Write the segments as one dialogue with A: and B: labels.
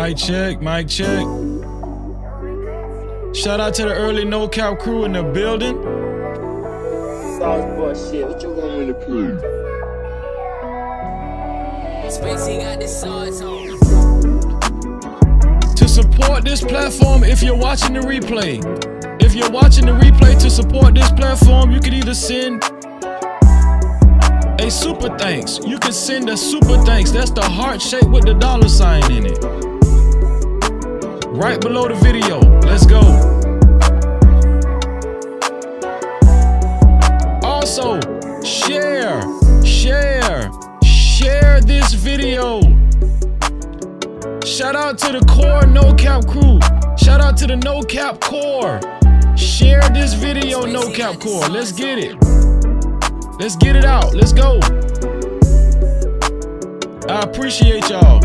A: Mic check, mic check. Shout out to the early No Cap crew in the building.
B: Sauce boy shit, what you want me to prove?
C: Spacey got the sauce on.
A: To support this platform, if you're watching the replay, to support this platform, you can either send a super thanks. You can send a super thanks. That's the heart shape with the $sign in it. Right below the video. Let's go. Also, share this video. Shout out to the core No Cap crew. Shout out to the No Cap core. Share this video, No Cap core. Let's get it. Let's get it out. Let's go. I appreciate y'all.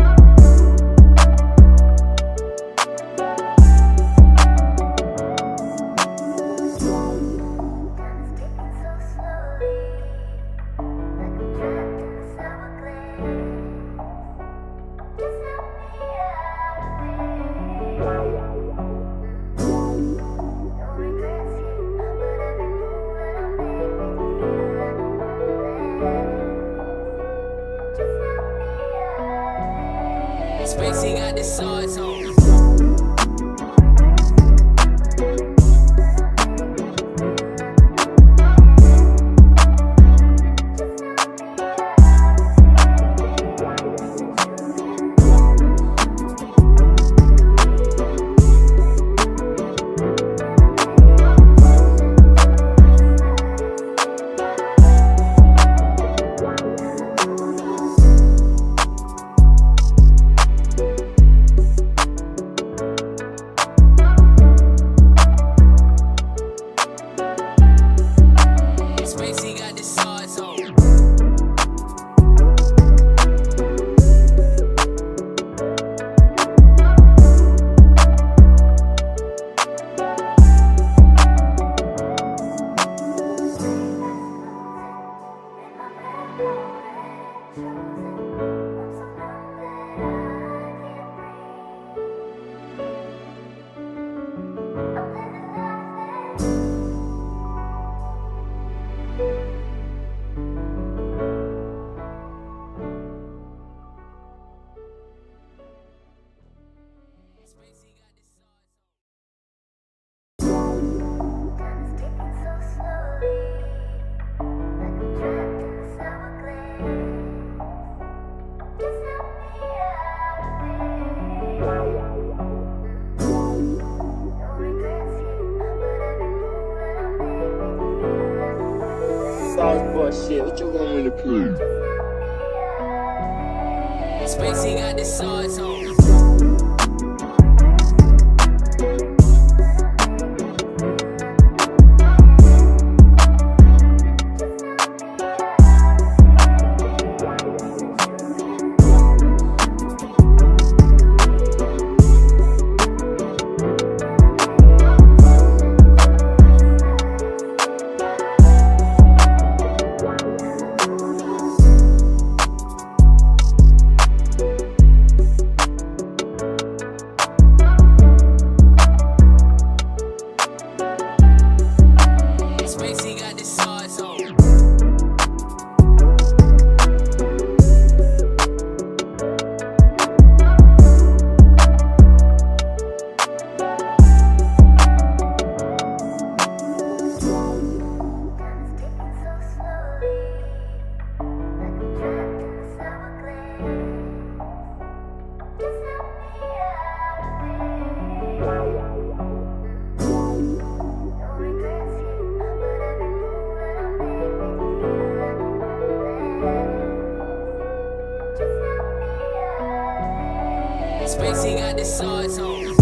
C: Spacey got the sauce on. Spacey got the sauce on.
B: Sauce boy shit, what you want me to prove?
C: Spacey got the sauce on. Spacey got the sauce on. Spacey got the sauce on.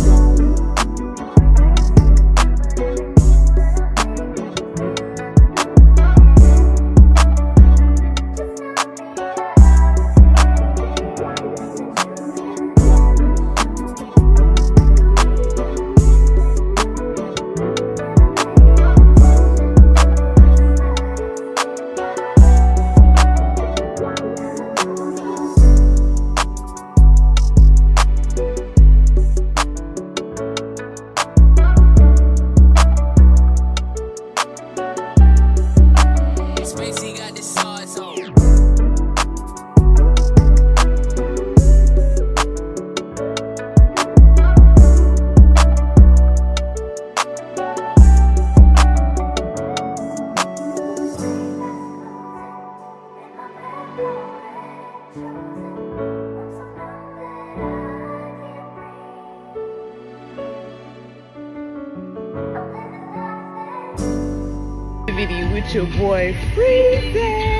D: with your boy Freezy.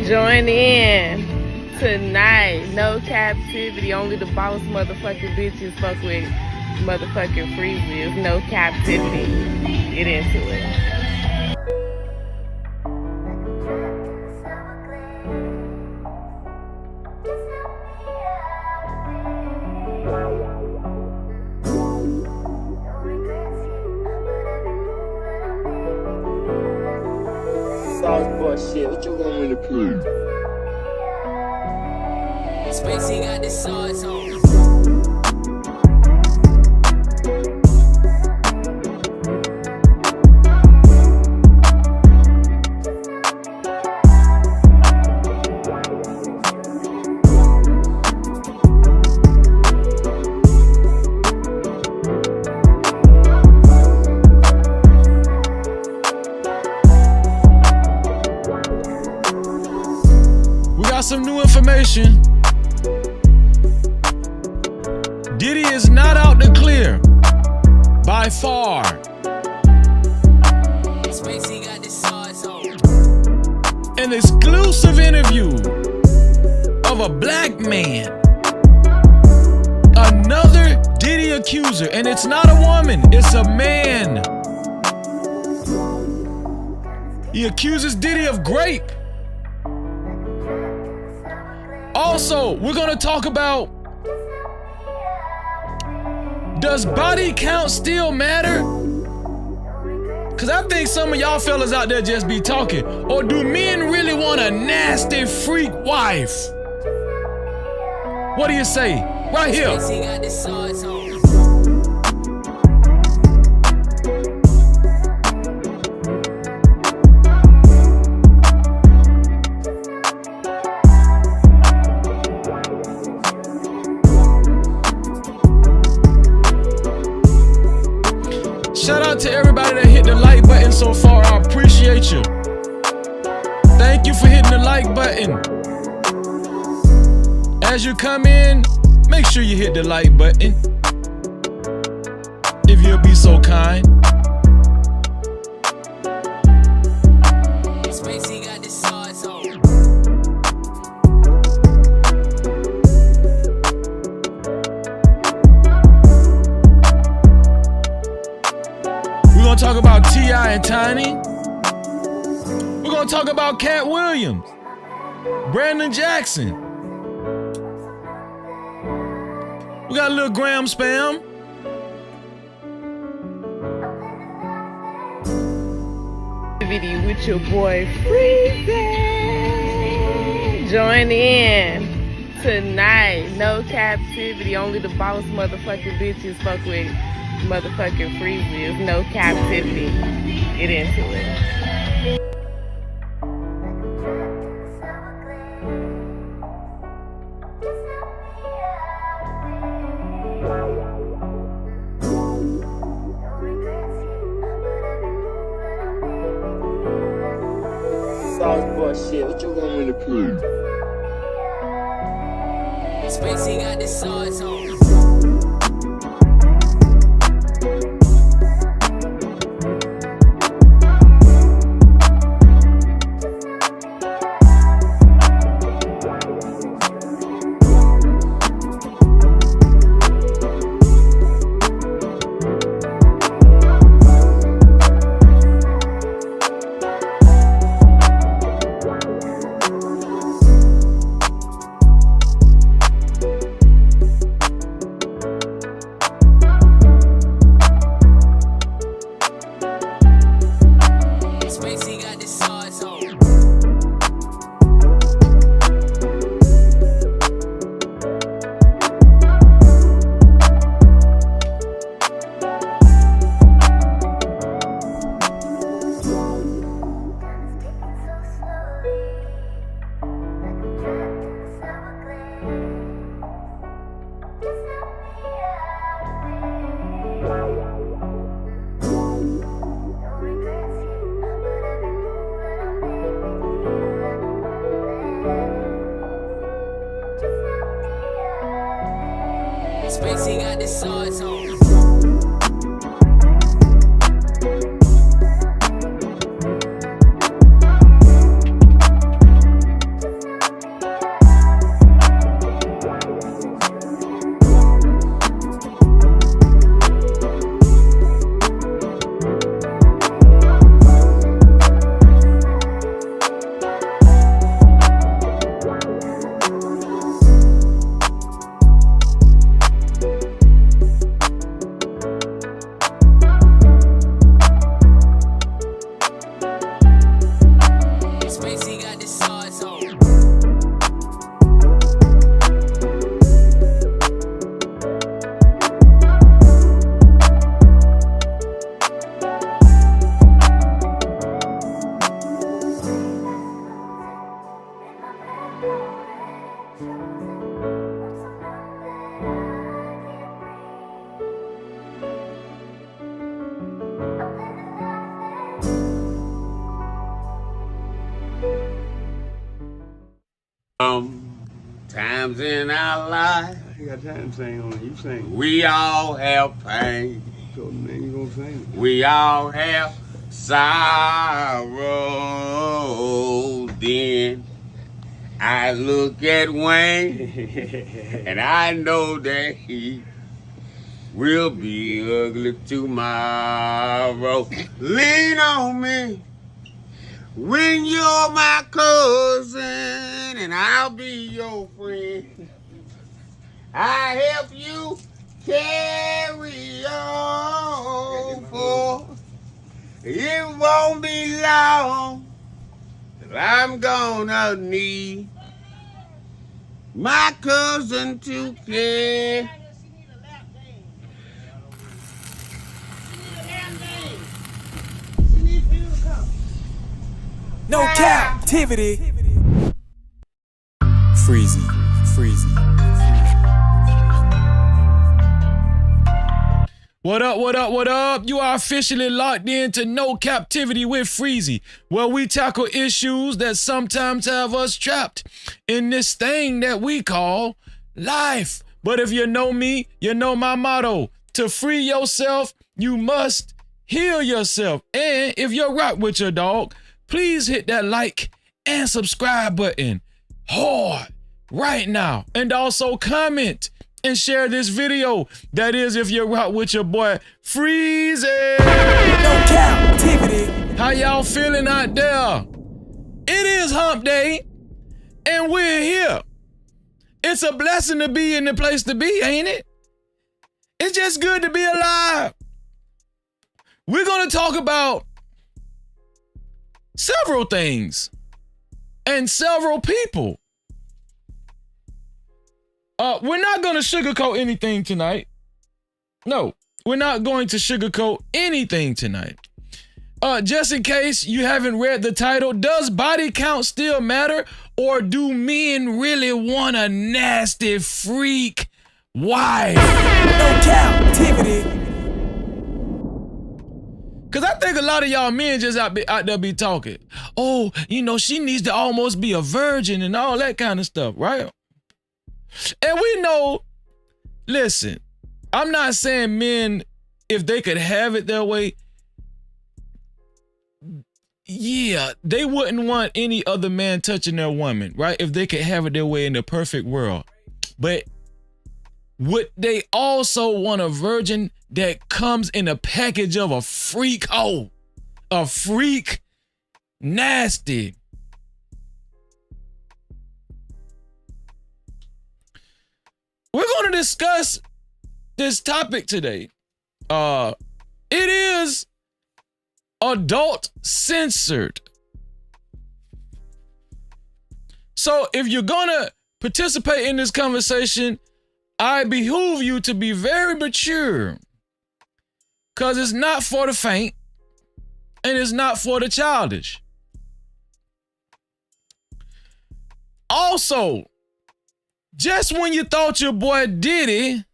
D: Join in tonight. No captivity. Only the boss motherfucking bitches fuck with motherfucking Freezy. No captivity. Get into it.
B: Shit, what you want me to prove?
C: Spacey got the sauce on.
A: Some new information. Diddy is not out the clear by far.
C: Spacey got the sauce on.
A: An exclusive interview of a black man, another Diddy accuser, and it's not a woman, it's a man. He accuses Diddy of rape. Also, we're gonna talk about, does body count still matter? Cause I think some of y'all fellas out there just be talking. Or do men really want a nasty freak wife? What do you say? Right here.
C: Spacey got the sauce on.
A: Shout out to everybody that hit the like button so far. I appreciate you. Thank you for hitting the like button. As you come in, make sure you hit the like button, if you'll be so kind.
C: Spacey got the sauce on.
A: We're gonna talk about T.I. and Tiny. We're gonna talk about Katt Williams, Brandon Jackson. We got a little gram spam.
D: Video with your boy Freezy. Join in tonight. No captivity. Only the boss motherfucking bitches fuck with motherfucking Freezy. No captivity. Get into it.
B: Shit, what you want me to prove?
C: Spacey got the sauce on. Spacey got the sauce on.
E: Times in our life,
B: You got time to sing on it. You sing.
E: we all have pain.
B: So man, you gonna sing
E: We all have sorrow. Then I look at Wayne
B: it.
E: and I know that he will be ugly tomorrow. Lean on me when you're my cousin and I'll be your friend. I help you carry on, for it won't be long till I'm gonna need my cousin to care.
F: No captivity. Freezy.
A: What up, what up, what up? You are officially locked into No Captivity with Freezy, where we tackle issues that sometimes have us trapped in this thing that we call life. But if you know me, you know my motto. To free yourself, you must heal yourself. And if you're right with your dog, please hit that like and subscribe button hard right now. And also comment and share this video. That is, if you're out with your boy Freezy.
F: No captivity.
A: How y'all feeling out there? It is hump day, and we're here. It's a blessing to be in the place to be, ain't it? It's just good to be alive. We're gonna talk about several things and several people. We're not going to sugarcoat anything tonight. No, we're not going to sugarcoat anything tonight. Just in case you haven't read the title, does body count still matter, or do men really want a nasty freak wife?
F: No captivity.
A: Because I think a lot of y'all men just out there be talking. Oh, you know, she needs to almost be a virgin and all that kind of stuff, right? And we know, listen, I'm not saying men, if they could have it their way, yeah, they wouldn't want any other man touching their woman, right? If they could have it their way in the perfect world. But would they also want a virgin that comes in a package of a freak hoe? A freak nasty. We're going to discuss this topic today. It is adult censored. So if you're going to participate in this conversation, I behoove you to be very mature, because it's not for the faint and it's not for the childish. Also, just when you thought your boy Diddy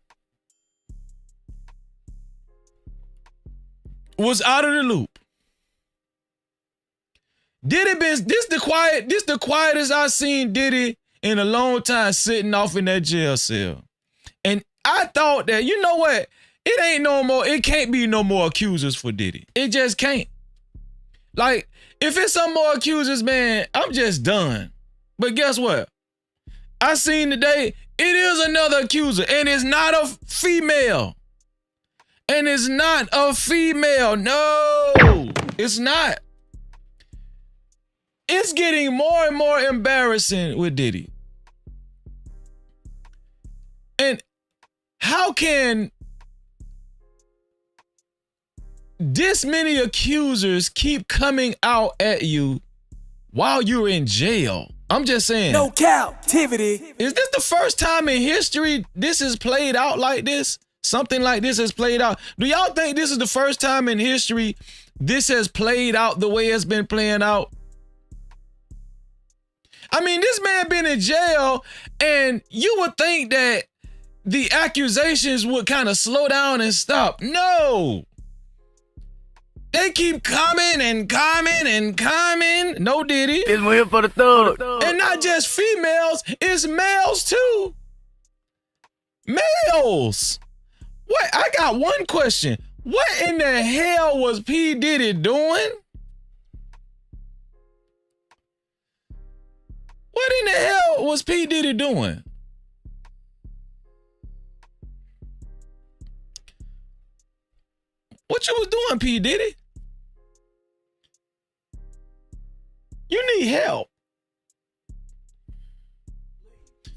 A: was out of the loop, Diddy been this the quietest I've seen Diddy in a long time, sitting off in that jail cell. And I thought that, you know what? It can't be no more accusers for Diddy. It just can't. Like, if it's some more accusers, man, I'm just done. But guess what? I seen today, it is another accuser, and it's not a female. And it's not a female. No, it's not. It's getting more and more embarrassing with Diddy. And how can this many accusers keep coming out at you while you're in jail? I'm just saying.
F: No captivity.
A: Is this the first time in history this is played out like this? Something like this has played out. Do y'all think this is the first time in history this has played out the way it's been playing out? I mean, this man been in jail, and you would think that the accusations would kind of slow down and stop. No. They keep coming and coming and coming. No Diddy.
G: It's one here for the thug.
A: And not just females, it's males too. Males. What? I got one question. What in the hell was P. Diddy doing? What in the hell was P. Diddy doing? What you was doing, P. Diddy? You need help.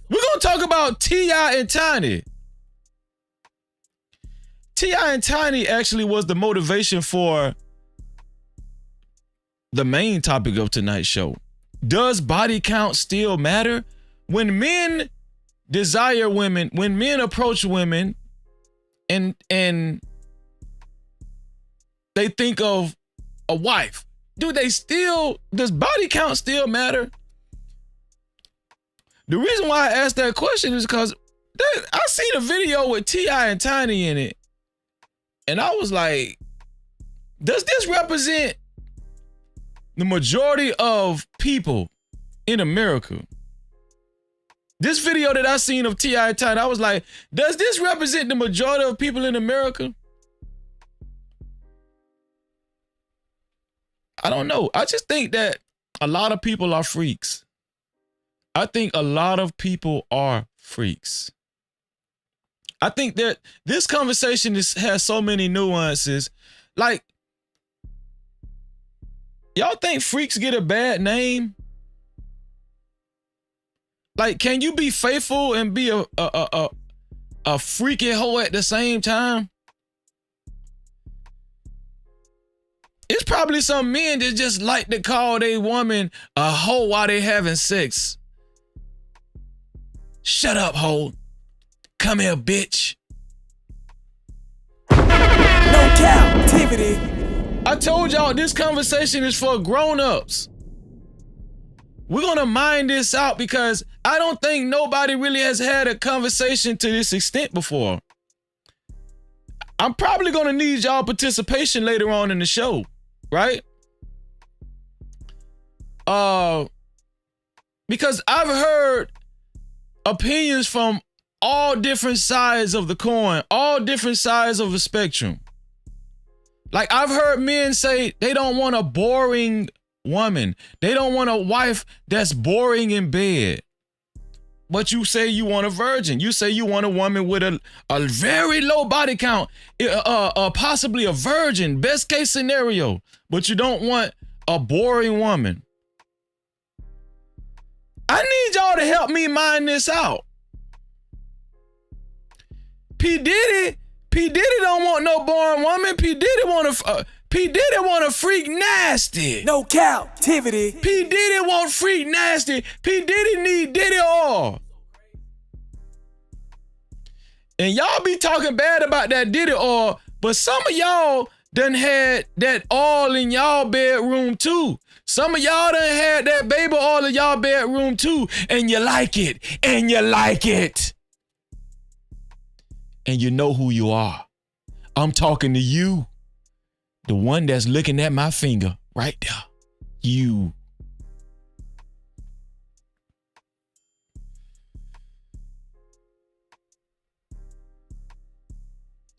A: We're going to talk about T.I. and Tiny. T.I. and Tiny actually was the motivation for the main topic of tonight's show. Does body count still matter? When men desire women, when men approach women and they think of a wife, does body count still matter? The reason why I asked that question is because I seen a video with T.I. and Tiny in it. And I was like, does this represent the majority of people in America? This video that I seen of T.I. and Tiny, I was like, does this represent the majority of people in America? I don't know. I just think that a lot of people are freaks. I think a lot of people are freaks. I think that this conversation has so many nuances. Like, y'all think freaks get a bad name? Like, can you be faithful and be a freaky hoe at the same time? It's probably some men that just like to call their woman a hoe while they having sex. Shut up, hoe. Come here, bitch.
F: No captivity.
A: I told y'all this conversation is for grown-ups. We're gonna mind this out because I don't think nobody really has had a conversation to this extent before. I'm probably gonna need y'all participation later on in the show, right? Because I've heard opinions from all different sides of the coin, all different sides of the spectrum. Like, I've heard men say they don't want a boring woman. They don't want a wife that's boring in bed. But you say you want a virgin. You say you want a woman with a very low body count, possibly a virgin, best case scenario. But you don't want a boring woman. I need y'all to help me mind this out. P. Diddy don't want no boring woman. P. Diddy want a freak nasty.
F: No captivity.
A: P. Diddy want freak nasty. P. Diddy need Diddy oil. And y'all be talking bad about that Diddy oil, but some of y'all done had that oil in y'all bedroom too. Some of y'all done had that baby oil in y'all bedroom too, and you like it, and you like it. And you know who you are. I'm talking to you. The one that's looking at my finger right there. You.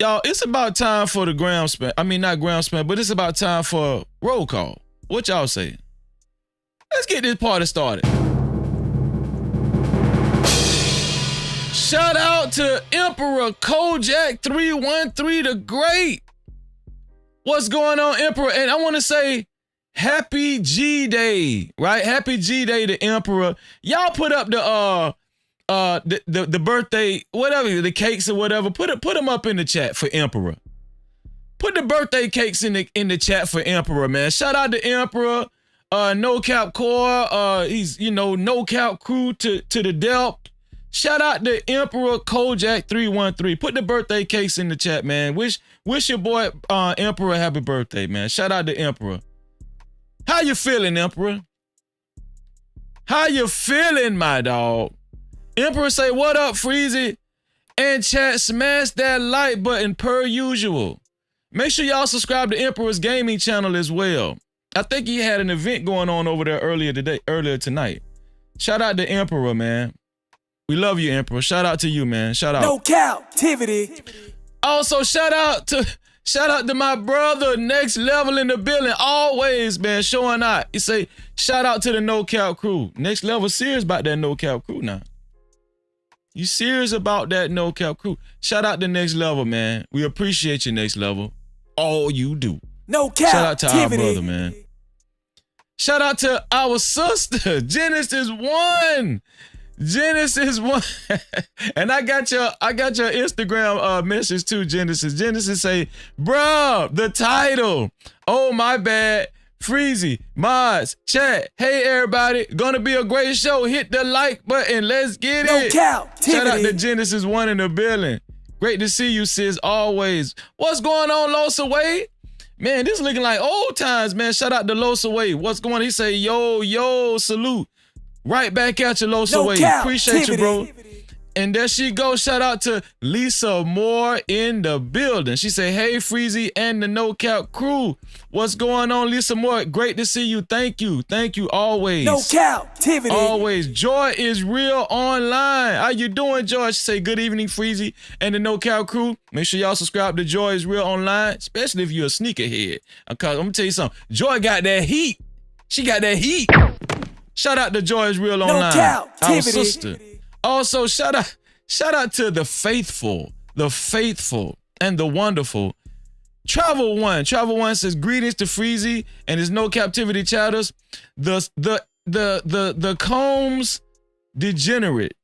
A: Y'all, it's about time for the ground span. I mean, not ground span, but it's about time for roll call. What y'all say? Let's get this party started. Shout out to Emperor Kojak 313 the Great. What's going on, Emperor? And I want to say happy G-Day, right? Happy G-Day to Emperor. Y'all put up the birthday, whatever, the cakes or whatever. Put them up in the chat for Emperor. Put the birthday cakes in the chat for Emperor, man. Shout out to Emperor, No Cap Core, he's, No Cap Crew to the Delp. Shout out to Emperor Kojak 313. Put the birthday cakes in the chat, man. Wish your boy Emperor happy birthday, man. Shout out to Emperor. How you feeling, Emperor? How you feeling, my dog? Emperor say, what up, Freezy? And chat, smash that like button per usual. Make sure y'all subscribe to Emperor's Gaming channel as well. I think he had an event going on over there earlier tonight. Shout out to Emperor, man. We love you, Emperor. Shout out to you, man. Shout out.
F: No Cap-tivity.
A: Also, shout out to my brother, Next Level in the building. Always, man, showing out. You say, shout out to the No Cap crew. Next Level serious about that No Cap crew now. You serious about that No Cap crew? Shout out to Next Level, man. We appreciate you, Next Level. All you do.
F: No Cap-tivity.
A: Shout out to our brother, man. Shout out to our sister, Genesis 1. Genesis 1. And I got your Instagram message too, Genesis. Genesis say, bruh, the title. Oh, my bad. Freezy, mods, chat. Hey, everybody. Gonna be a great show. Hit the like button. Let's get
F: No
A: it.
F: Cap-tivity.
A: Shout out to Genesis 1 in the building. Great to see you, sis, always. What's going on, Losa Wade? Man, this looking like old times, man. Shout out to Losa Wade. What's going on? He say, yo, salute. Right back at you, Losa
F: No
A: Wade. Appreciate you, bro. And there she goes. Shout out to Lisa Moore in the building. She say, hey, Freezy and the No Cap crew. What's going on, Lisa Moore? Great to see you. Thank you. Thank you always.
F: No Cap-tivity.
A: Always. Joy is real online. How you doing, Joy? She say, good evening, Freezy and the No Cap crew. Make sure y'all subscribe to Joy is real online, especially if you're a sneakerhead. Because I'm going to tell you something. Joy got that heat. She got that heat. Shout out to Joy is real online.
F: No Cap-tivity.
A: Our sister. Also, shout out to the faithful, and the wonderful. Travel One says, greetings to Freezy and his No Captivity chatters. The Combs Degenerate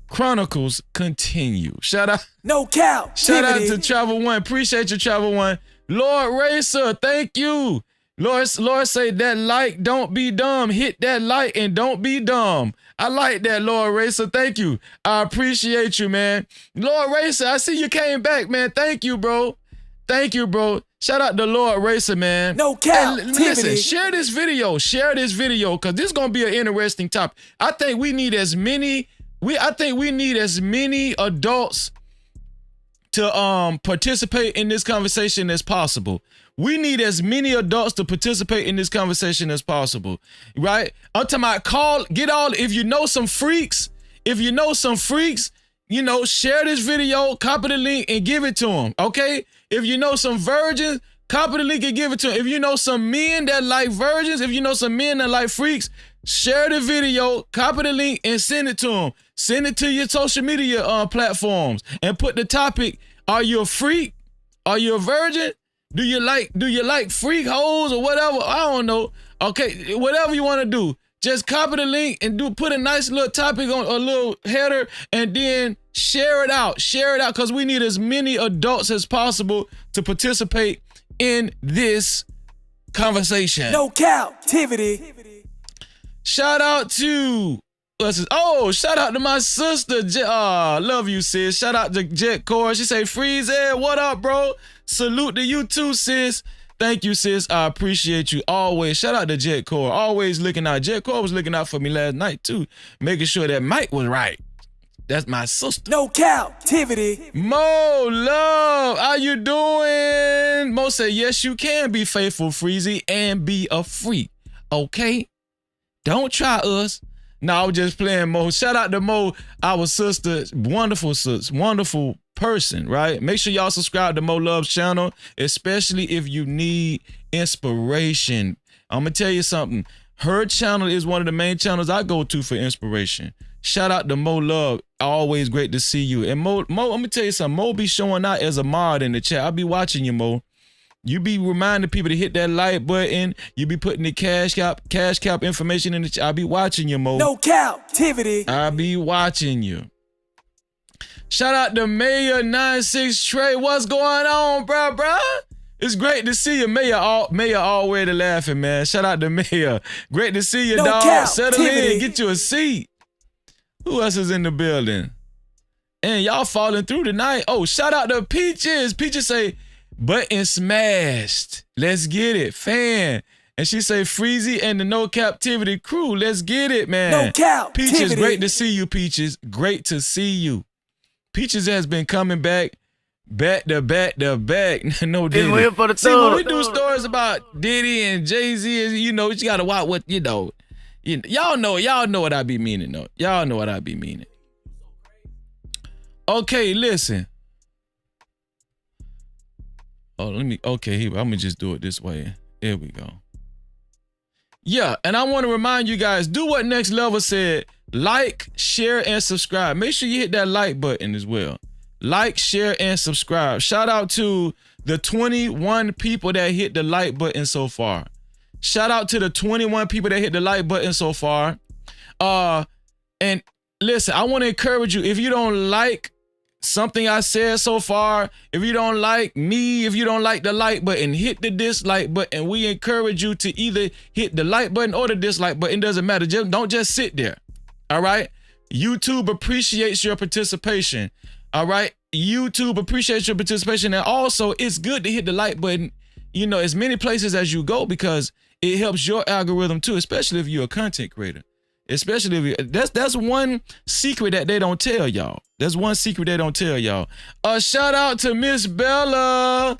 A: Chronicles continue. Shout out.
F: No Cap-tivity.
A: Shout out to Travel One. Appreciate you, Travel One. Lord Racer, thank you. Lord say that like, don't be dumb. Hit that like and don't be dumb. I like that, Lord Racer. Thank you. I appreciate you, man. Lord Racer, I see you came back, man. Thank you, bro. Thank you, bro. Shout out to Lord Racer, man.
F: No Cap-tivity.
A: Listen, share this video. Share this video, because this is gonna be an interesting topic. I think we need as many adults to participate in this conversation as possible. We need as many adults to participate in this conversation as possible, right? I'm talking about if you know some freaks, share this video, copy the link and give it to them, okay? If you know some virgins, copy the link and give it to them. If you know some men that like virgins, if you know some men that like freaks, share the video, copy the link and send it to them. Send it to your social media platforms and put the topic, are you a freak? Are you a virgin? Do you like freak hoes or whatever? I don't know. Okay, whatever you want to do. Just copy the link and put a nice little topic on a little header and then share it out. Share it out, because we need as many adults as possible to participate in this conversation.
F: No Cap-tivity.
A: Shout out to shout out to my sister. Love you, sis. Shout out to Jet Core. She say, Freeze, what up, bro? Salute to you too, sis. Thank you, sis. I appreciate you always. Shout out to Jet Core. Always looking out. Jet Core was looking out for me last night too, making sure that mic was right. That's my sister.
F: No Cap-tivity.
A: Mo Love, how you doing? Mo say, yes, you can be faithful, Freezy, and be a freak. Okay? Don't try us. No, I was just playing, Mo. Shout out to Mo, our sister, wonderful person, right? Make sure y'all subscribe to Mo Love's channel, especially if you need inspiration. I'm gonna tell you something. Her channel is one of the main channels I go to for inspiration. Shout out to Mo Love. Always great to see you. And Mo, I'm gonna tell you something. Mo be showing out as a mod in the chat. I'll be watching you, Mo. You be reminding people to hit that like button. You be putting the cash cap information in the chat. I'll be watching you, Mo.
F: No Cap-tivity.
A: I'll be watching you. Shout out to Mayor 96 Trey. What's going on, bruh? It's great to see you, Mayor already laughing, man. Shout out to Mayor. Great to see you,
F: No
A: dog. Settle
F: Cap-tivity.
A: in, get you a seat. Who else is in the building? And y'all falling through tonight. Oh, shout out to Peaches. Peaches say, button smashed. Let's get it, fan. And she say, Freezy and the No Captivity crew. Let's get it, man.
F: No Cap-tivity.
A: Peaches, great to see you, Peaches. Great to see you. Peaches has been coming back, Back to back to back. No
E: It's
A: Diddy.
E: waiting for the
A: See, when
E: thug.
A: we do stories about Diddy and Jay-Z, you know, you gotta watch what, you know. Y'all know what I be meaning, though. Y'all know what I be meaning. Okay, listen. Oh, I'm gonna just do it this way. Here we go. Yeah, and I want to remind you guys, do what Next Level said. Like, share, and subscribe. Make sure you hit that like button as well. Like, share, and subscribe. Shout out to the 21 people that hit the like button so far. Shout out to the 21 people that hit the like button so far. And listen, I want to encourage you, if you don't like something I said so far, if you don't like me, if you don't like the like button, hit the dislike button. We encourage you to either hit the like button or the dislike button. It doesn't matter. Don't just sit there. All right? YouTube appreciates your participation. All right? YouTube appreciates your participation. And also, it's good to hit the like button, you know, as many places as you go, because it helps your algorithm too, especially if you're a content creator. Especially if you, that's one secret that they don't tell y'all. That's one secret they don't tell y'all. Shout out to Miss Bella.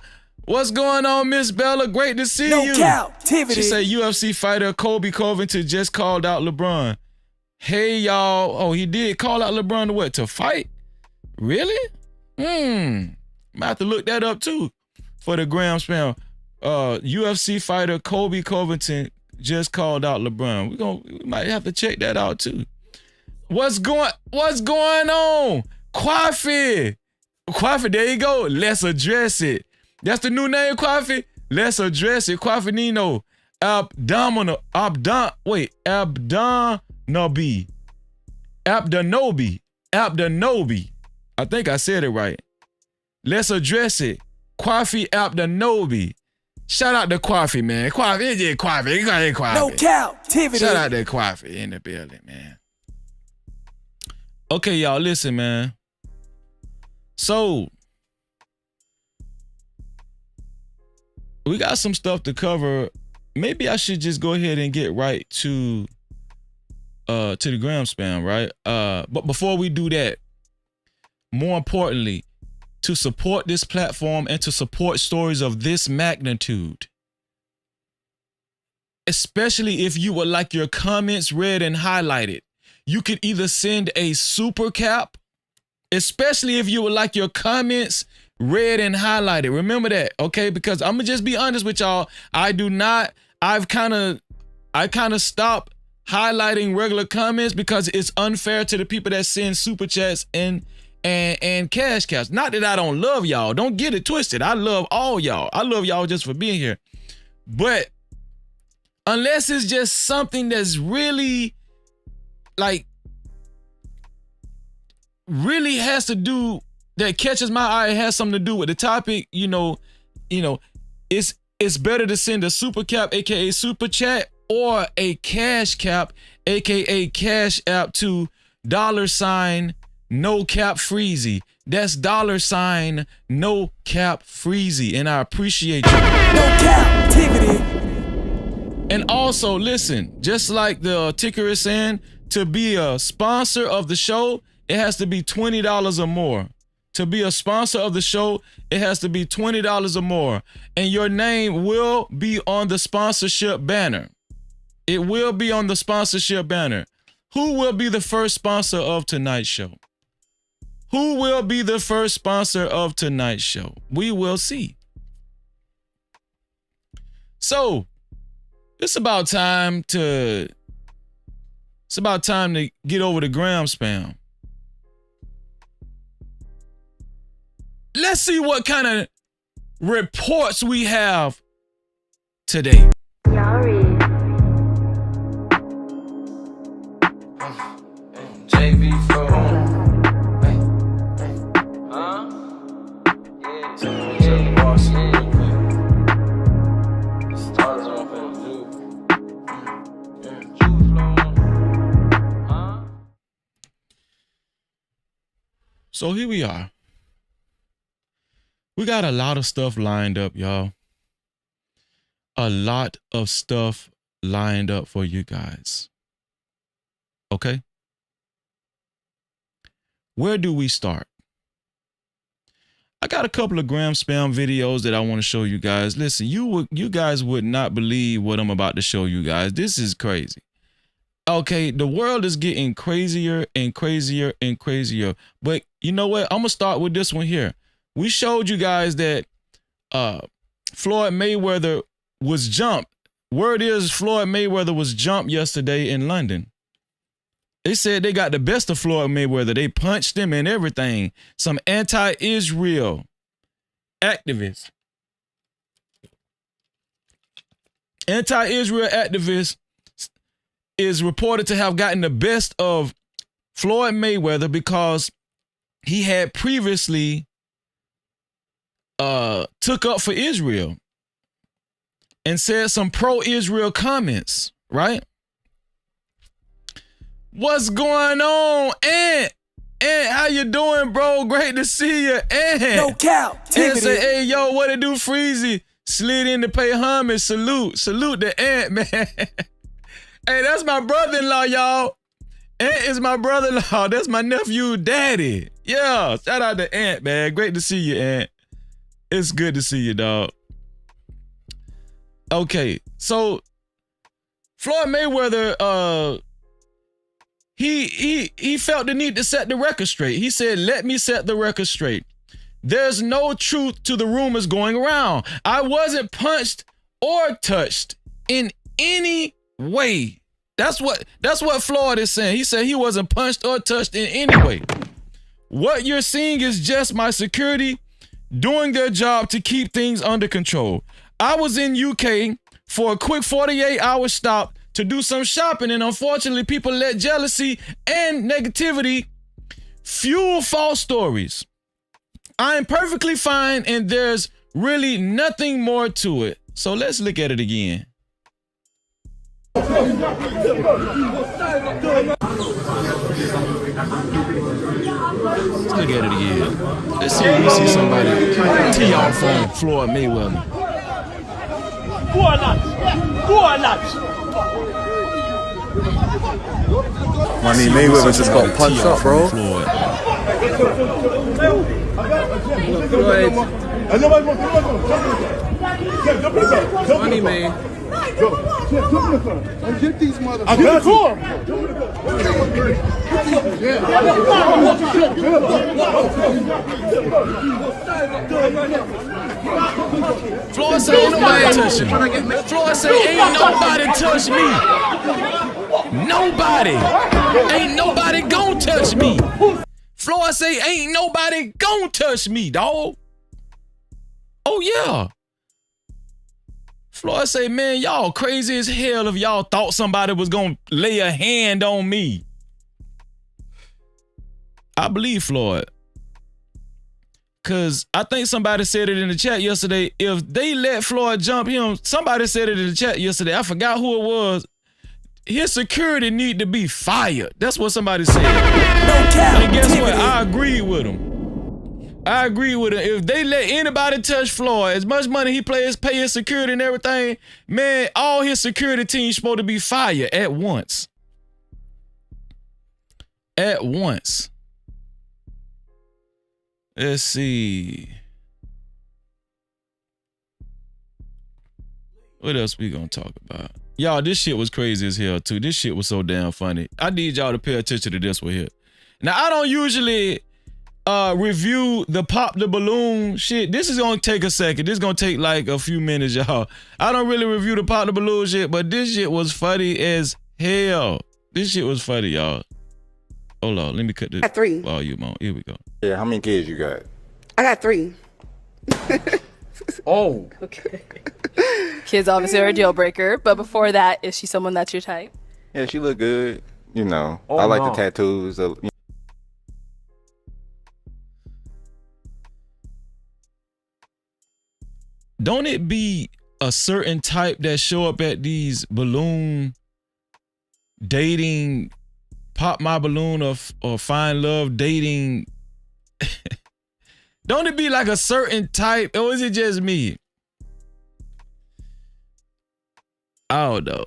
A: What's going on, Miss Bella? Great to see you.
F: No Cap-tivity.
A: She said UFC fighter Kobe Covington just called out LeBron. Hey, y'all. Oh, he did call out LeBron to what? To fight? Really? I have to look that up too for the gram spam. UFC fighter Kobe Covington just called out LeBron. We might have to check that out too. What's going on? Kwafi, there you go. Let's address it. That's the new name, Kwafi. Let's address it. Kwafi Nino. Abdonobi. I think I said it right. Let's address it. Kwafi Abdonobi. Shout out to Kwafi, man. Kwafi, it's just Kwafi. Kwafi.
F: No Cap-tivity.
A: Shout out to Kwafi in the building, man. Okay, y'all, listen, man. So, we got some stuff to cover. Maybe I should just go ahead and get right to the gram spam, right? But before we do that, more importantly, to support this platform and to support stories of this magnitude, especially if you would like your comments read and highlighted, you could either send a super cap, especially if you would like your comments read and highlighted. Remember that, okay? Because I'm gonna just be honest with y'all. I've kind of stopped highlighting regular comments because it's unfair to the people that send super chats and cash caps. Not that I don't love y'all. Don't get it twisted. I love all y'all. I love y'all just for being here. But unless it's just something that's really, like, really has to do, that catches my eye, has something to do with the topic, you know, it's better to send a super cap, aka super chat, or a cash cap, aka cash app, to $ no cap freezy. That's $ no cap freezy, and I appreciate you.
F: No Cap-tivity.
A: And also, listen, just like the ticker is saying, to be a sponsor of the show, it has to be $20 or more. To be a sponsor of the show, it has to be $20 or more. And your name will be on the sponsorship banner. It will be on the sponsorship banner. Who will be the first sponsor of tonight's show? Who will be the first sponsor of tonight's show? We will see. So, it's about time to get over the gram spam. Let's see what kind of reports we have today.
G: JV phone.
A: So here we are. We got a lot of stuff lined up, y'all. A lot of stuff lined up for you guys. Okay? Where do we start? I got a couple of gram spam videos that I want to show you guys. Listen, you guys would not believe what I'm about to show you guys. This is crazy. Okay, the world is getting crazier and crazier and crazier. But you know what? I'm gonna start with this one here. We showed you guys that Floyd Mayweather was jumped. Word is Floyd Mayweather was jumped yesterday in London. They said they got the best of Floyd Mayweather. They punched him and everything. Some anti-Israel activists. Anti-Israel activists is reported to have gotten the best of Floyd Mayweather because he had previously took up for Israel and said some pro-Israel comments, right? What's going on, Ant? Ant, how you doing, bro? Great to see you, Ant.
F: No Cap-tivity.
A: Ant say, hey, yo, what it do, Freezy? Slid in to pay homage. Salute the Ant, man. Hey, that's my brother-in-law, y'all. Ant is my brother-in-law. That's my nephew, Daddy. Yeah, shout out to Ant, man. Great to see you, Ant. It's good to see you, dog. Okay, so Floyd Mayweather, he felt the need to set the record straight. He said, let me set the record straight. There's no truth to the rumors going around. I wasn't punched or touched in any way. That's what Floyd is saying. He said he wasn't punched or touched in any way. What you're seeing is just my security doing their job to keep things under control. I was in UK for a quick 48-hour stop to do some shopping, and unfortunately, people let jealousy and negativity fuel false stories. I am perfectly fine, and there's really nothing more to it. So let's look at it again. Let's look at it again. Let's see if we see somebody tee off on Floyd Mayweather.
H: Go on, lads.
I: My name Mayweather just got punched up, bro.
H: Money, man.
E: Get these motherfuckers.
H: I got
A: Floyd say ain't nobody touch me. Floyd say ain't nobody touch me. Nobody. Ain't nobody gon' touch me. Floyd say ain't nobody gon' touch me, dawg. Oh yeah. Floyd say, man, y'all crazy as hell if y'all thought somebody was gonna lay a hand on me. I believe Floyd. Cause I think somebody said it in the chat yesterday. If they let Floyd jump him, somebody said it in the chat yesterday. I forgot who it was. His security need to be fired. That's what somebody said. And guess what? I agree with him. I agree with him. If they let anybody touch Floyd, as much money he pay his security and everything, man, all his security team's supposed to be fired at once. At once. Let's see. What else we gonna talk about? Y'all, this shit was crazy as hell too. This shit was so damn funny. I need y'all to pay attention to this one here. Now, I don't usually review the pop the balloon shit. This is gonna take a second. This is gonna take like a few minutes, y'all. I don't really review the pop the balloon shit, but this shit was funny as hell. This shit was funny, y'all. Hold on, let me cut the volume on. Here we go.
I: Yeah, how many kids you got?
J: I got 3.
H: Oh.
K: Okay. Kids obviously are a deal breaker, but before that, is she someone that's your type?
I: Yeah, she look good. You know,
H: Oh,
I: I like
H: no.
I: the tattoos.
A: Don't it be a certain type that show up at these balloon dating, pop my balloon or find love dating? Don't it be like a certain type, or is it just me? I don't know.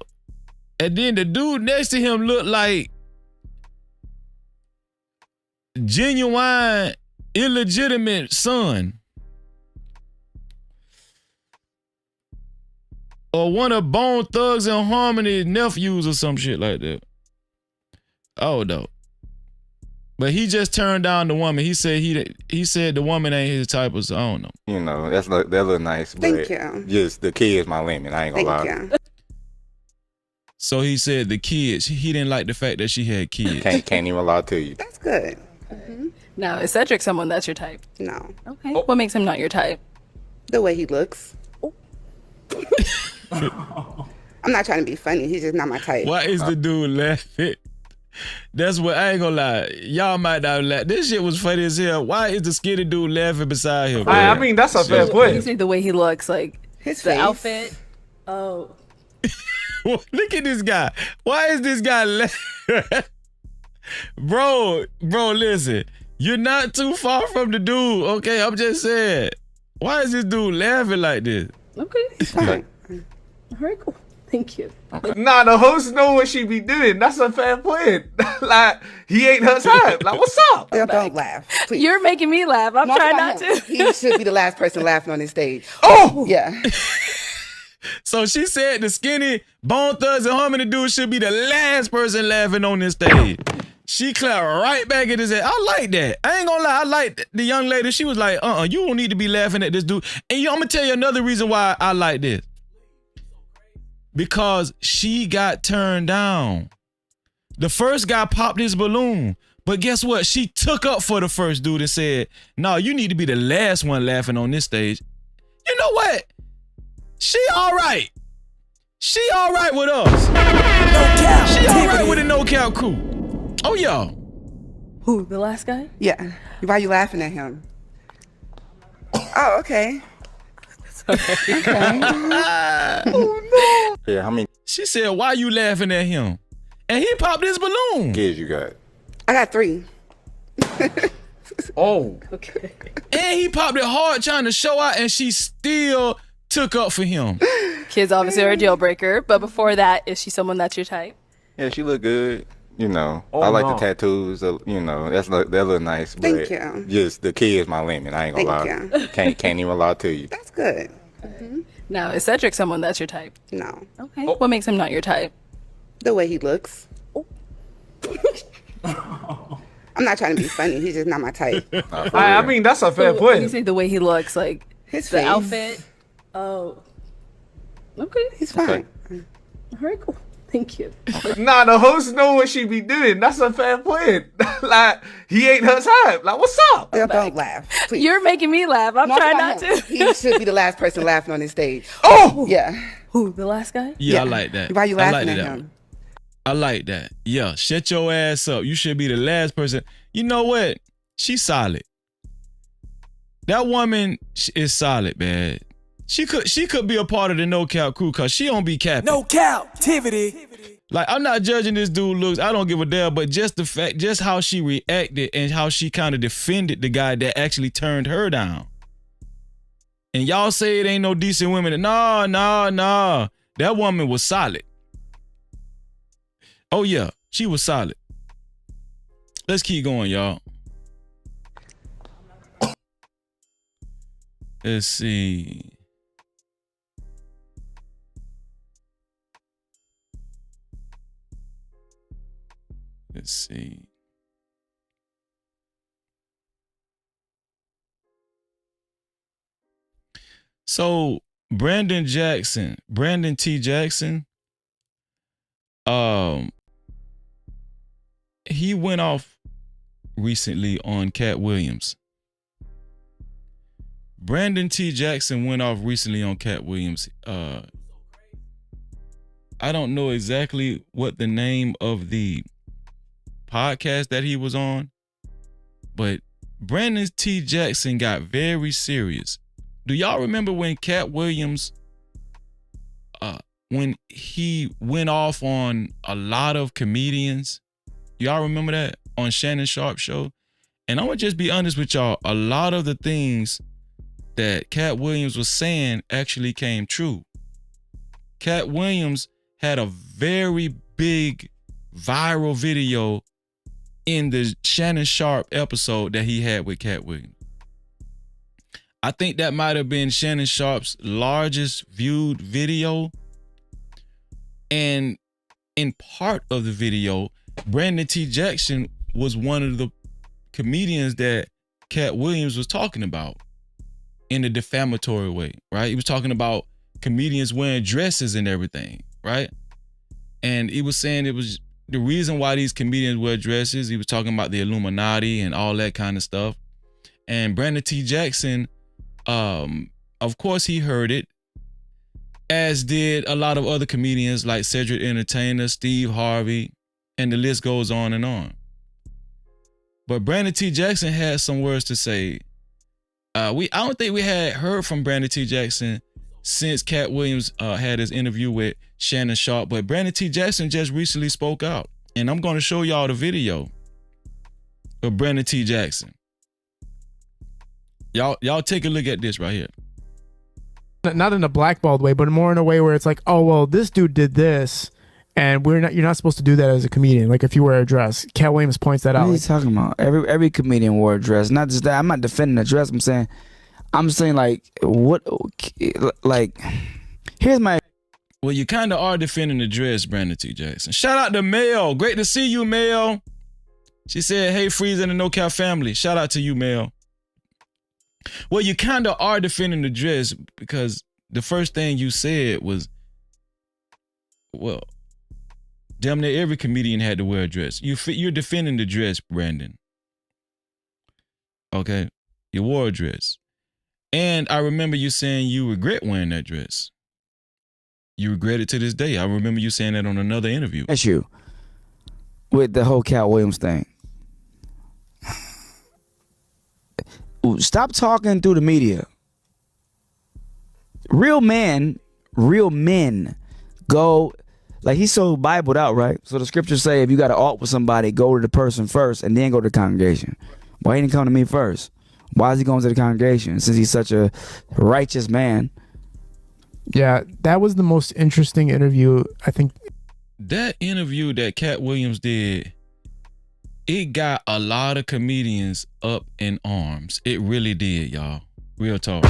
A: And then the dude next to him looked like genuine, illegitimate son. or one of Bone Thugs and Harmony's nephews or some shit like that. Oh no. But he just turned down the woman. He said the woman ain't his type, so I don't know.
I: You know, that look nice.
J: Thank you.
I: Just the kid's my limit. I ain't gonna lie.
J: Thank you.
A: So he said the kids. He didn't like the fact that she had kids.
I: Can't even lie to you.
J: That's good. Mm-hmm.
K: Now, is Cedric someone that's your type?
J: No.
K: Okay. What makes him not your type?
J: The way he looks. I'm not trying to be funny. He's just not my type.
A: Why is the dude laughing? That's what I ain't gonna lie. Y'all might not laugh. This shit was funny as hell. Why is the skinny dude laughing beside him?
H: I mean, that's a fair
K: You
H: point.
K: say the way he looks, like
J: His
K: the
J: face.
K: outfit. Oh.
A: Look at this guy. Why is this guy laughing? Bro, listen. You're not too far from the dude, okay? I'm just saying. Why is this dude laughing like this?
K: Okay.
J: Fine.
K: All right, cool. Thank you.
H: Nah, the host know what she be doing. That's a fair point. Like, he ain't her type. Like, what's up?
J: Don't laugh. Please.
K: You're making me laugh. I'm
J: No,
K: trying
J: it's
K: not
J: him.
K: to.
J: He should be the last person laughing on this stage.
H: Oh!
J: Yeah.
A: So she said the skinny Bone Thugs and Harmony dude should be the last person laughing on this stage. She clapped right back at his head. I like that. I ain't gonna lie. I like the young lady. She was like, you don't need to be laughing at this dude. And I'm gonna tell you another reason why I like this. Because she got turned down. The first guy popped his balloon. But guess what? She took up for the first dude and said, no, you need to be the last one laughing on this stage. You know what? She all right. She all right with us. She all right with the No Cap crew. Oh, yeah.
K: Who, the last guy?
J: Yeah. Why are you laughing at him? Oh, okay. Okay.
I: Oh no. Yeah, how many
A: She said, why you laughing at him? And he popped his balloon.
I: kids you got?
J: I got 3.
H: Oh.
K: Okay.
A: And he popped it hard trying to show out, and she still took up for him.
K: Kids obviously are a deal breaker, but before that, is she someone that's your type?
I: Yeah, she look good. You know,
H: Oh,
I: I like
H: no.
I: the tattoos. You know, that look nice.
J: Thank
I: But
J: you.
I: just the kid's my limit. I ain't gonna
J: Thank
I: lie.
J: you.
I: Can't even lie to you.
J: That's good. Mm-hmm.
K: Now, is Cedric someone that's your type?
J: No.
K: Okay. What makes him not your type?
J: The way he looks. I'm not trying to be funny. He's just not my type.
H: I mean, that's a fair
K: You
H: point.
K: say the way he looks, like
J: His
K: the
J: face.
K: outfit. Oh. Okay.
J: He's fine.
K: All right, cool. Thank you.
H: Nah, the host know what she be doing. That's a fair point. Like, he ain't her type. Like, what's up?
J: Don't laugh. Please.
K: You're making me laugh. I'm
J: No,
K: trying
J: it's
K: not
J: him.
K: to.
J: He should be the last person laughing on this stage.
H: Oh!
J: Yeah.
K: Who, the last guy?
A: Yeah, I
J: Yeah.
A: like that.
J: Why you
A: I
J: laughing
A: like
J: at
A: that
J: him?
A: one. I like that. Yeah, shut your ass up. You should be the last person. You know what? She's solid. That woman is solid, man. She could be a part of the No Cap crew because she don't be capping.
F: No Cap-tivity.
A: Like, I'm not judging this dude looks. I don't give a damn, but just the fact, just how she reacted and how she kind of defended the guy that actually turned her down. And y'all say it ain't no decent women. No. That woman was solid. Oh, yeah. She was solid. Let's keep going, y'all. Let's see. Let's see. So Brandon T. Jackson, he went off recently on Katt Williams. Brandon T. Jackson went off recently on Katt Williams. I don't know exactly what the name of the podcast that he was on, but Brandon T. Jackson got very serious. Do y'all remember when Katt Williams, when he went off on a lot of comedians? Y'all remember that on Shannon Sharp's show? And I'm gonna just be honest with y'all, a lot of the things that Katt Williams was saying actually came true. Katt Williams had a very big viral video in the Shannon Sharp episode that he had with Katt Williams. I think that might have been Shannon Sharp's largest viewed video And in part of the video, Brandon T. Jackson was one of the comedians that Katt Williams was talking about in a defamatory way, right? He was talking about comedians wearing dresses and everything, right? And he was saying it was the reason why these comedians wear dresses. He was talking about the Illuminati and all that kind of stuff. And Brandon T. Jackson, of course he heard it, as did a lot of other comedians like Cedric the Entertainer, Steve Harvey, and the list goes on and on. But Brandon T. Jackson had some words to say. I don't think we had heard from Brandon T. Jackson since Katt Williams had his interview with Shannon Sharpe, but Brandon T. Jackson just recently spoke out. And I'm going to show y'all the video of Brandon T. Jackson. Y'all take a look at this right here.
L: Not in a blackballed way, but more in a way where it's like, oh, well, this dude did this, and you're not supposed to do that as a comedian. Like if you wear a dress, Katt Williams points that out.
M: What are you talking about? Every comedian wore a dress. Not just that. I'm not defending the dress. I'm saying like what? Like here's my.
A: Well, you kind of are defending the dress, Brandon T. Jackson. Shout out to Mel. Great to see you, Mel. She said, "Hey, Freeze and the No Cap family." Shout out to you, Mel. Well, you kind of are defending the dress because the first thing you said was, well, damn near every comedian had to wear a dress. You're defending the dress, Brandon. Okay? You wore a dress. And I remember you saying you regret wearing that dress. You regret it to this day. I remember you saying that on another interview.
M: That's you. With the whole Katt Williams thing. Stop talking through the media. Real men go, like he's so Bibled out, right? So the scriptures say if you got to alt with somebody, go to the person first and then go to the congregation. Why he didn't come to me first? Why is he going to the congregation since he's such a righteous man?
L: Yeah, that was the most interesting interview, I think.
A: That interview that Katt Williams did, it got a lot of comedians up in arms. It really did, y'all. Real talk.
F: No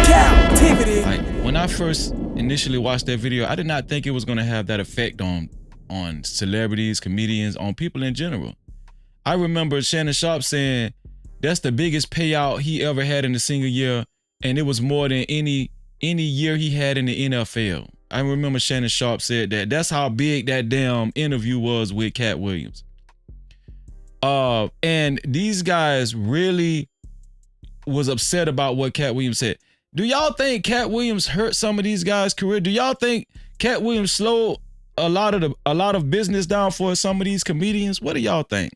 F: Cap-tivity.
A: Like when I first initially watched that video, I did not think it was gonna have that effect on celebrities, comedians, on people in general. I remember Shannon Sharpe saying that's the biggest payout he ever had in a single year, and it was more than any year he had in the NFL. I remember Shannon Sharpe said that. That's how big that damn interview was with Katt Williams. And these guys really was upset about what Katt Williams said. Do y'all think Katt Williams hurt some of these guys' career? Do y'all think Katt Williams slowed a lot of business down for some of these comedians? What do y'all think?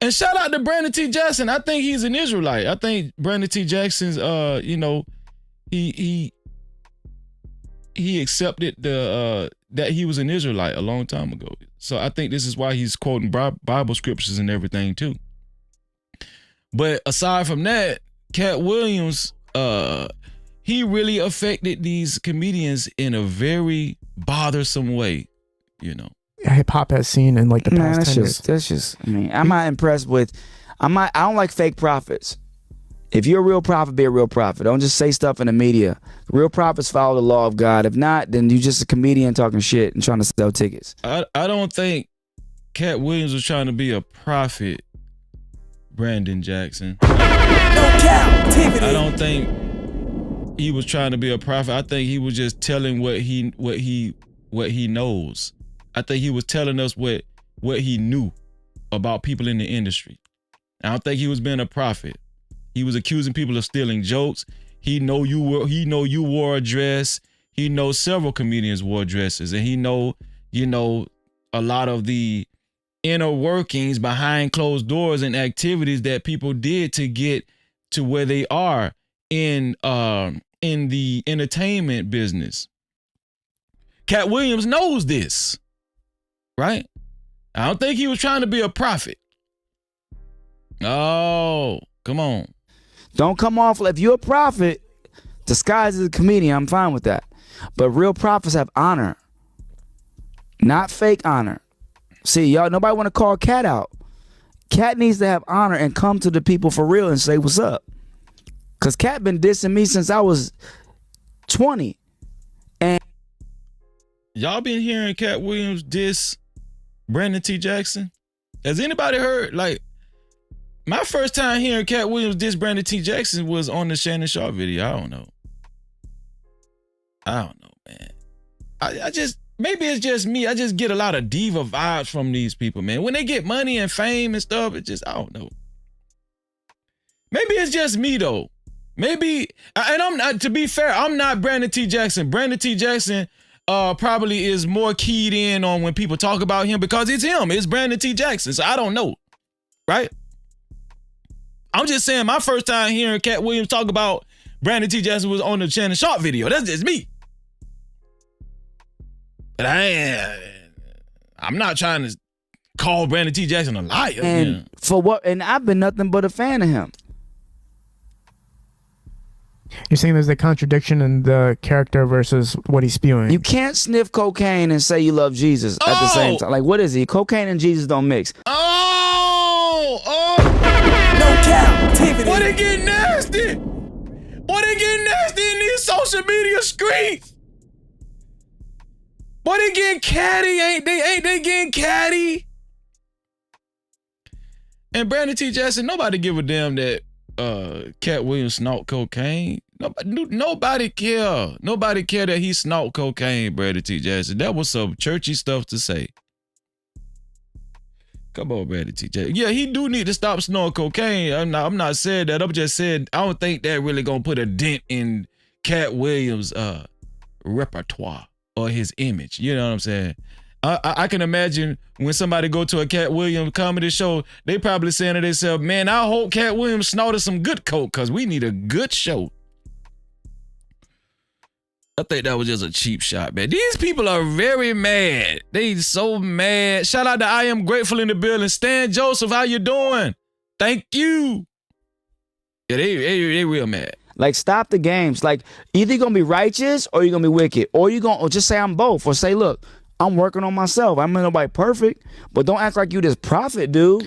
A: And shout out to Brandon T. Jackson. I think he's an Israelite. I think Brandon T. Jackson's he accepted that he was an Israelite a long time ago. So I think this is why he's quoting Bible scriptures and everything too. But aside from that, Katt Williams, he really affected these comedians in a very bothersome way, you know.
L: Hip hop has seen in like the past 10 years.
M: That's just, I mean, I'm not impressed with, I don't like fake prophets. If you're a real prophet, be a real prophet. Don't just say stuff in the media. Real prophets follow the law of God. If not, then you just a comedian talking shit and trying to sell tickets.
A: I don't think Katt Williams was trying to be a prophet, Brandon Jackson.
F: No Cap-tivity.
A: I don't think he was trying to be a prophet. I think he was just telling what he knows. I think he was telling us what he knew about people in the industry. I don't think he was being a prophet. He was accusing people of stealing jokes. He know you wore a dress. He knows several comedians wore dresses, and he know a lot of the inner workings behind closed doors and activities that people did to get to where they are in the entertainment business. Katt Williams knows this, right? I don't think he was trying to be a prophet. Oh, come on.
M: Don't come off, if you're a prophet, disguised as a comedian, I'm fine with that. But real prophets have honor, not fake honor. See, y'all, nobody want to call Katt out. Katt needs to have honor and come to the people for real and say what's up. Because Katt been dissing me since I was 20. And
A: Y'all been hearing Katt Williams diss Brandon T. Jackson? Has anybody heard? Like, my first time hearing Katt Williams diss Brandon T. Jackson was on the Shannon Sharp video. I don't know, man. I just, maybe it's just me. I just get a lot of diva vibes from these people, man. When they get money and fame and stuff, it just, I don't know. Maybe it's just me though. Maybe, and I'm not, to be fair, I'm not Brandon T. Jackson. Brandon T. Jackson probably is more keyed in on when people talk about him because it's him. It's Brandon T. Jackson. So I don't know, right? I'm just saying my first time hearing Katt Williams talk about Brandon T. Jackson was on the Shannon Sharp video. That's just me. But I'm not trying to call Brandon T. Jackson a liar.
M: And for what? And I've been nothing but a fan of him.
L: You're saying there's a contradiction in the character versus what he's spewing.
M: You can't sniff cocaine and say you love Jesus at the same time. Like, what is he? Cocaine and Jesus don't mix.
F: No captivity.
A: What it get nasty? What it get nasty in these social media streets? What they getting catty? Ain't they getting catty? And Brandon T. Jackson, nobody give a damn that Katt Williams snort cocaine. Nobody care. Nobody care that he snort cocaine, Brandon T. Jackson. That was some churchy stuff to say. Come on, Brandon T. Jackson. Yeah, he do need to stop snorting cocaine. I'm not saying that. I'm just saying I don't think that really gonna put a dent in Katt Williams' repertoire or his image. You know what I'm saying? I can imagine when somebody go to a Katt Williams comedy show, they probably saying to themselves, man, I hope Katt Williams snorted some good coke because we need a good show. I think that was just a cheap shot, man. These people are very mad. They so mad. Shout out to I Am Grateful in the building. Stan Joseph, how you doing? Thank you. Yeah, they real mad.
M: Like, stop the games. Like, either you're going to be righteous or you're going to be wicked. Or you're going to just say I'm both. Or say, look, I'm working on myself. I'm not nobody perfect. But don't act like you this prophet, dude.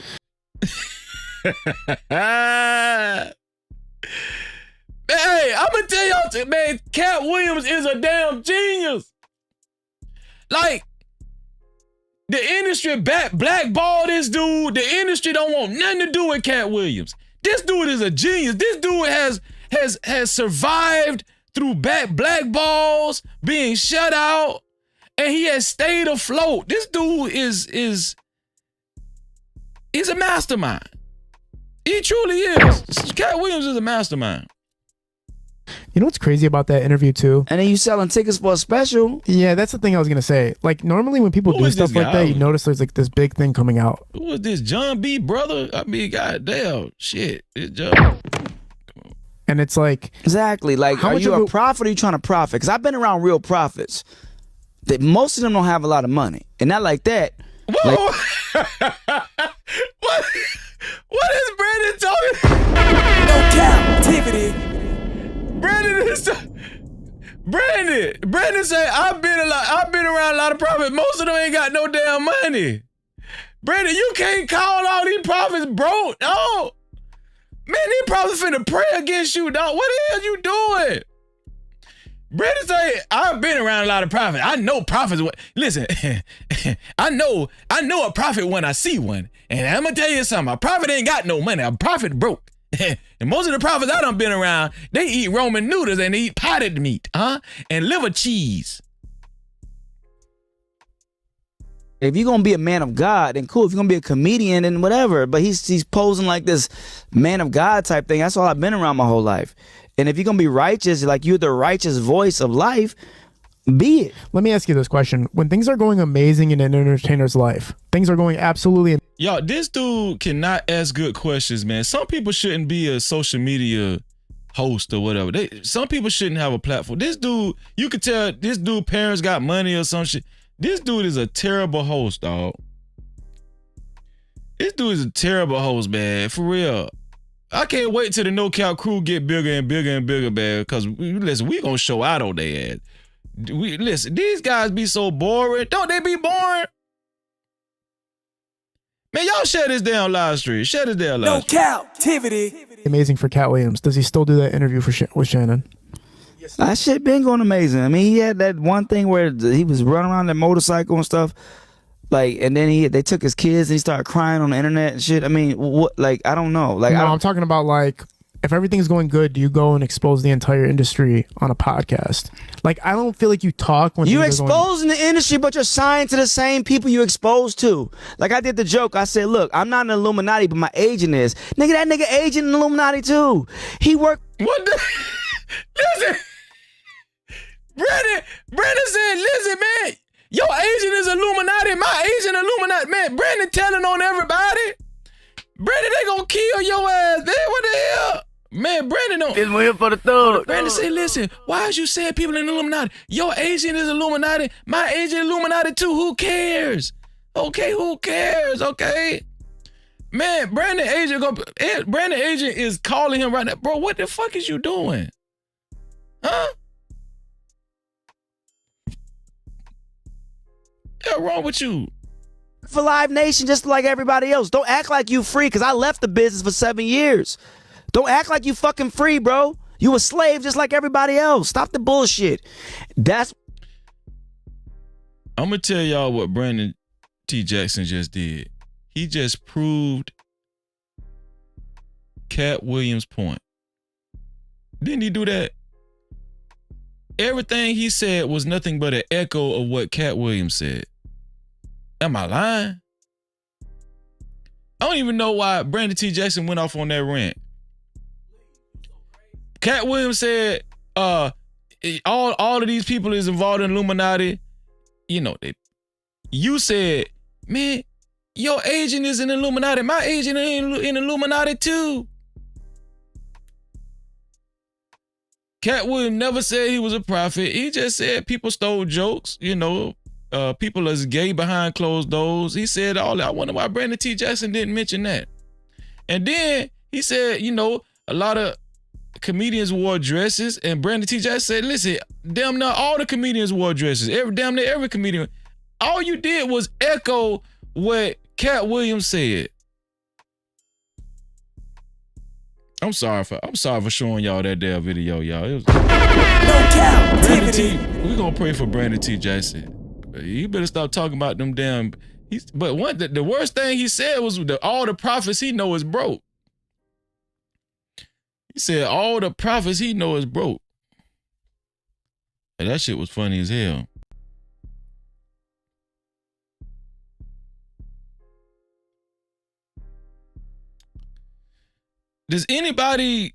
A: Hey, I'm going to tell y'all, man, Katt Williams is a damn genius. Like, the industry blackball this dude. The industry don't want nothing to do with Katt Williams. This dude is a genius. This dude has survived through blackballs, being shut out, and he has stayed afloat. This dude is a mastermind. He truly is. Katt Williams is a mastermind.
L: You know what's crazy about that interview too?
M: And then you selling tickets for a special?
L: Yeah, that's the thing I was gonna say. Like, normally when people do stuff like that, you notice there's like this big thing coming out.
A: Who was this, John B. brother? I mean, goddamn, shit. It's John.
L: And it's like,
M: exactly. Like, are you a prophet or are you trying to profit? Because I've been around real prophets. That most of them don't have a lot of money, and not like that.
A: Whoa! What is Brandon talking?
F: No captivity.
A: Brandon say I've been around a lot of prophets. Most of them ain't got no damn money. Brandon, you can't call all these prophets broke, dog. Man, these prophets finna pray against you, dog. What the hell you doing? Brandon say I've been around a lot of prophets. I know prophets. Listen, I know a prophet when I see one. And I'm gonna tell you something. A prophet ain't got no money. A prophet broke. And most of the prophets I done been around, they eat Roman noodles and they eat potted meat, and liver cheese.
M: If you're gonna be a man of God, then cool. If you're gonna be a comedian, then whatever. But he's posing like this man of God type thing. That's all I've been around my whole life. And if you're gonna be righteous, like you're the righteous voice of life, be it.
L: Let me ask you this question. When things are going amazing in an entertainer's life, things are going absolutely...
A: Yo, this dude cannot ask good questions, man. Some people shouldn't be a social media host or whatever. Some people shouldn't have a platform. This dude, you could tell this dude parents got money or some shit. This dude is a terrible host, dog. This dude is a terrible host, man. For real. I can't wait till the No Cap crew get bigger and bigger and bigger, man. Because listen, we gonna show out on their ass. Listen, these guys be so boring. Don't they be boring? Man, y'all share this damn live stream. Share this damn live stream.
F: No captivity.
L: Amazing for Katt Williams. Does he still do that interview with Shannon?
M: That shit been going amazing. I mean, he had that one thing where he was running around that motorcycle and stuff. Like, and then they took his kids and he started crying on the internet and shit. I mean, what? Like, I don't know. Like,
L: no, I'm talking about like, if everything's going good, do you go and expose the entire industry on a podcast? Like, I don't feel like you talk when
M: you
L: things are
M: exposing the industry, but you're signed to the same people you exposed to. Like, I did the joke. I said, look, I'm not an Illuminati, but my agent is. Nigga, that nigga agent in Illuminati too. He worked.
A: What the? Listen, Brandon said, listen, man, your agent is Illuminati, my agent Illuminati. Man, Brandon telling on everybody. Brandon, they gonna kill your ass. Man, what the hell? Man, Brandon don't.
N: This one here for the thug.
A: Brandon said, listen, why is you saying people in Illuminati? Your agent is Illuminati, my agent Illuminati too. Who cares? Okay, who cares? Okay. Man, Brandon agent is calling him right now. Bro, what the fuck is you doing? Huh? What's wrong with you?
M: For Live Nation just like everybody else. Don't act like you free, because I left the business for 7 years. Don't act like you fucking free, bro. You a slave just like everybody else. Stop the bullshit. I'm
A: gonna tell y'all what Brandon T. Jackson just did. He just proved Katt Williams' point. Didn't he do that? Everything he said was nothing but an echo of what Katt Williams said. Am I lying? I don't even know why Brandon T. Jackson went off on that rant. Katt Williams said, all of these people is involved in Illuminati. You know, you said, man, your agent is in Illuminati. My agent is in Illuminati too. Katt Williams never said he was a prophet. He just said people stole jokes, you know, people is gay behind closed doors. He said all that. I wonder why Brandon T. Jackson didn't mention that. And then he said, you know, a lot of comedians wore dresses, and Brandon T. Jackson said, listen, damn near all the comedians wore dresses. Damn near every comedian. All you did was echo what Katt Williams said. I'm sorry for showing y'all that damn video, y'all. It was Brandon T. We gonna pray for Brandon T. Jackson. You better stop talking about them damn. But the worst thing he said was all the prophets he know is broke. He said all the prophets he know is broke. And that shit was funny as hell. Does anybody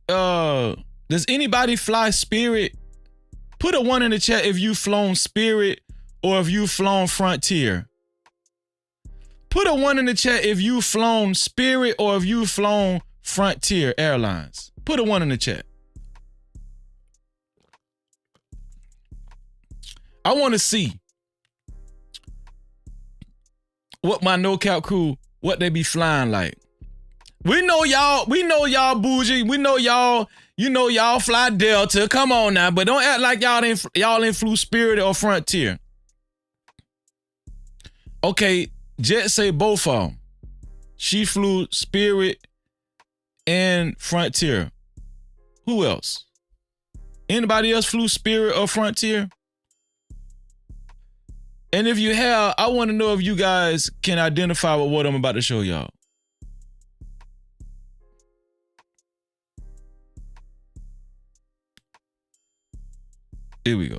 A: fly Spirit? Put a 1 in the chat if you flown Spirit or if you flown Frontier. Put a 1 in the chat if you flown Spirit or if you flown Frontier Airlines. Put a 1 in the chat. I want to see what my no cap crew, what they be flying like. We know y'all bougie. We know y'all fly Delta. Come on now, but don't act like y'all ain't flew Spirit or Frontier. Okay, Jet say both of them. She flew Spirit and Frontier. Who else? Anybody else flew Spirit or Frontier? And if you have, I want to know if you guys can identify with what I'm about to show y'all. Here we go.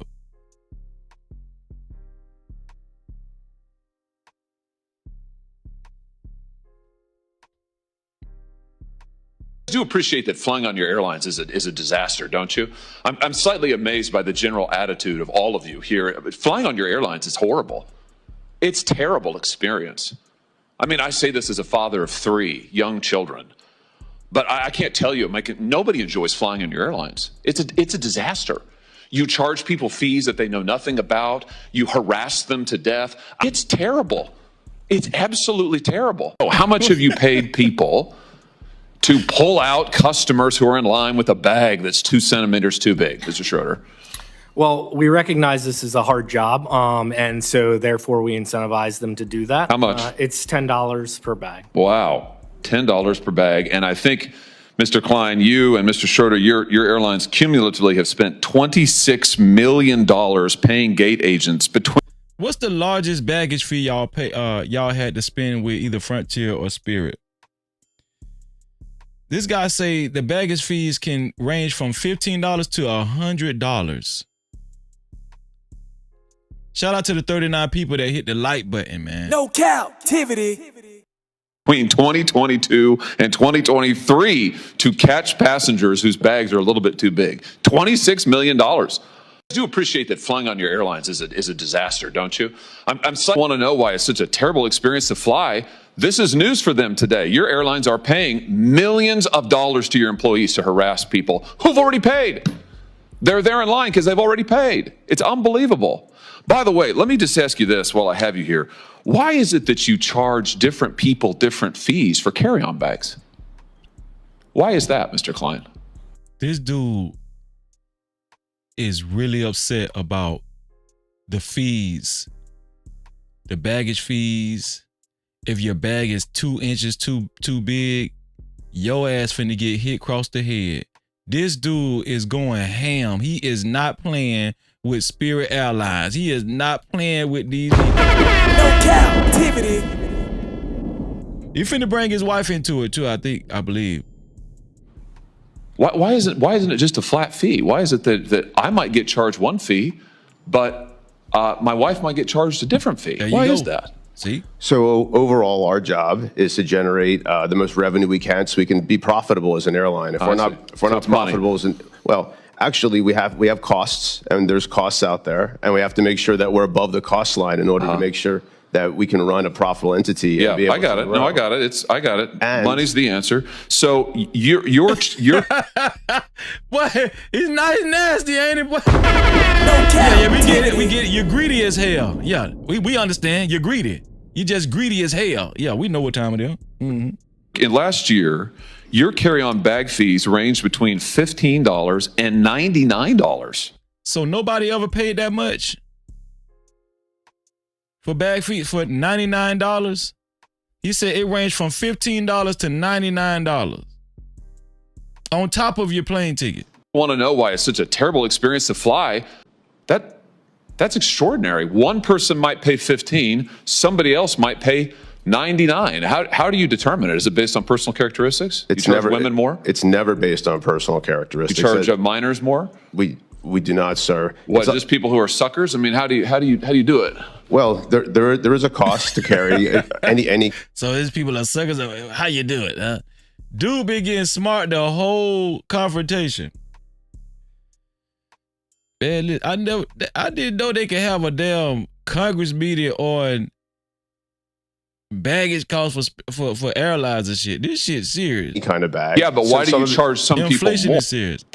O: I do appreciate that flying on your airlines is a disaster, don't you? I'm slightly amazed by the general attitude of all of you here. Flying on your airlines is horrible. It's a terrible experience. I mean, I say this as a father of 3 young children, but I can't tell you, nobody enjoys flying on your airlines. It's a disaster. You charge people fees that they know nothing about. You harass them to death. It's terrible. It's absolutely terrible. How much have you paid people to pull out customers who are in line with a bag that's 2 centimeters too big, Mr. Schroeder?
P: Well, we recognize this is a hard job, and so therefore we incentivize them to do that.
O: How much?
P: It's $10 per bag.
O: Wow, $10 per bag. And I think Mr. Klein, you and Mr. Schroeder, your airlines cumulatively have spent $26 million paying gate agents between.
A: What's the largest baggage fee y'all had to spend with either Frontier or Spirit? This guy say the baggage fees can range from $15 to $100. Shout out to the 39 people that hit the like button, man.
F: No captivity.
O: Between 2022 and 2023 to catch passengers whose bags are a little bit too big. $26 million. I do appreciate that flying on your airlines is a disaster, don't you? I want to know why it's such a terrible experience to fly. This is news for them today. Your airlines are paying millions of dollars to your employees to harass people who've already paid. They're there in line because they've already paid. It's unbelievable. By the way, let me just ask you this while I have you here. Why is it that you charge different people different fees for carry-on bags? Why is that, Mr. Klein?
A: This dude is really upset about the fees, the baggage fees. If your bag is 2 inches too big, your ass finna get hit across the head. This dude is going ham. He is not playing with Spirit Airlines. He is not playing with these people.
F: No captivity.
A: He finna bring his wife into it too, I believe.
O: Why isn't it just a flat fee? Why is it that I might get charged one fee, but my wife might get charged a different fee? Why is that?
A: See?
N: So overall, our job is to generate the most revenue we can so we can be profitable as an airline. If we're not profitable actually we have costs, and there's costs out there, and we have to make sure that we're above the cost line in order to make sure that we can run a profitable entity.
O: Yeah, I got it. No, I got it. I got it. And money's the answer. So you're
A: Boy, he's nice, nasty, ain't it? Boy? Yeah, we get it. We get it. You're greedy as hell. Yeah, we understand. You're greedy. You're just greedy as hell. Yeah, we know what time it is. Mm-hmm.
O: In last year, your carry-on bag fees ranged between $15 and $99.
A: So nobody ever paid that much for bag fees for $99. He said it ranged from $15 to $99 on top of your plane ticket.
O: I want to know why it's such a terrible experience to fly. That's extraordinary. One person might pay $15, somebody else might pay $99. How do you determine it? Is it based on personal characteristics? You charge women more?
N: It's never based on personal characteristics.
O: You charge minors more?
N: We do not, sir.
O: What, just people who are suckers? I mean, how do you do it?
N: Well, there is a cost to carry any.
A: So these people are suckers. How you do it? Huh? Dude been getting smart the whole confrontation. Man, I didn't know they could have a damn Congress meeting on baggage costs for airlines and shit. This shit's serious.
N: Any kind of bag.
O: Yeah, but why do you charge some people more?
A: Inflation is serious.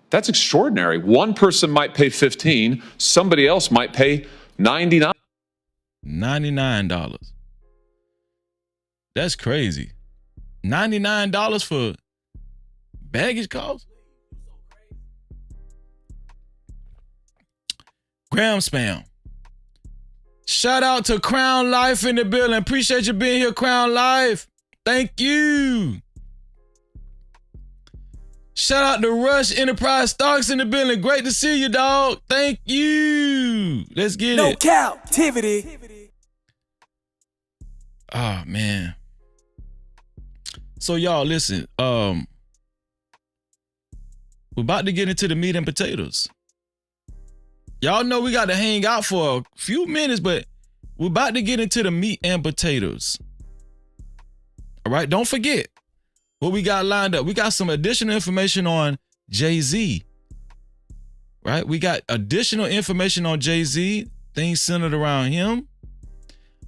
O: That's extraordinary. One person might pay $15, somebody else might pay $99.
A: $99. That's crazy. $99 for baggage costs? Graham spam. Shout out to Crown Life in the building. Appreciate you being here, Crown Life. Thank you. Shout out to Rush Enterprise Stocks in the building. Great to see you, dog. Thank you. Let's get it.
F: No captivity.
A: Oh, man. So, y'all, listen. We're about to get into the meat and potatoes. Y'all know we got to hang out for a few minutes, but we're about to get into the meat and potatoes. All right, don't forget what we got lined up. We got some additional information on Jay-Z. Right? We got additional information on Jay-Z, things centered around him.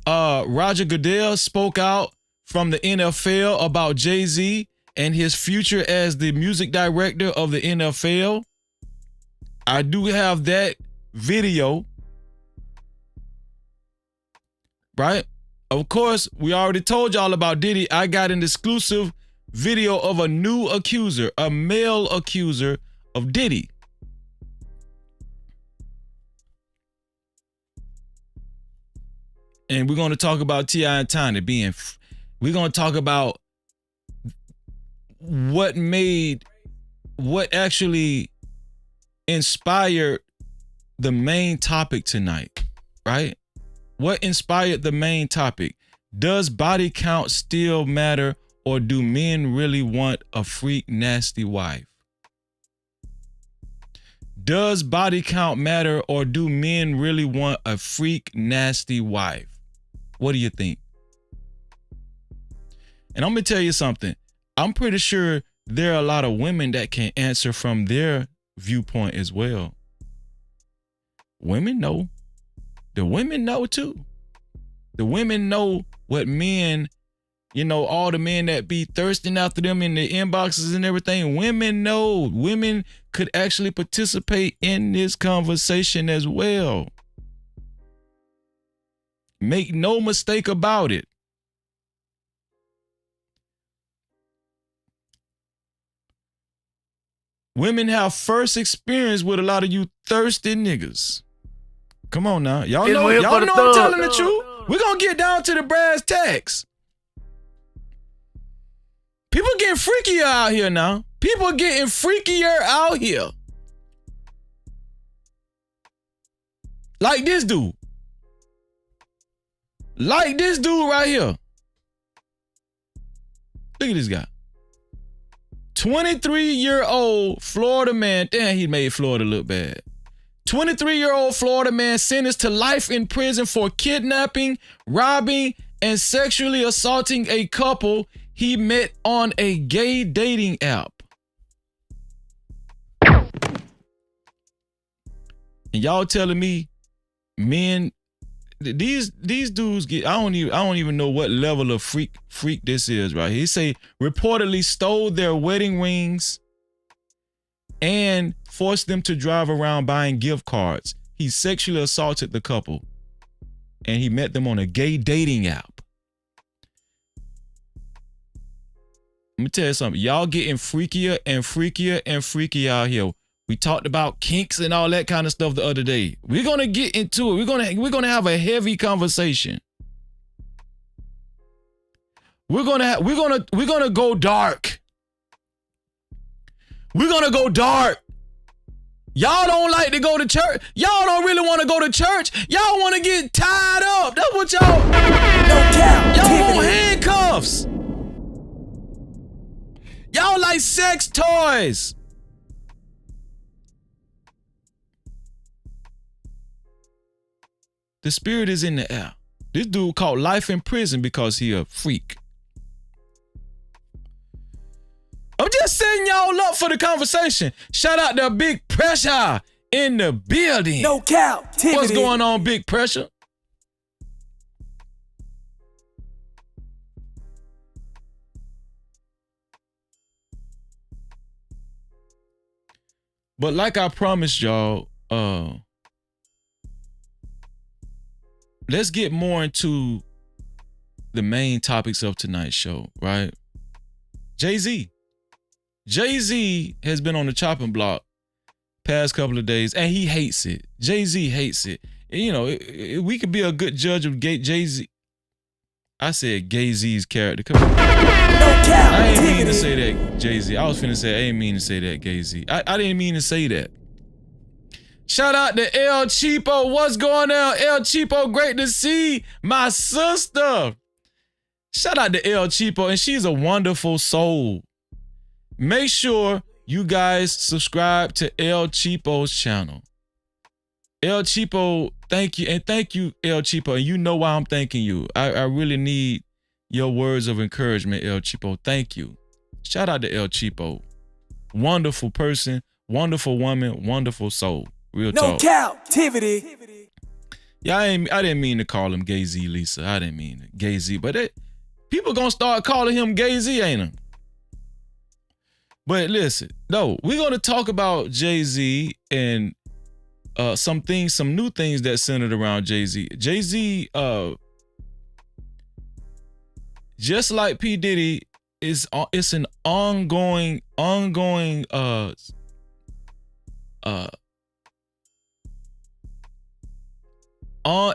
A: Roger Goodell spoke out from the NFL about Jay-Z and his future as the music director of the NFL. I do have that video, right? Of course, we already told y'all about Diddy. I got an exclusive video of a new accuser, a male accuser of Diddy. And we're going to talk about T.I. and Tiny being, we're going to talk about what actually inspired the main topic tonight, right? What inspired the main topic? Does body count still matter, or do men really want a freak nasty wife? Does body count matter, or do men really want a freak nasty wife? What do you think? And I'm gonna tell you something. I'm pretty sure there are a lot of women that can answer from their viewpoint as well. Women know. The women know too. The women know what men, all the men that be thirsting after them in the inboxes and everything. Women know. Women could actually participate in this conversation as well. Make no mistake about it. Women have first experience with a lot of you thirsty niggas. Come on now. Y'all know I'm telling the truth. We're going to get down to the brass tacks. People getting freakier out here now. People getting freakier out here. Like this dude. Like this dude right here. Look at this guy. 23-year-old Florida man. Damn, he made Florida look bad. 23-year-old Florida man sentenced to life in prison for kidnapping, robbing, and sexually assaulting a couple he met on a gay dating app. And y'all telling me, men, these dudes get, I don't even know what level of freak this is right here. He say reportedly stole their wedding rings and forced them to drive around buying gift cards. He sexually assaulted the couple and he met them on a gay dating app. Let me tell you something. Y'all getting freakier and freakier and freakier out here. We talked about kinks and all that kind of stuff the other day. We're gonna get into it. We're gonna have a heavy conversation. We're gonna go dark. We're gonna go dark. Y'all don't like to go to church. Y'all don't really want to go to church. Y'all want to get tied up. That's what y'all. Y'all want handcuffs. Y'all like sex toys. The spirit is in the air. This dude caught life in prison because he a freak. I'm just setting y'all up for the conversation. Shout out to Big Pressure in the building.
F: No Cap-tivity.
A: What's going on, Big Pressure? But like I promised y'all, let's get more into the main topics of tonight's show, right? Jay-Z has been on the chopping block past couple of days, and he hates it. Jay-Z hates it. We could be a good judge of Jay-Z. I said Gay-Z's character. Come on. I ain't mean to say that, Jay-Z. I was finna say I ain't mean to say that, Gay-Z. I didn't mean to say that. Shout out to El Cheapo. What's going on, El Cheapo? Great to see my sister. Shout out to El Cheapo, and she's a wonderful soul. Make sure you guys subscribe to El Cheapo's channel. El Cheapo, thank you. And thank you, El Cheapo. And you know why I'm thanking you. I really need your words of encouragement, El Cheapo. Thank you. Shout out to El Cheapo. Wonderful person, wonderful woman, wonderful soul. Real talk.
F: No Cap-tivity.
A: Yeah, I didn't mean to call him Gay-Z, Lisa. I didn't mean it. Gay-Z. But people gonna start calling him Gay-Z, ain't they? But listen, no, we're gonna talk about Jay-Z and some new things that centered around Jay-Z. Jay-Z, just like P. Diddy, it's an ongoing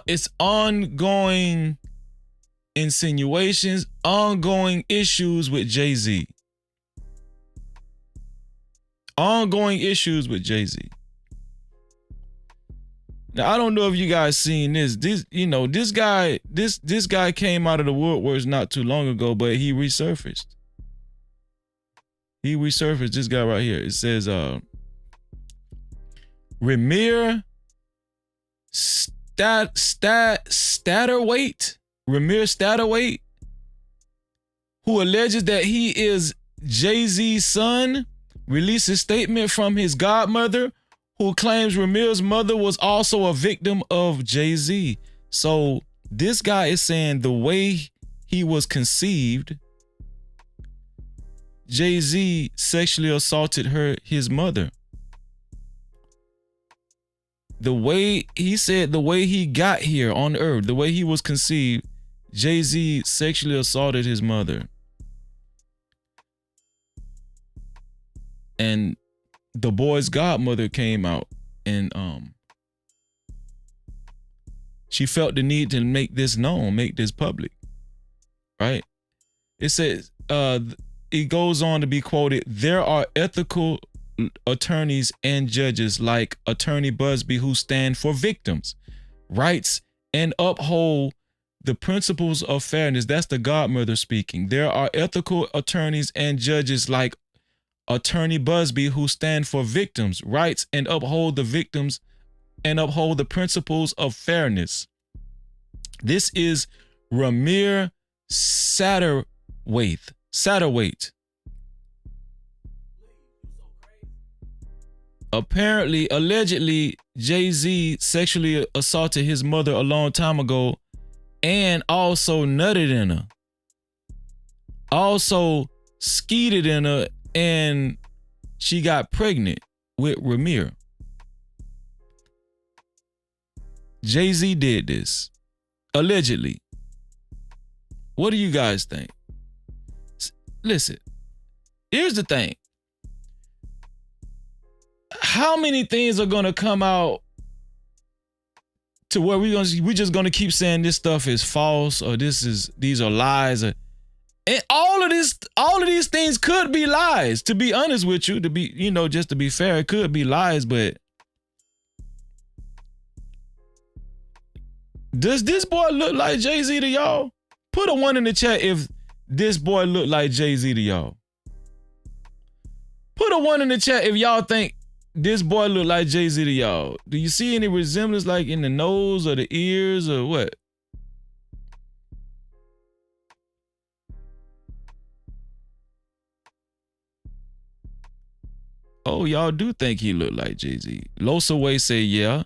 A: it's ongoing insinuations, ongoing issues with Jay-Z. ongoing issues with Jay-Z. Now, I don't know if you guys seen this. This guy came out of the woodworks not too long ago, but he resurfaced. This guy right here. It says Ramir Statterweight, who alleges that he is Jay-Z's son, released a statement from his godmother, who claims Ramir's mother was also a victim of Jay-Z. So this guy is saying the way he was conceived, Jay-Z sexually assaulted his mother. The way he got here on earth, the way he was conceived, Jay-Z sexually assaulted his mother. And the boy's godmother came out and she felt the need to make this known, make this public. Right? It says, it goes on to be quoted, there are ethical attorneys and judges like Attorney Busby who stand for victims' rights and uphold the principles of fairness. That's the godmother speaking. There are ethical attorneys and judges like Attorney Busby who stand for victims' rights and uphold the principles of fairness. This is Ramir Satterweight. Allegedly, Jay-Z sexually assaulted his mother a long time ago and also nutted in her. Also skeeted in her, and she got pregnant with Ramir. Jay-Z did this. Allegedly. What do you guys think? Listen, here's the thing. How many things are gonna come out to where we're just gonna keep saying this stuff is false or these are lies? And all of these things could be lies, to be honest with you, just to be fair, it could be lies, but does this boy look like Jay-Z to y'all? Put a 1 in the chat if this boy look like Jay-Z to y'all. Put a 1 in the chat if y'all think this boy look like Jay-Z to y'all. Do you see any resemblance like in the nose or the ears or what? Oh, y'all do think he look like Jay-Z. Losa Way say yeah.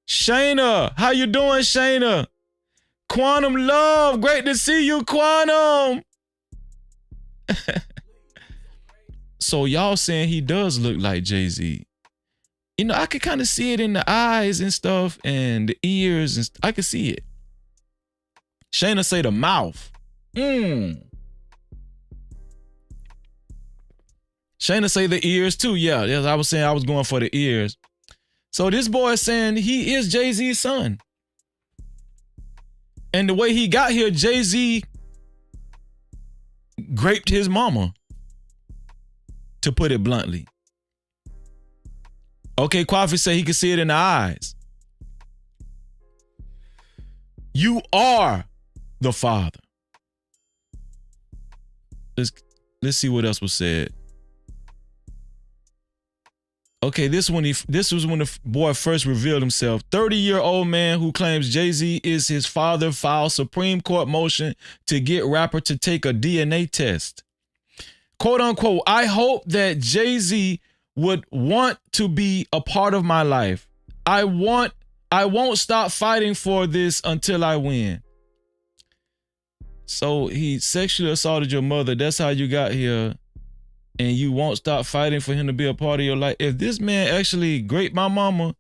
A: Shayna, how you doing, Shayna? Quantum Love, great to see you, Quantum. So y'all saying he does look like Jay-Z. I could kind of see it in the eyes and stuff and the ears, and I could see it. Shayna say the mouth. Shayna say the ears too. Yeah, I was saying I was going for the ears. So this boy is saying he is Jay-Z's son. And the way he got here, Jay-Z graped his mama, to put it bluntly. Okay, Kwafi said he could see it in the eyes. You are the father. Let's see what else was said. Okay, this was when the boy first revealed himself. 30-year-old man who claims Jay-Z is his father filed Supreme Court motion to get rapper to take a DNA test. Quote unquote, I hope that Jay-Z would want to be a part of my life. I won't stop fighting for this until I win. So he sexually assaulted your mother. That's how you got here. And you won't stop fighting for him to be a part of your life. If this man actually raped my mama,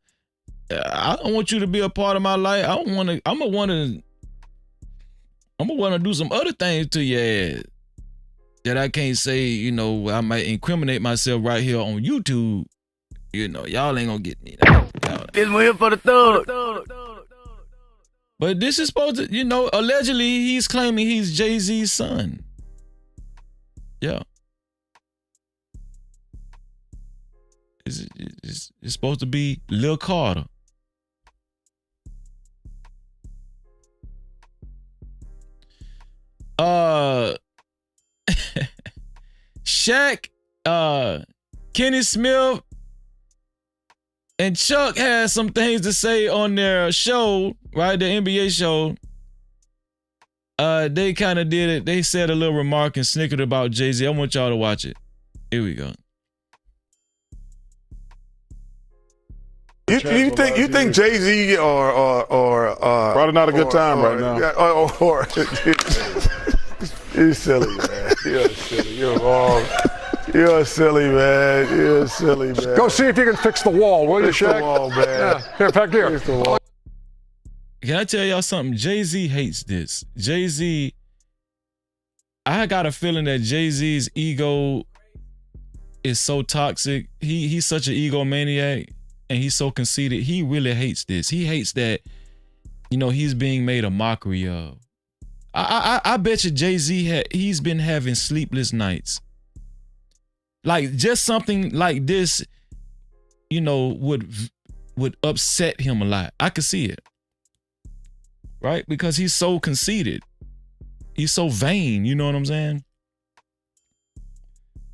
A: I don't want you to be a part of my life. I'm gonna wanna do some other things to your ass that I can't say, I might incriminate myself right here on YouTube. Y'all ain't gonna get me. This one here for the thug. But this is supposed to, allegedly he's claiming he's Jay-Z's son. Yeah. It's supposed to be Lil Carter. Shaq, Kenny Smith, and Chuck had some things to say on their show, right? The NBA show. They kind of did it. They said a little remark and snickered about Jay-Z. I want y'all to watch it. Here we go.
Q: You think Jay-Z or
I: probably not a good time right now.
Q: You're silly, man. You're silly. You're wrong. You're silly, man. You're silly, man.
I: Go see if you can fix the wall, will you,
Q: Fix the
I: Shaq?
Q: wall, man.
I: Yeah. Here, back here.
Q: Fix the wall.
A: Can I tell y'all something? Jay-Z hates this. Jay-Z, I got a feeling that Jay-Z's ego is so toxic. He's such an egomaniac and he's so conceited. He really hates this. He hates that, he's being made a mockery of. I bet you Jay-Z he's been having sleepless nights. Like just something like this, would upset him a lot. I could see it. Right? Because he's so conceited. He's so vain, you know what I'm saying?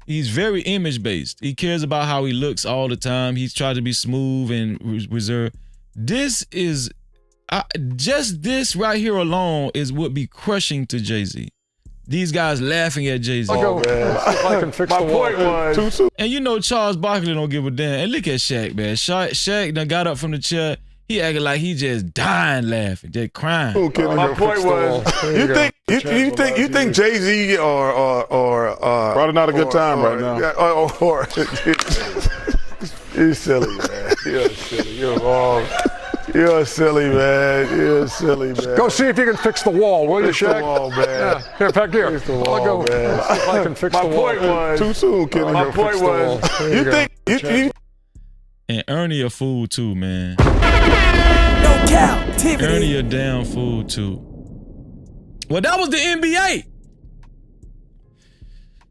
A: He's very image-based. He cares about how he looks all the time. He's tried to be smooth and reserved. This is, just this right here alone would be crushing to Jay-Z. These guys laughing at Jay-Z.
I: I'll go. See if I can fix the wall.
A: And Charles Barkley don't give a damn. And look at Shaq, man. Shaq done got up from the chair. He acted like he just dying laughing, just crying.
Q: My point was, you think Jay-Z or
I: probably not a good time right now.
Q: You're silly, man. You're silly. You're wrong. You're silly, man. You're silly, man.
I: Go see if you can fix the wall, will you,
Q: Fix the
I: Shaq?
Q: wall, man.
I: Yeah. Here, back here.
Q: Fix the wall,
I: I'll go.
Q: man.
I: See if I can fix the wall.
Q: My point was,
I: Too soon, Kenny.
Q: My point was, you think
A: And Ernie a fool too, man.
F: No Cap-tivity.
A: Ernie a damn fool too. Well, that was the NBA.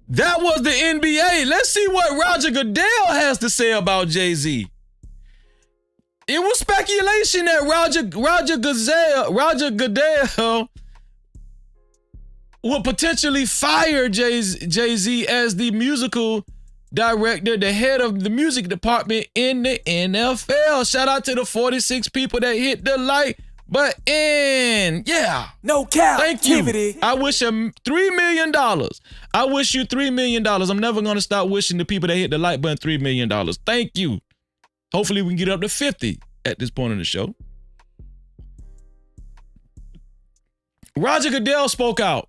A: That was the NBA. Let's see what Roger Goodell has to say about Jay-Z. It was speculation that Roger Goodell would potentially fire Jay-Z as the musical director, the head of the music department in the NFL. Shout out to the 46 people that hit the like button. Yeah.
F: No cap.
A: Thank you. I wish him $3 million. I wish you $3 million. I'm never going to stop wishing the people that hit the like button $3 million. Thank you. Hopefully we can get up to 50 at this point in the show. Roger Goodell spoke out.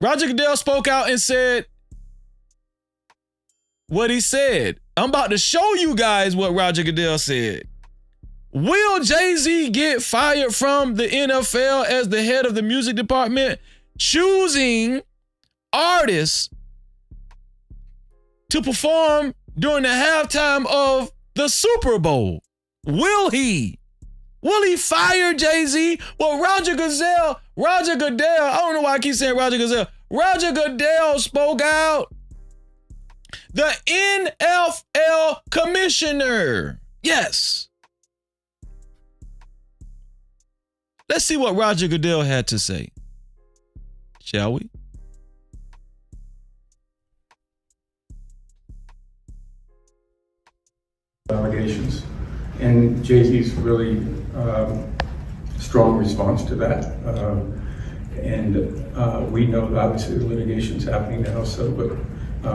A: Roger Goodell spoke out and said what he said. I'm about to show you guys what Roger Goodell said. Will Jay-Z get fired from the NFL as the head of the music department, choosing artists to perform during the halftime of the Super Bowl? Will he? Will he fire Jay-Z? Well, Roger Goodell, I don't know why I keep saying Roger Goodell. Roger Goodell spoke out. The NFL commissioner. Yes. Let's see what Roger Goodell had to say. Shall we?
R: Allegations, and Jay-Z's really strong response to that. We know that obviously the litigation's happening now, but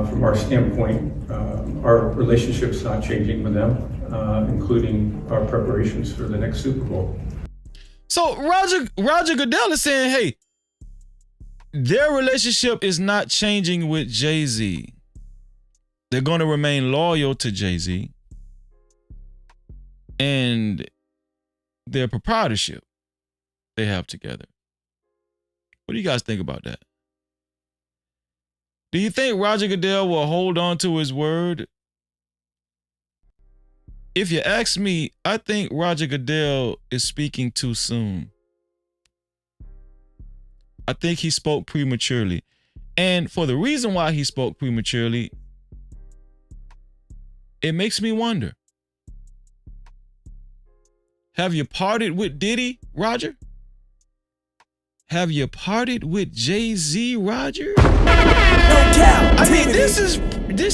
R: from our standpoint, our relationship's not changing with them, including our preparations for the next Super Bowl.
A: So Roger Goodell is saying, hey, their relationship is not changing with Jay-Z. They're going to remain loyal to Jay-Z and their proprietorship they have together. What do you guys think about that? Do you think Roger Goodell will hold on to his word? If you ask me, I think Roger Goodell is speaking too soon. I think he spoke prematurely. And for the reason why he spoke prematurely, it makes me wonder. Have you parted with Diddy, Roger? Have you parted with Jay-Z, Roger? I mean, this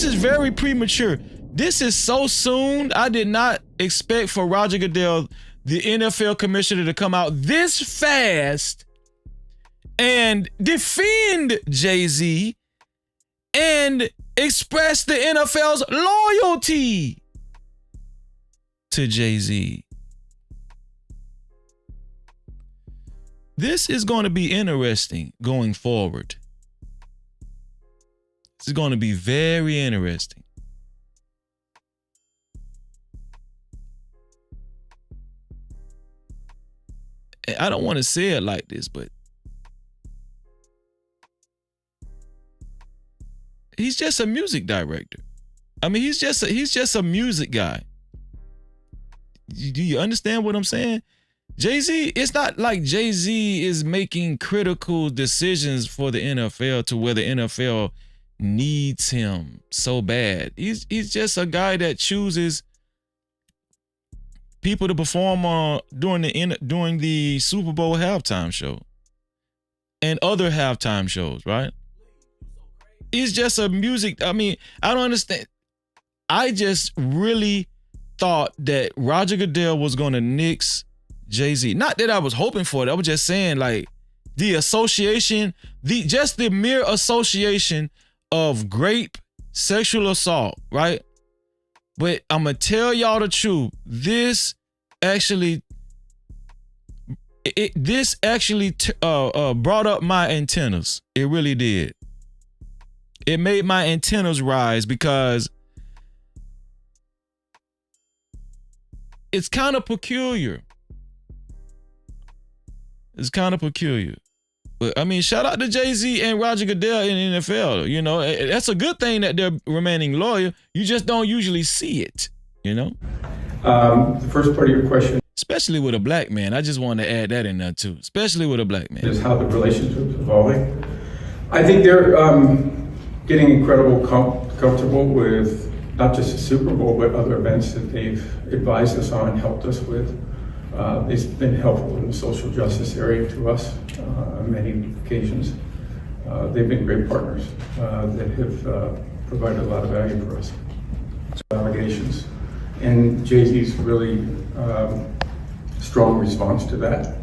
A: is very premature. This is so soon. I did not expect for Roger Goodell, the NFL commissioner, to come out this fast and defend Jay-Z and express the NFL's loyalty to Jay-Z. This is going to be interesting going forward. This is going to be very interesting. I don't want to say it like this, but he's just a music director. I mean, he's just a music guy. Do you understand what I'm saying? Jay-Z, it's not like Jay-Z is making critical decisions for the NFL to where the NFL needs him so bad. He's just a guy that chooses people to perform during the Super Bowl halftime show and other halftime shows, right? He's just a music. I mean, I don't understand. I just really thought that Roger Goodell was going to nix Jay-Z. Not that I was hoping for it. I was just saying, like, the association, the mere association of grape sexual assault, right? But I'm going to tell y'all the truth. This actually brought up my antennas. It really did. It made my antennas rise because it's kind of peculiar. It's kind of peculiar. But I mean, shout out to Jay-Z and Roger Goodell in the NFL. You know, that's a good thing that they're remaining loyal. You just don't usually see it, you know?
R: The first part of your question,
A: especially with a black man. I just want to add that in there too. Especially with a black man.
R: Is how the relationship is evolving. I think they're getting incredibly comfortable with not just the Super Bowl, but other events that they've advised us on, helped us with. It's been helpful in the social justice area to us on many occasions. They've been great partners that have provided a lot of value for us. Allegations. And Jay-Z's really strong response to that.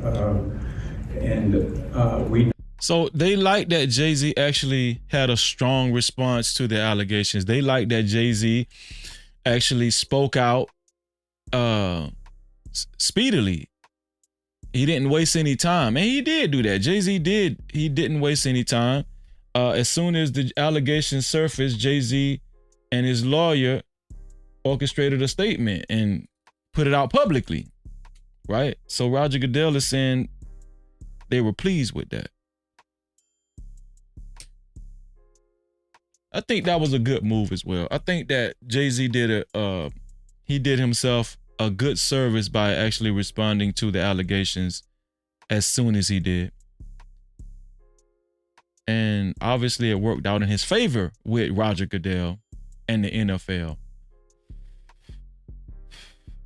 A: So they like that Jay-Z actually had a strong response to the allegations. They like that Jay-Z actually spoke out speedily. He didn't waste any time. And he did do that. Jay-Z did. He didn't waste any time. As soon as the allegations surfaced, Jay-Z and his lawyer orchestrated a statement and put it out publicly, right? So Roger Goodell is saying they were pleased with that. I think that was a good move as well. I think that Jay-Z did himself a good service by actually responding to the allegations as soon as he did. And obviously it worked out in his favor with Roger Goodell and the NFL.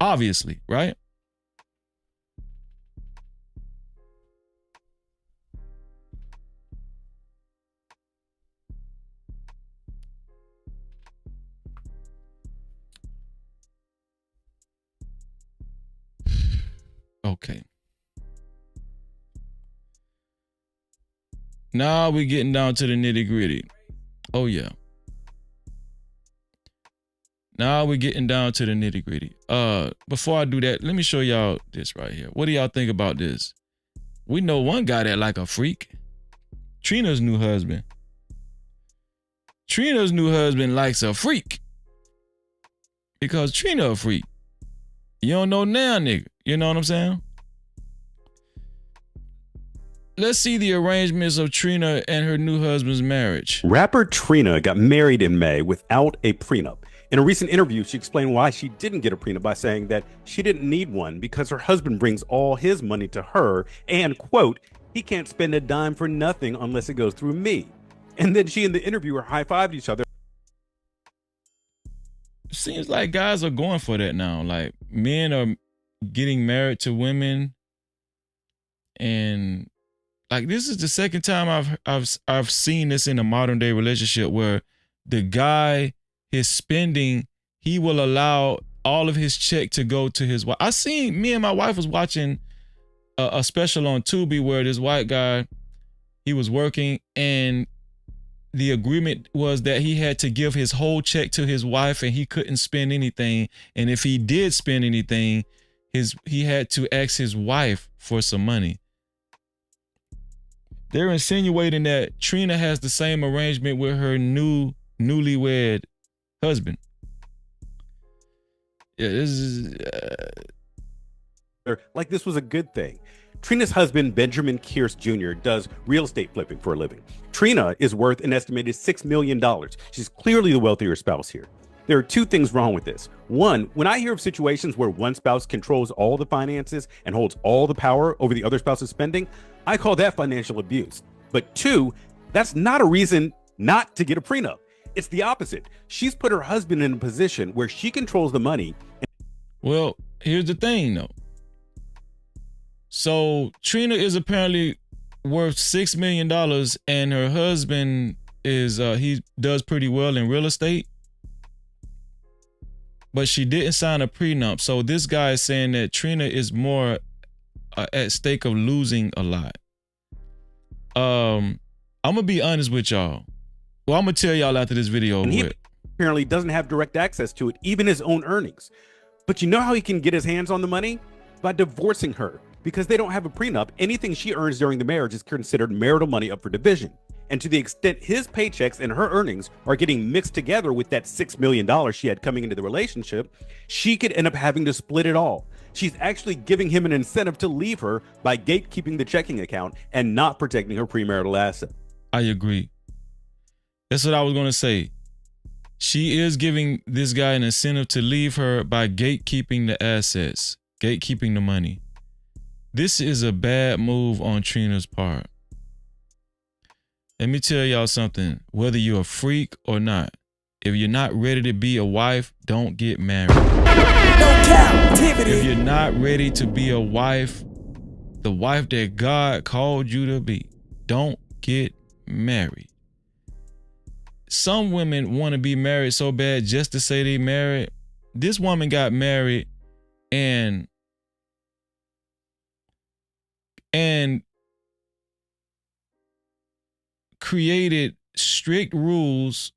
A: Obviously, right? Okay. Now we're getting down to the nitty gritty. Oh yeah. Now we're getting down to the nitty gritty. Before I do that, let me show y'all this right here. What do y'all think about this? We know one guy that like a freak. Trina's new husband. Trina's new husband likes a freak. Because Trina a freak. You don't know now, nigga. You know what I'm saying? Let's see the arrangements of Trina and her new husband's marriage.
S: Rapper Trina got married in May without a prenup. In a recent interview, she explained why she didn't get a prenup by saying that she didn't need one because her husband brings all his money to her and, quote, he can't spend a dime for nothing unless it goes through me. And then she and the interviewer high-fived each other.
A: seems like guys are going for that now. Like men are getting married to women, and like this is the second time I've seen this in a modern day relationship where the guy, his spending, he will allow all of his check to go to his wife. Me and my wife was watching a special on Tubi where this white guy, he was working, and the agreement was that he had to give his whole check to his wife and he couldn't spend anything. And if he did spend anything, he had to ask his wife for some money. They're insinuating that Trina has the same arrangement with her newlywed husband. Yeah, this is
S: like this was a good thing. Trina's husband, Benjamin Kearse Jr., does real estate flipping for a living. Trina is worth an estimated $6 million. She's clearly the wealthier spouse here. There are two things wrong with this. One, when I hear of situations where one spouse controls all the finances and holds all the power over the other spouse's spending, I call that financial abuse. But two, that's not a reason not to get a prenup. It's the opposite. She's put her husband in a position where she controls the money.
A: Well, here's the thing though. So Trina is apparently worth $6 million and her husband is, he does pretty well in real estate, but she didn't sign a prenup. So this guy is saying that Trina is more at stake of losing a lot. I'm gonna be honest with y'all. Well, I'm gonna tell y'all after this video.
S: And he apparently doesn't have direct access to it, even his own earnings. But you know how he can get his hands on the money? By divorcing her. Because they don't have a prenup, anything she earns during the marriage is considered marital money up for division. And to the extent his paychecks and her earnings are getting mixed together with that $6 million she had coming into the relationship, she could end up having to split it all. She's actually giving him an incentive to leave her by gatekeeping the checking account and not protecting her premarital asset.
A: I agree. That's what I was going to say. She is giving this guy an incentive to leave her by gatekeeping the assets, gatekeeping the money. This is a bad move on Trina's part. Let me tell y'all something. Whether you're a freak or not, if you're not ready to be a wife, don't get married.
F: No Cap-tivity.
A: If you're not ready to be a wife, the wife that God called you to be, don't get married. Some women want to be married so bad just to say they married. This woman got married and created strict rules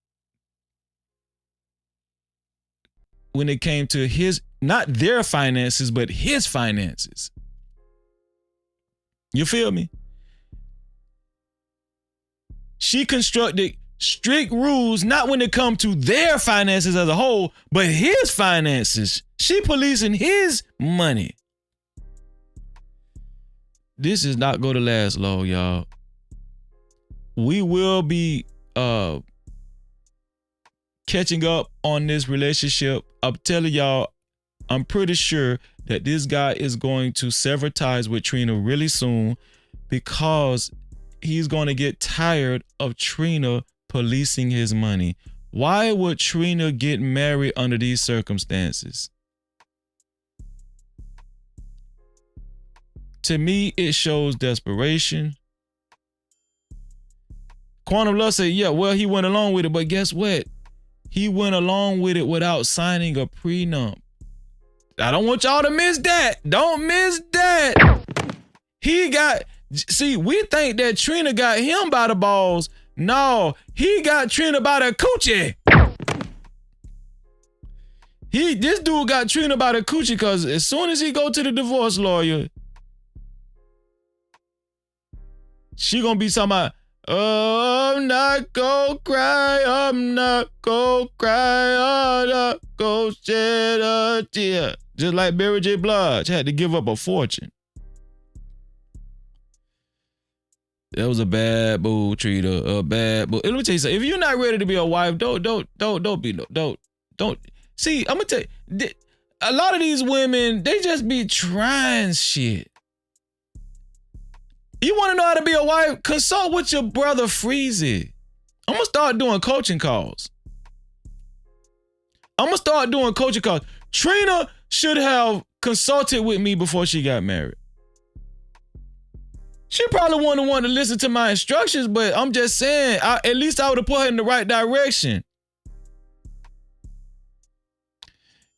A: when it came to his, not their finances, but his finances. You feel me? She constructed strict rules, not when it comes to their finances as a whole, but his finances. She policing his money. This is not going to last long, y'all. We will be catching up on this relationship. I'm telling y'all, I'm pretty sure that this guy is going to sever ties with Trina really soon because he's going to get tired of Trina policing his money. Why would Trina get married under these circumstances? To me, it shows desperation. Quantum Love said, yeah, well, he went along with it, but guess what? He went along with it without signing a prenup. I don't want y'all to miss that. Don't miss that. See, we think that Trina got him by the balls. No, he got Trina by the coochie. This dude got Trina by the coochie because as soon as he go to the divorce lawyer, she gonna be talking about, oh, I'm not gonna cry, I'm not gonna cry, I'm not gonna shed a tear. Just like Mary J. Blige had to give up a fortune. That was a bad move, Trina. A bad move. Let me tell you something. If you're not ready to be a wife, don't. See, I'm gonna tell you, a lot of these women, they just be trying shit. You want to know how to be a wife? Consult with your brother Freezy. I'm gonna start doing coaching calls. I'm gonna start doing coaching calls. Trina should have consulted with me before she got married. She probably wouldn't want to listen to my instructions, but I'm just saying, at least I would have put her in the right direction.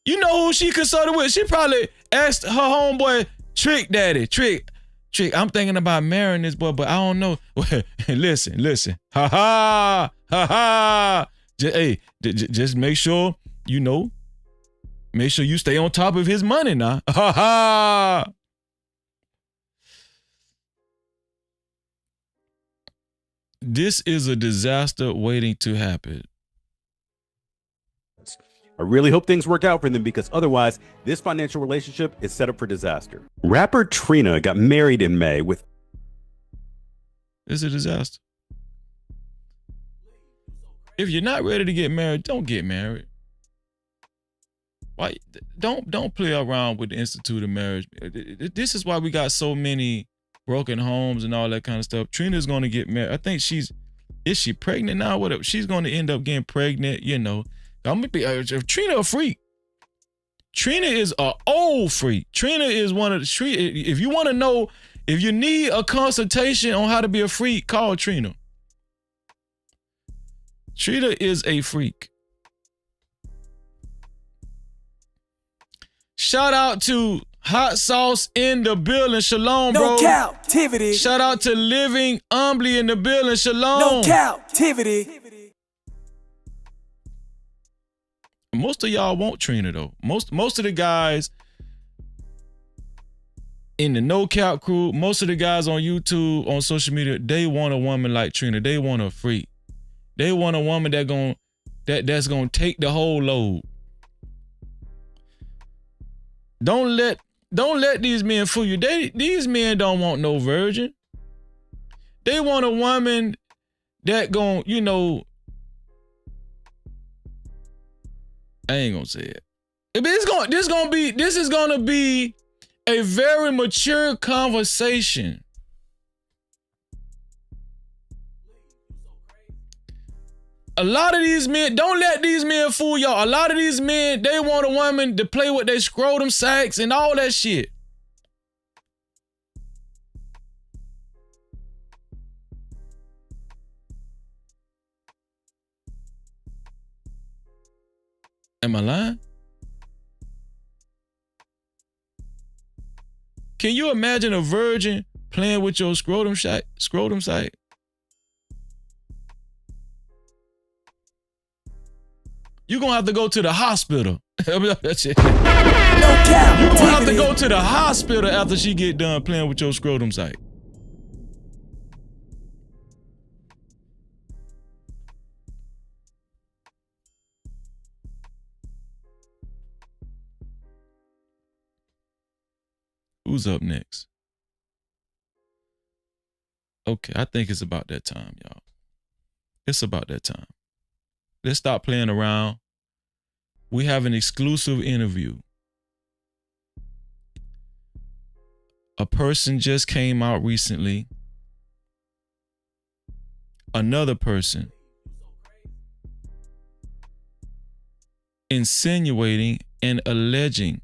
A: You know who she consulted with? She probably asked her homeboy, Trick Daddy, Trick, I'm thinking about marrying this boy, but I don't know. Listen. Ha. Just make sure, make sure you stay on top of his money now. Ha. This is a disaster waiting to happen.
S: I really hope things work out for them because otherwise, this financial relationship is set up for disaster. Rapper Trina got married in May with...
A: It's a disaster. If you're not ready to get married, don't get married. Why? Don't play around with the institute of marriage. This is why we got so many broken homes and all that kind of stuff. Trina's going to get married. I think is she pregnant now? Whatever. She's going to end up getting pregnant, I'm gonna be Trina a freak. Trina is an old freak. Trina is one of the if you want to know, if you need a consultation on how to be a freak, call Trina. Trina is a freak. Shout out to Hot Sauce in the building. Shalom, bro.
F: No Cap-tivity.
A: Shout out to Living Humbly in the building. Shalom.
F: No Cap-tivity.
A: Most of y'all want Trina though. Most of the guys in the No Cap crew, most of the guys on YouTube, on social media, they want a woman like Trina. They want a freak. They want a woman that's gonna take the whole load. Don't let these men fool you. These men don't want no virgin. They want a woman that gon', I ain't gonna say it. This is gonna be a very mature conversation. A lot of these men, don't let these men fool y'all. A lot of these men, they want a woman to play with their scrotum sacs and all that shit. Am I lying? Can you imagine a virgin playing with your scrotum site? You're gonna have to go to the hospital. You're gonna have to go to the hospital after she get done playing with your scrotum site. Who's up next? Okay, I think it's about that time, y'all. It's about that time. Let's stop playing around. We have an exclusive interview. A person just came out recently. Another person insinuating and alleging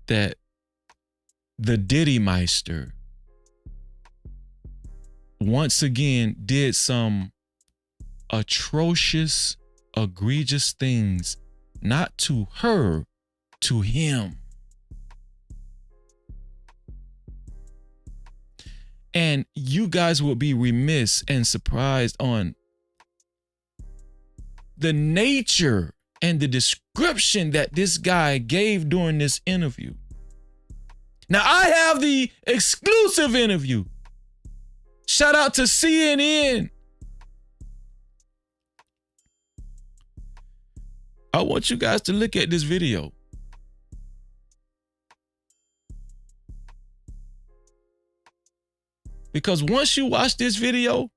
A: that the Diddy Meister once again did some atrocious, egregious things, not to her, to him. And you guys will be remiss and surprised on the nature and the description that this guy gave during this interview. Now, I have the exclusive interview. Shout out to CNN. I want you guys to look at this video. Because once you watch this video,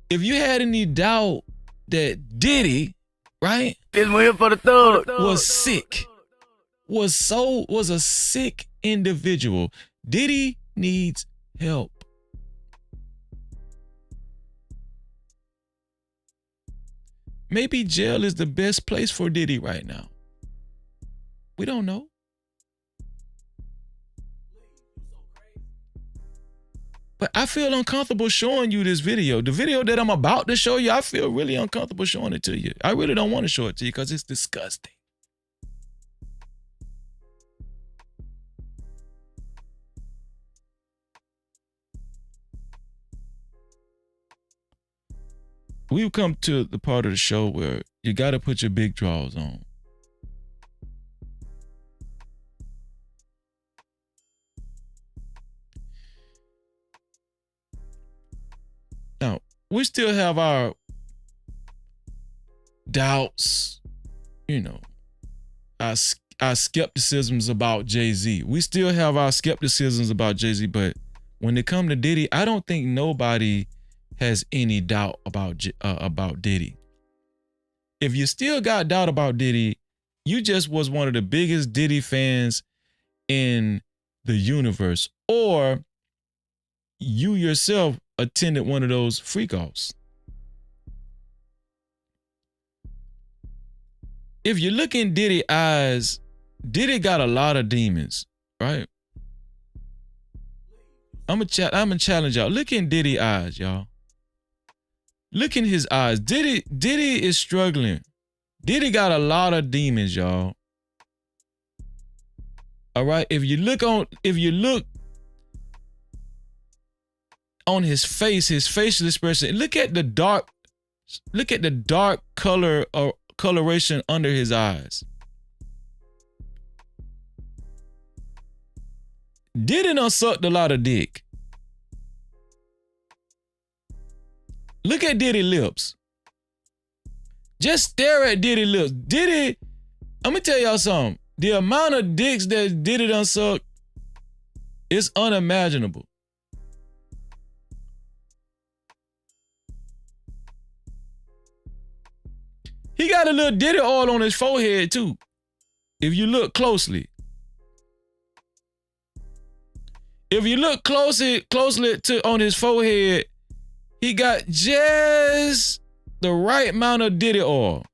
A: if you had any doubt that Diddy, right, was sick, was a sick individual. Diddy needs help. maybe jail is the best place for Diddy right now. We don't know. But I feel uncomfortable showing you this video. The video that I'm about to show you, I feel really uncomfortable showing it to you. I really don't want to show it to you because it's disgusting. We've come to the part of the show where you got to put your big draws on. Now, we still have our doubts, you know, our skepticisms about Jay-Z. We still have our skepticisms about Jay-Z, but when it comes to Diddy, I don't think nobody has any doubt about Diddy. If you still got doubt about Diddy, you just was one of the biggest Diddy fans in the universe, or you yourself attended one of those freak-offs. If you look in Diddy's eyes, Diddy got a lot of demons, right? I'm gonna challenge y'all. Look in Diddy's eyes, y'all. Look in his eyes. Diddy is struggling. Diddy got a lot of demons, y'all. All right. If you look on his face, his facial expression, look at the dark color or coloration under his eyes. Diddy done sucked a lot of dick. Look at Diddy lips. Just stare at Diddy lips. Diddy, I'm gonna tell y'all something. The amount of dicks that Diddy done sucked is unimaginable. He got a little Diddy oil on his forehead too. If you look closely. If you look closely on his forehead, he got just the right amount of Diddy oil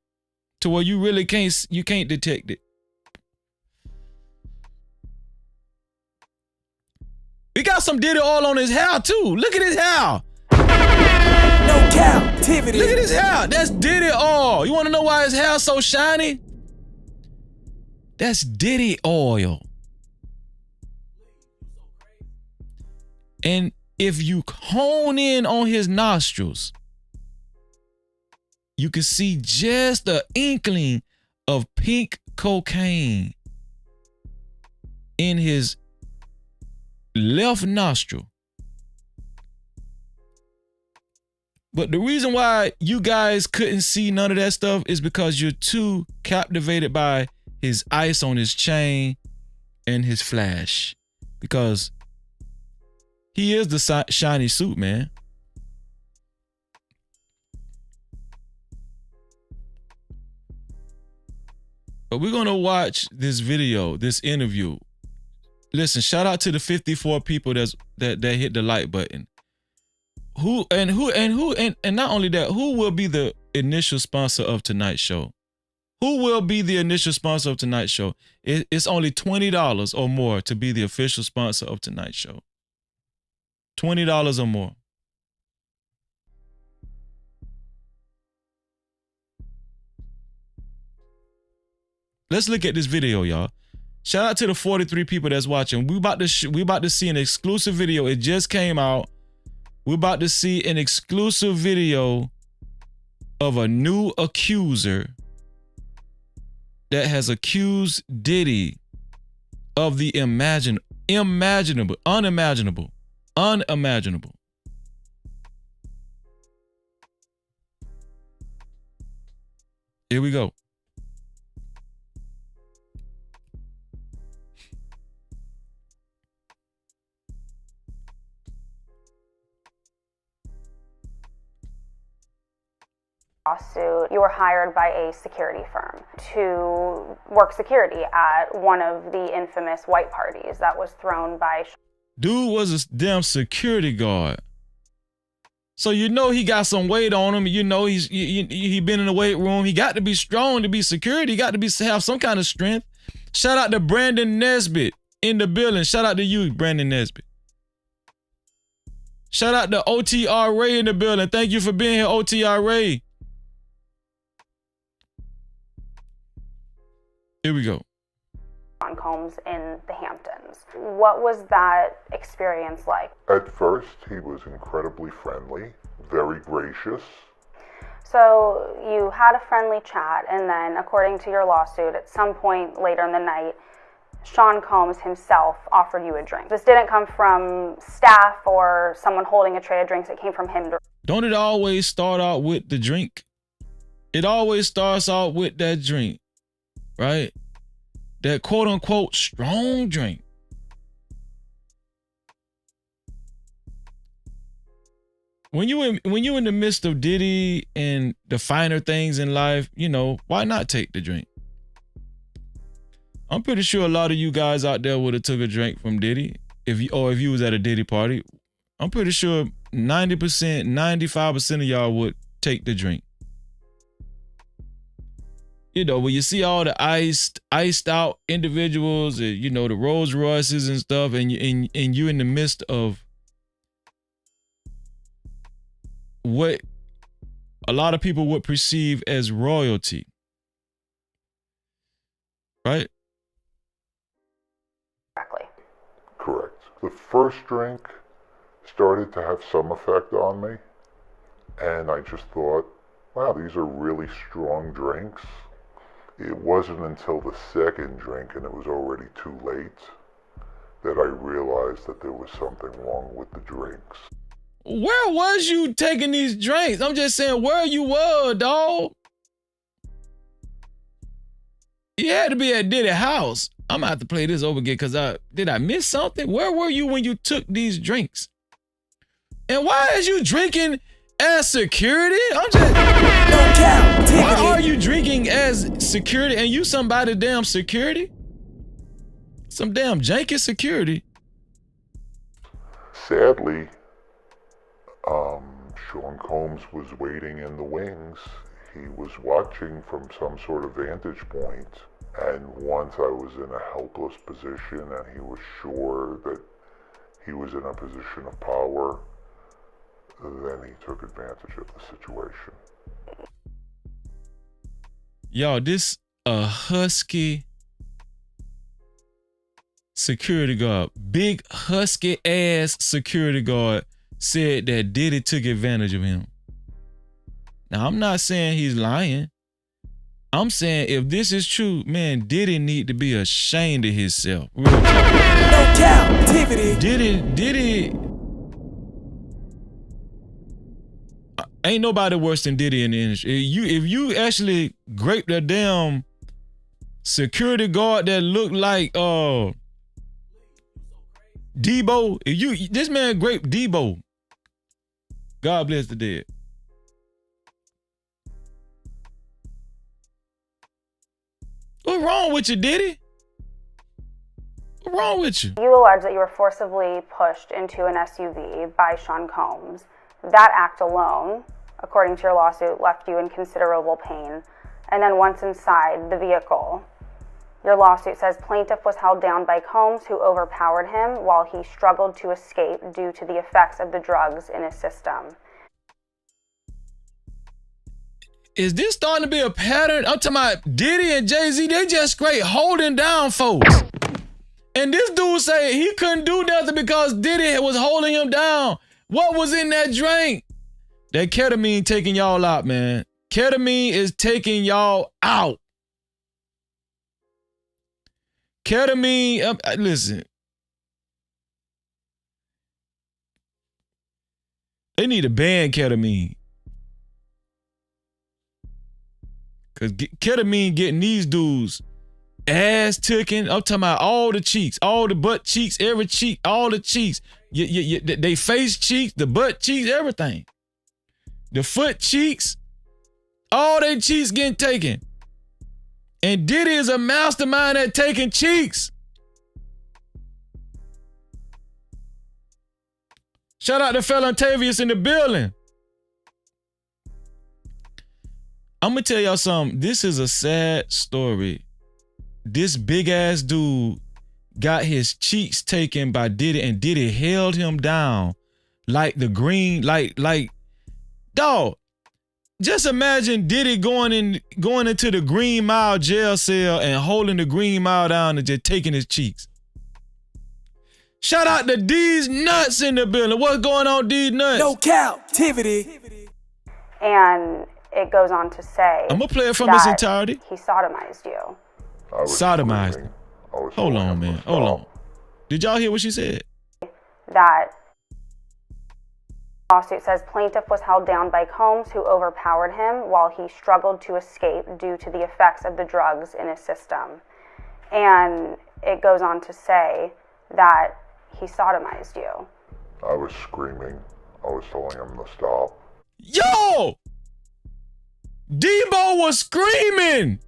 A: to where you really can't detect it. He got some Diddy oil on his hair too. Look at his hair.
F: No Cap-tivity.
A: Look at his hair. That's Diddy oil. You want to know why his hair's so shiny? That's Diddy oil. And if you hone in on his nostrils, you can see just the inkling of pink cocaine in his left nostril. But the reason why you guys couldn't see none of that stuff is because you're too captivated by his ice on his chain and his flash. Because he is the shiny suit, man. But we're going to watch this video, this interview. Listen, shout out to the 54 people that hit the like button. And not only that, who will be the initial sponsor of tonight's show? Who will be the initial sponsor of tonight's show? It's only $20 or more to be the official sponsor of tonight's show. $20 or more. Let's look at this video, y'all. Shout out to the 43 people that's watching. We about to see an exclusive video. It just came out. We're about to see an exclusive video of a new accuser that has accused Diddy of the unimaginable. Here we go.
T: Lawsuit, you were hired by a security firm to work security at one of the infamous white parties that was thrown by...
A: Dude was a damn security guard. So you know he got some weight on him. You know he been in the weight room. He got to be strong to be security. He got to have some kind of strength. Shout out to Brandon Nesbitt in the building. Shout out to you, Brandon Nesbitt. Shout out to OTR Ray in the building. Thank you for being here, OTR Ray. Here we go.
T: Sean Combs in the Hamptons. What was that experience like?
U: At first, he was incredibly friendly, very gracious.
T: So you had a friendly chat, and then, according to your lawsuit, at some point later in the night, Sean Combs himself offered you a drink. This didn't come from staff or someone holding a tray of drinks. It came from him.
A: Don't it always start out with the drink? It always starts out with that drink, right? That quote unquote strong drink. When you in the midst of Diddy and the finer things in life, you know, why not take the drink? I'm pretty sure a lot of you guys out there would have took a drink from Diddy if you was at a Diddy party. I'm pretty sure 90%, 95% of y'all would take the drink. You know, when you see all the iced out individuals, you know, the Rolls Royces and stuff, and you in the midst of what a lot of people would perceive as royalty, right?
U: Correct. The first drink started to have some effect on me, and I just thought, wow, these are really strong drinks. It wasn't until the second drink, and it was already too late, that I realized that there was something wrong with the drinks.
A: Where was you taking these drinks? I'm just saying, where you were, dog. You had to be at Diddy's house. I'm gonna have to play this over again because did I miss something? Where were you when you took these drinks? And why is you drinking as security? I'm just why are you drinking as security and you somebody damn security? Some damn janky security.
U: Sadly, Sean Combs was waiting in the wings. He was watching from some sort of vantage point. And once I was in a helpless position and he was sure that he was in a position of power, then he took advantage of the situation.
A: Y'all, this a husky security guard, big husky ass security guard said that Diddy took advantage of him. Now, I'm not saying he's lying. I'm saying if this is true, man, Diddy need to be ashamed of himself. Real talk.
F: No Cap-tivity.
A: Diddy. Ain't nobody worse than Diddy in the industry. If you actually grape that damn security guard that looked like Debo, this man graped Debo. God bless the dead. What's wrong with you, Diddy? What's wrong with you?
T: You allege that you were forcibly pushed into an SUV by Sean Combs. That act alone, according to your lawsuit, left you in considerable pain. And then once inside the vehicle, your lawsuit says plaintiff was held down by Combs, who overpowered him while he struggled to escape due to the effects of the drugs in his system.
A: Is this starting to be a pattern? I'm talking about Diddy and Jay-Z, they just straight holding down folks. And this dude said he couldn't do nothing because Diddy was holding him down. What was in that drink? That ketamine taking y'all out, man. Ketamine is taking y'all out. Ketamine, listen. They need to ban ketamine. Because ketamine getting these dudes ass ticking. I'm talking about all the cheeks, all the butt cheeks, every cheek, all the cheeks. They face cheeks, the butt cheeks, everything. The foot cheeks, all they cheeks getting taken. And Diddy is a mastermind at taking cheeks. Shout out to Felon Tavius in the building. I'm gonna tell y'all something. This is a sad story. This big ass dude got his cheeks taken by Diddy, and Diddy held him down like the green, like dog. Just imagine Diddy going into the Green Mile jail cell and holding the Green Mile down and just taking his cheeks. Shout out to D's Nuts in the building. What's going on, D's Nuts?
F: No Cap-tivity.
T: And it goes on to say,
A: I'm gonna play it from its entirety.
T: He sodomized you.
A: Sodomized. Hold on, man. Hold on. Did y'all hear what she said?
T: That lawsuit says plaintiff was held down by Combs, who overpowered him while he struggled to escape due to the effects of the drugs in his system. And it goes on to say that he sodomized you.
U: I was screaming. I was telling him to stop.
A: Yo! Debo was screaming!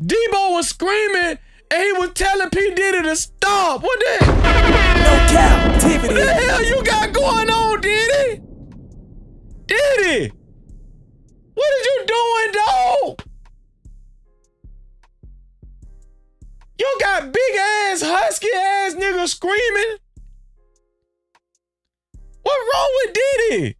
A: Debo was screaming and he was telling P. Diddy to stop. What the hell?
F: No Cap-tivity.
A: What the hell you got going on, Diddy? Diddy! What are you doing, dog? You got big ass, husky ass niggas screaming. What's wrong with Diddy?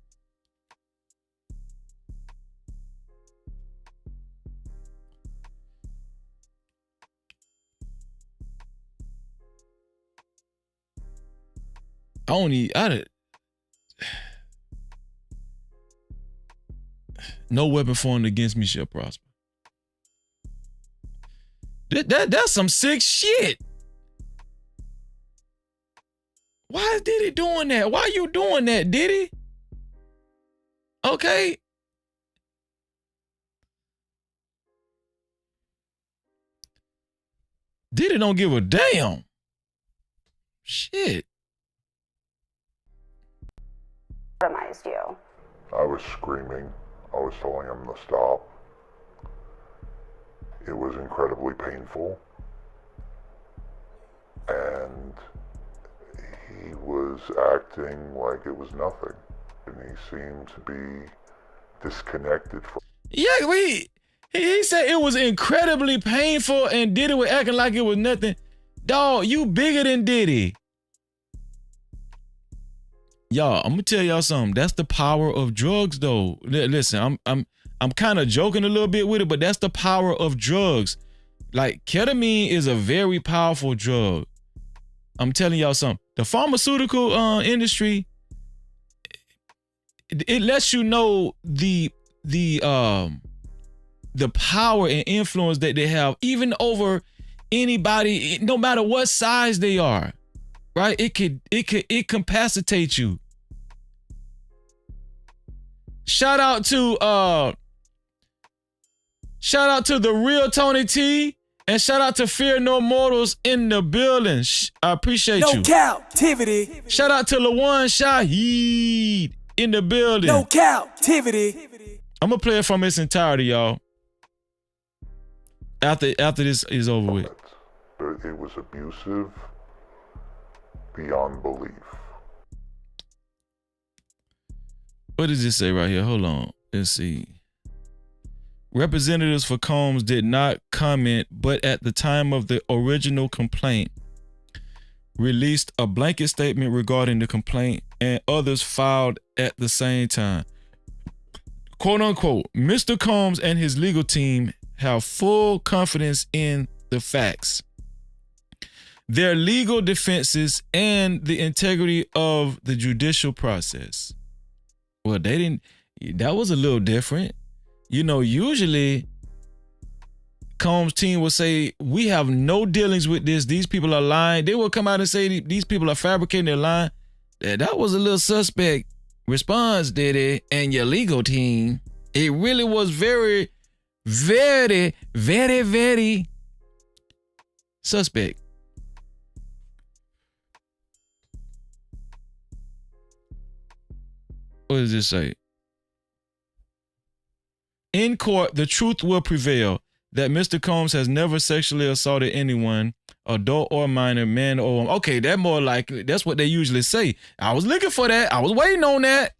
A: No weapon formed against me shall prosper. That's some sick shit. Why is Diddy doing that? Why you doing that, Diddy? Okay. Diddy don't give a damn. Shit.
T: Sodomized you.
U: I was screaming. I was telling him to stop. It was incredibly painful. And he was acting like it was nothing. And he seemed to be disconnected from...
A: Yeah, he said it was incredibly painful and Diddy was acting like it was nothing. Dog, you bigger than Diddy. Y'all, I'm gonna tell y'all something. That's the power of drugs, though. Listen, I'm kind of joking a little bit with it, but that's the power of drugs. Like, ketamine is a very powerful drug. I'm telling y'all something. The pharmaceutical industry, it lets you know the power and influence that they have, even over anybody, no matter what size they are. Right? It capacitates you. Shout out to the real Tony T, and shout out to Fear No Mortals in the building. I appreciate you.
F: No Cap-tivity.
A: Shout out to Lawan Shaheed in the building.
F: No Cap-tivity.
A: I'm gonna play it from its entirety, y'all. After this is over with.
U: It was abusive beyond belief.
A: What does it say right here? Hold on. Let's see. Representatives for Combs did not comment, but at the time of the original complaint, released a blanket statement regarding the complaint, and others filed at the same time. Quote unquote, Mr. Combs and his legal team have full confidence in the facts, their legal defenses, and the integrity of the judicial process. Well, they didn't, that was a little different. You know, usually Combs' team will say, we have no dealings with this. These people are lying. They will come out and say, these people are fabricating, they're lying. That was a little suspect response, Diddy, and your legal team. It really was very, very, very, very suspect. What does this say? In court, the truth will prevail that Mr. Combs has never sexually assaulted anyone, adult or minor, man or woman. Okay, that more likely. That's what they usually say. I was looking for that. I was waiting on that.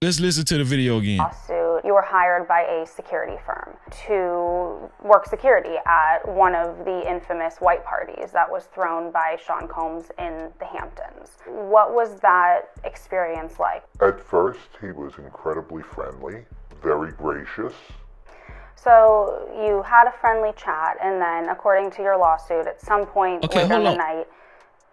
A: Let's listen to the video again.
T: Lawsuit, you were hired by a security firm to work security at one of the infamous white parties that was thrown by Sean Combs in the Hamptons. What was that experience like?
U: At first, he was incredibly friendly, very gracious.
T: So you had a friendly chat, and then, according to your lawsuit, at some point later in the night,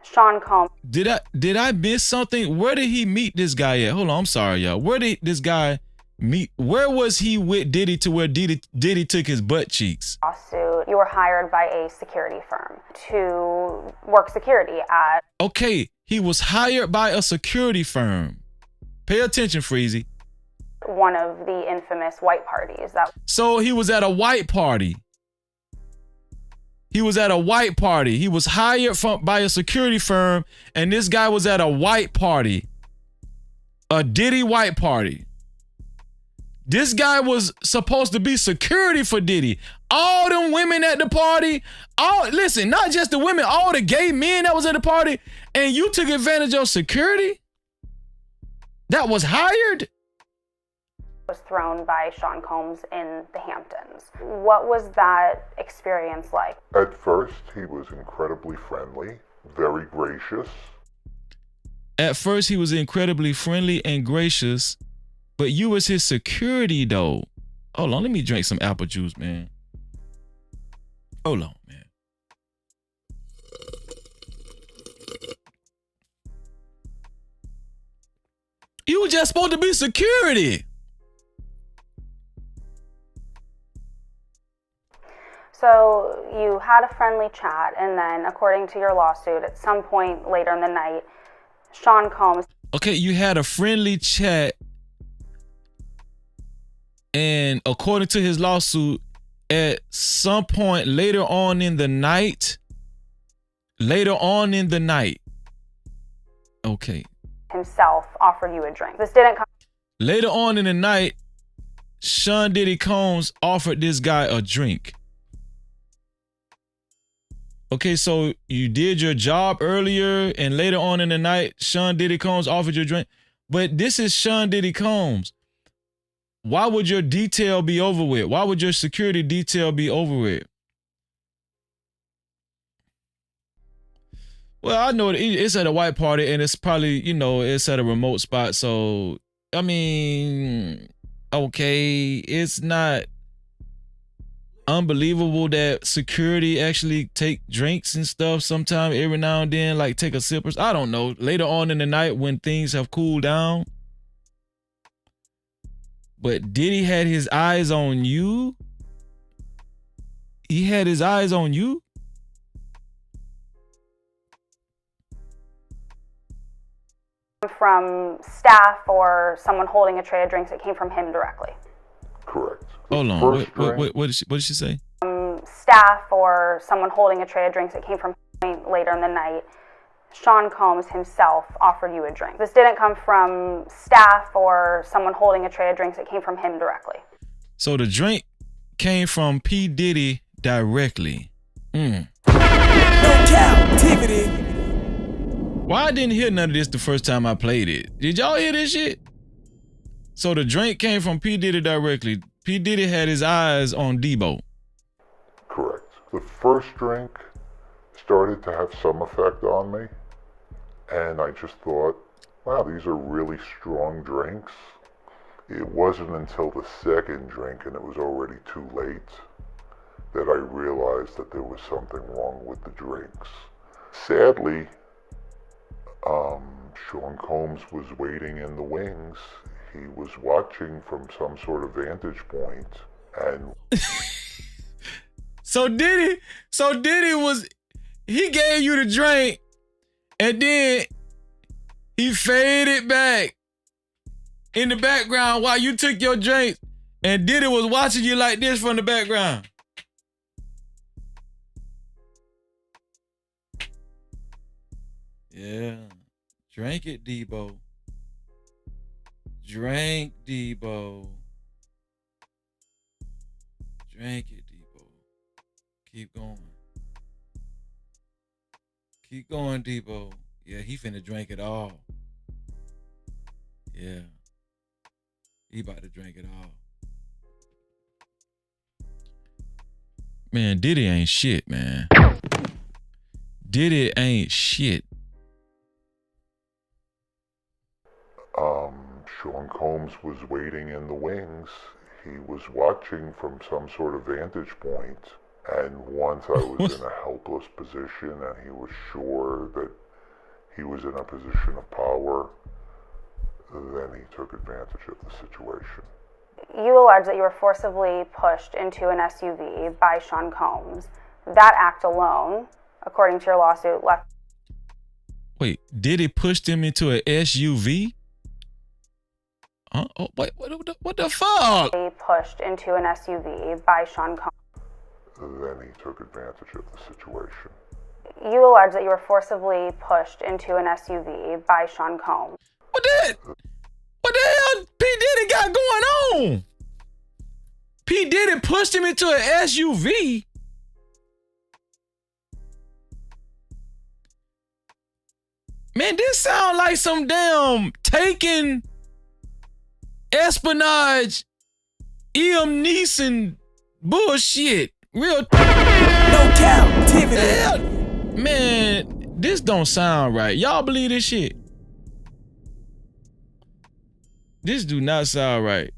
T: Sean Combs.
A: Did I miss something? Where did he meet this guy at? Hold on, I'm sorry, y'all. Where did this guy meet? Where was he with Diddy to where Diddy took his butt cheeks?
T: Lawsuit, you were hired by a security firm to work security at.
A: Okay, he was hired by a security firm. Pay attention, Freezy.
T: One of the infamous white parties.
A: So he was at a white party. He was at a white party. He was hired by a security firm, and this guy was at a white party. A Diddy white party. This guy was supposed to be security for Diddy. All them women at the party, listen, not just the women, all the gay men that was at the party, and you took advantage of security that was hired?
T: Was thrown by Sean Combs in the Hamptons. What was that experience like?
U: At first, he was incredibly friendly, very gracious.
A: At first, he was incredibly friendly and gracious, but you was his security, though. Hold on, let me drink some apple juice, man. Hold on, man. You were just supposed to be security.
T: So you had a friendly chat, and then, according to your lawsuit, at some point later in the night, Sean Combs.
A: Okay, you had a friendly chat, and according to his lawsuit, at some point later on in the night, okay.
T: Himself offered you a drink. This didn't come.
A: Later on in the night, Sean Diddy Combs offered this guy a drink. Okay, so you did your job earlier, and later on in the night, Sean Diddy Combs offered you a drink. But this is Sean Diddy Combs. Why would your detail be over with? Why would your security detail be over with? Well, I know it's at a white party, and it's probably, it's at a remote spot. So, I mean, okay, it's not unbelievable that security actually take drinks and stuff sometime every now and then, like take a sip or I don't know, later on in the night when things have cooled down. But Diddy had his eyes on you? He had his eyes on you?
T: From staff or someone holding a tray of drinks, it came from him directly.
U: Correct.
A: Hold on, what did she say?
T: Staff or someone holding a tray of drinks, it came from him later in the night. Sean Combs himself offered you a drink. This didn't come from staff or someone holding a tray of drinks, it came from him directly.
A: So the drink came from P. Diddy directly.
F: No Cap-tivity.
A: Why I didn't hear none of this the first time I played it? Did y'all hear this shit? So the drink came from P. Diddy directly. P. Diddy had his eyes on Debo.
U: Correct. The first drink started to have some effect on me, and I just thought, wow, these are really strong drinks. It wasn't until the second drink, and it was already too late, that I realized that there was something wrong with the drinks. Sadly, Sean Combs was waiting in the wings. He was watching from some sort of vantage point, and
A: So Diddy he gave you the drink, and then he faded back in the background while you took your drink, and Diddy was watching you like this from the background. Yeah. Drink it, Debo. Drink, Debo. Drink it, Debo. Keep going. Keep going, Debo. Yeah, he finna drink it all. Yeah. He about to drink it all. Man, Diddy ain't shit, man. Diddy ain't shit.
U: Sean Combs was waiting in the wings. He was watching from some sort of vantage point. And once I was in a helpless position and he was sure that he was in a position of power, then he took advantage of the situation.
T: You allege that you were forcibly pushed into an SUV by Sean Combs. That act alone, according to your lawsuit, left...
A: Wait, Diddy pushed him into an SUV? Oh, wait, what the fuck?
T: Pushed into an SUV by Sean Combs.
U: Then he took advantage of the situation.
T: You allege that you were forcibly pushed into an SUV by Sean Combs.
A: What the hell P. Diddy got going on? P. Diddy pushed him into an SUV? Man, this sound like some damn Taken, espionage, Liam Neeson bullshit. Real.
F: No Cap-tivity.
A: Man, this don't sound right. Y'all believe this shit? This do not sound right.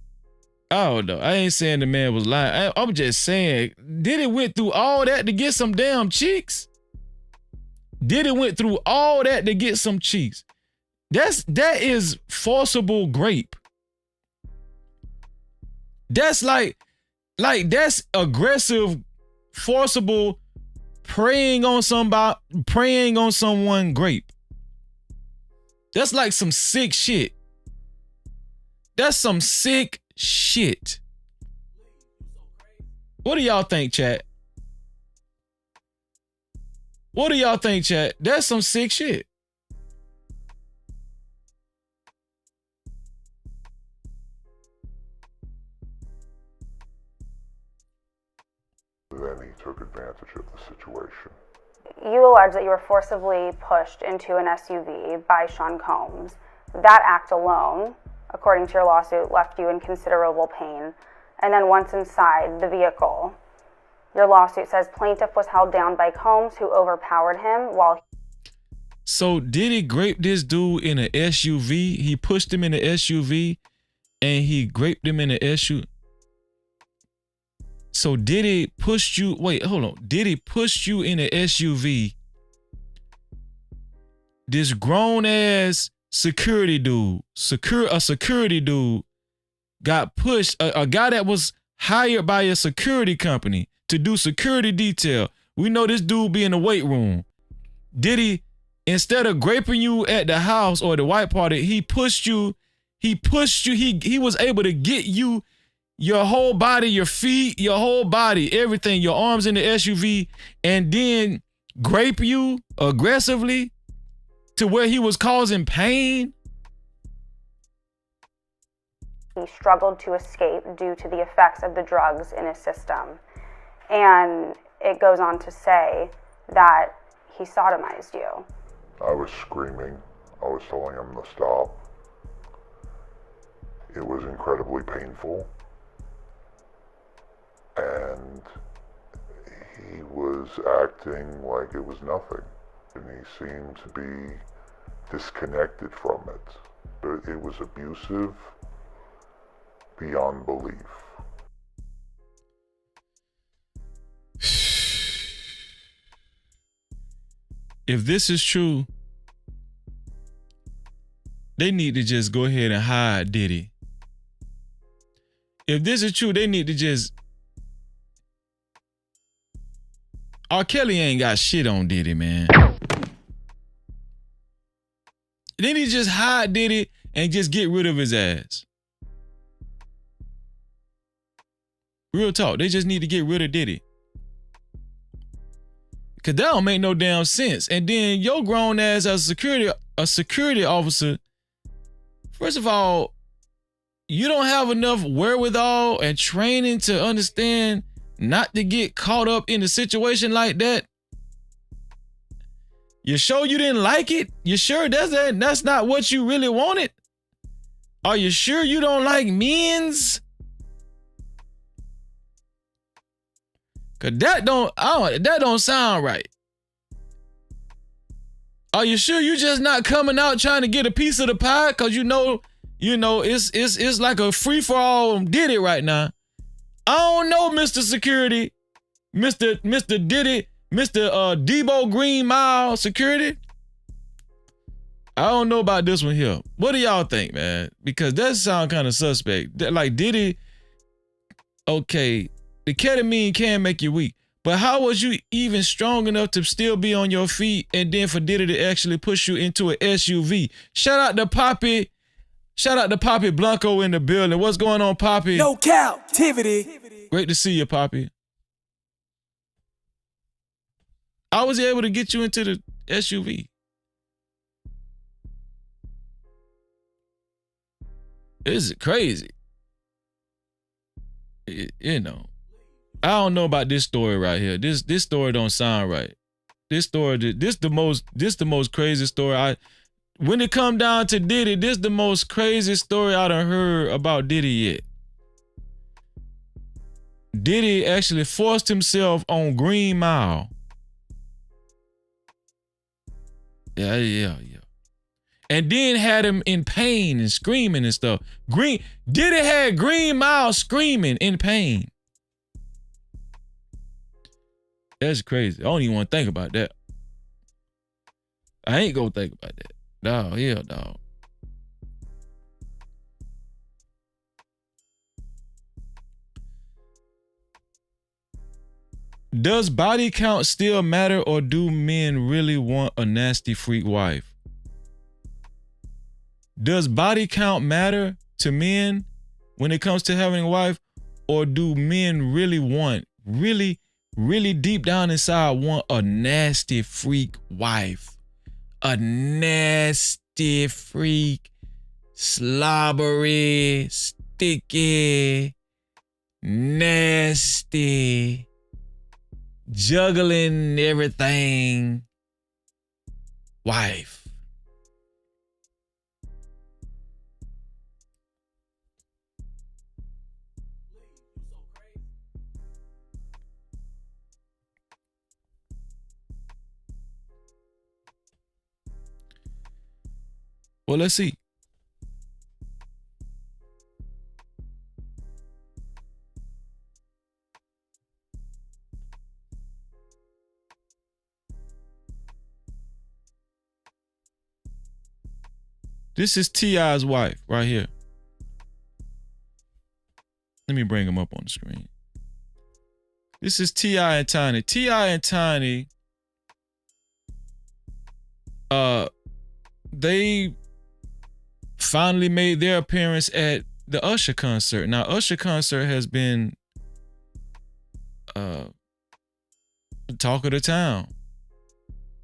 A: I don't know. I ain't saying the man was lying. I'm just saying, Diddy went through all that to get some damn chicks? Diddy went through all that to get some cheeks. That is forcible grape. That's like that's aggressive, forcible, preying on someone grape. That's like some sick shit. That's some sick shit. What do y'all think, chat? What do y'all think, chat? That's some sick shit.
U: Then he took advantage of the situation.
T: You allege that you were forcibly pushed into an SUV by Sean Combs. That act alone, according to your lawsuit, left you in considerable pain. And then once inside the vehicle, your lawsuit says plaintiff was held down by Combs, who overpowered him while...
A: So Diddy graped this dude in an SUV? He pushed him in the SUV and he graped him in the SUV? So Diddy pushed you... Wait, hold on. Diddy pushed you in an SUV. This grown-ass security dude, a security dude, got pushed. A guy that was hired by a security company to do security detail. We know this dude be in the weight room. Diddy, instead of graping you at the house or the white party, he pushed you. He was able to get you, your whole body, your feet, your whole body, everything, your arms in the SUV, and then grape you aggressively to where he was causing pain.
T: He struggled to escape due to the effects of the drugs in his system. And it goes on to say that he sodomized you.
U: I was screaming. I was telling him to stop. It was incredibly painful. And he was acting like it was nothing. And he seemed to be disconnected from it. But it was abusive beyond belief.
A: If this is true, they need to just go ahead and hire Diddy. If this is true, they need to just... R. Kelly ain't got shit on Diddy, man. They need to just hire Diddy and just get rid of his ass. Real talk, they just need to get rid of Diddy. Cause that don't make no damn sense. And then your grown ass as a security officer, first of all, you don't have enough wherewithal and training to understand not to get caught up in a situation like that. You sure you didn't like it? You sure that's not what you really wanted? Are you sure you don't like men's? Cause that don't sound right. Are you sure you just not coming out trying to get a piece of the pie? Cause you know it's like a free for all Diddy right now. I don't know, Mr. Security, Mr. Diddy, Mr. Debo Green Mile Security. I don't know about this one here. What do y'all think, man? Because that sound kind of suspect. Like Diddy, okay, the ketamine can make you weak, but how was you even strong enough to still be on your feet and then for Diddy to actually push you into an SUV? Shout out to Poppy Blanco in the building. What's going on, Poppy?
F: No Cap-tivity.
A: Great to see you, Poppy. I was able to get you into the SUV. This is crazy. You know, I don't know about this story right here. This story don't sound right. This the most crazy story. When it come down to Diddy, this the most crazy story I done heard about Diddy yet. Diddy actually forced himself on Green Mile. Yeah. And then had him in pain and screaming and stuff. Diddy had Green Mile screaming in pain. That's crazy. I don't even want to think about that. I ain't gonna think about that. No, hell no. Does body count still matter, or do men really want a nasty freak wife? Does body count matter to men when it comes to having a wife, or do men really want, really deep down inside want a nasty freak wife? A nasty freak, slobbery, sticky, nasty, juggling everything wife. Well, let's see. This is T.I.'s wife right here. Let me bring him up on the screen. This is T.I. and Tiny. T.I. and Tiny, they finally made their appearance at the Usher concert. Now, Usher concert has been the talk of the town.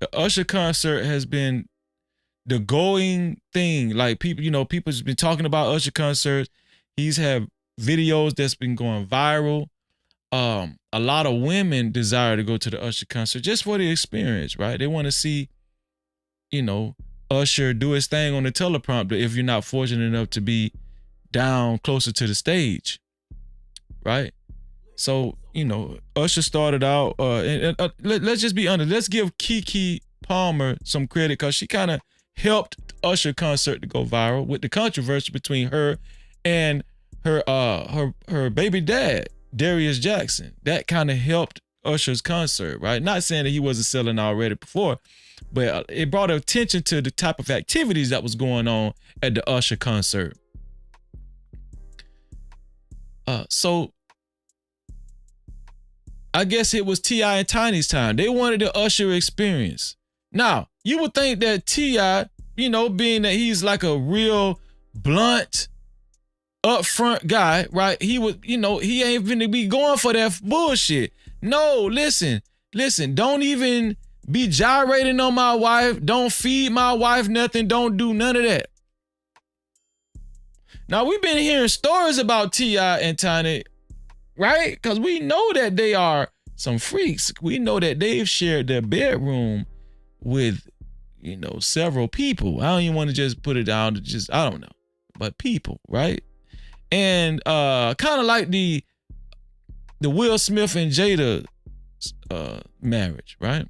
A: The Usher concert has been the going thing. Like people's been talking about Usher concerts. He's had videos that's been going viral. A lot of women desire to go to the Usher concert just for the experience, right? They want to see, Usher do his thing on the teleprompter if you're not fortunate enough to be down closer to the stage, right? So, Usher started out, let's just be honest. Let's give Keke Palmer some credit because she kind of helped Usher concert to go viral with the controversy between her and her baby dad, Darius Jackson. That kind of helped Usher's concert, right? Not saying that he wasn't selling already before, but it brought attention to the type of activities that was going on at the Usher concert. So I guess it was T.I. and Tiny's time. They wanted the Usher experience. Now, you would think that T.I., being that he's like a real blunt, upfront guy, right? He would, he ain't finna be going for that bullshit. No, listen, don't even be gyrating on my wife. Don't feed my wife nothing. Don't do none of that. Now, we've been hearing stories about T.I. and Tiny, right? Because we know that they are some freaks. We know that they've shared their bedroom with, several people. I don't even want to just put it down to I don't know. but people, right? And kind of like the Will Smith and Jada marriage, right?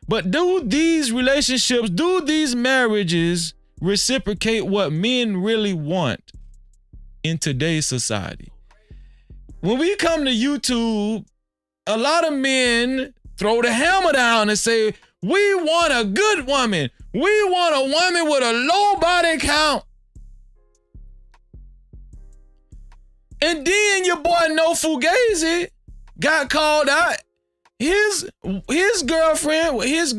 A: But do these relationships, do these marriages reciprocate what men really want in today's society? When we come to YouTube, a lot of men throw the hammer down and say, we want a good woman. We want a woman with a low body count. And then your boy No Fugazi got called out. His girlfriend, his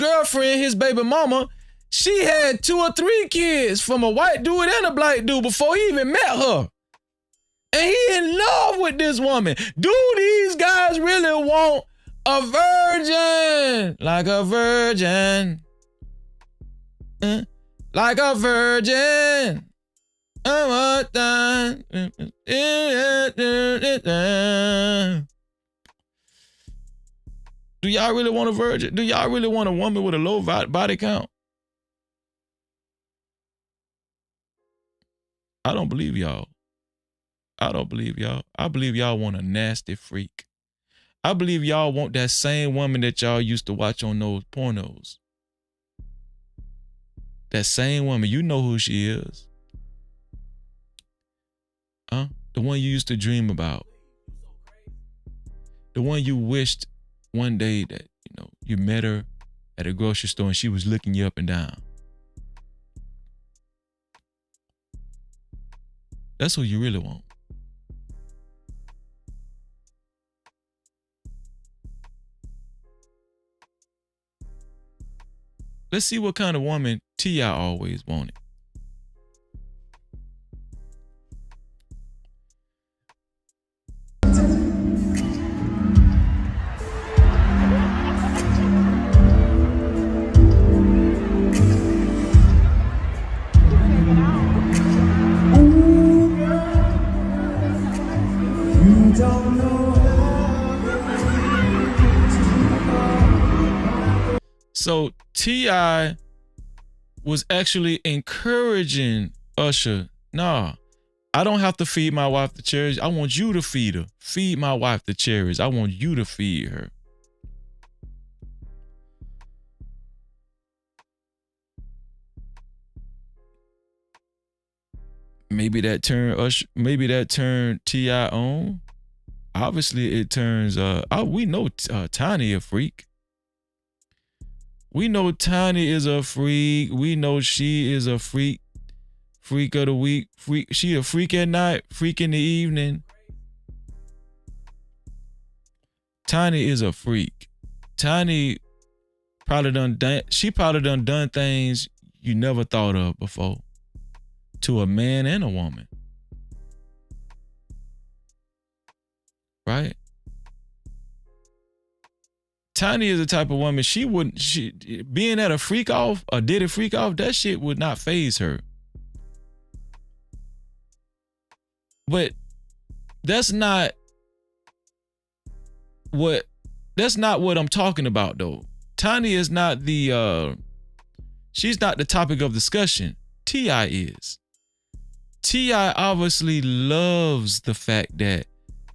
A: baby mama, she had 2 or 3 kids from a white dude and a black dude before he even met her. And he in love with this woman. Do these guys really want a virgin? Like a virgin. Like a virgin. Do y'all really want a virgin? Do y'all really want a woman with a low body count? I don't believe y'all. I don't believe y'all. I believe y'all want a nasty freak. I believe y'all want that same woman that y'all used to watch on those pornos. That same woman, you know who she is. The one you used to dream about. The one you wished one day that, you met her at a grocery store and she was looking you up and down. That's who you really want. Let's see what kind of woman T.I. always wanted. So T.I. was actually encouraging Usher. Nah, I don't have to feed my wife the cherries. I want you to feed her. Feed my wife the cherries. I want you to feed her. Maybe that turned T.I. on. Obviously, it turns. We know Tiny a freak. We know Tiny is a freak. We know she is a freak. Freak of the week. Freak. She a freak at night. Freak in the evening. Tiny is a freak. Tiny probably done things you never thought of before. To a man and a woman. Right? Tiny is the type of woman, being at a freak off, a Diddy freak off, that shit would not faze her. But that's not what I'm talking about though. Tiny is not she's not the topic of discussion. T.I. is. T.I. obviously loves the fact that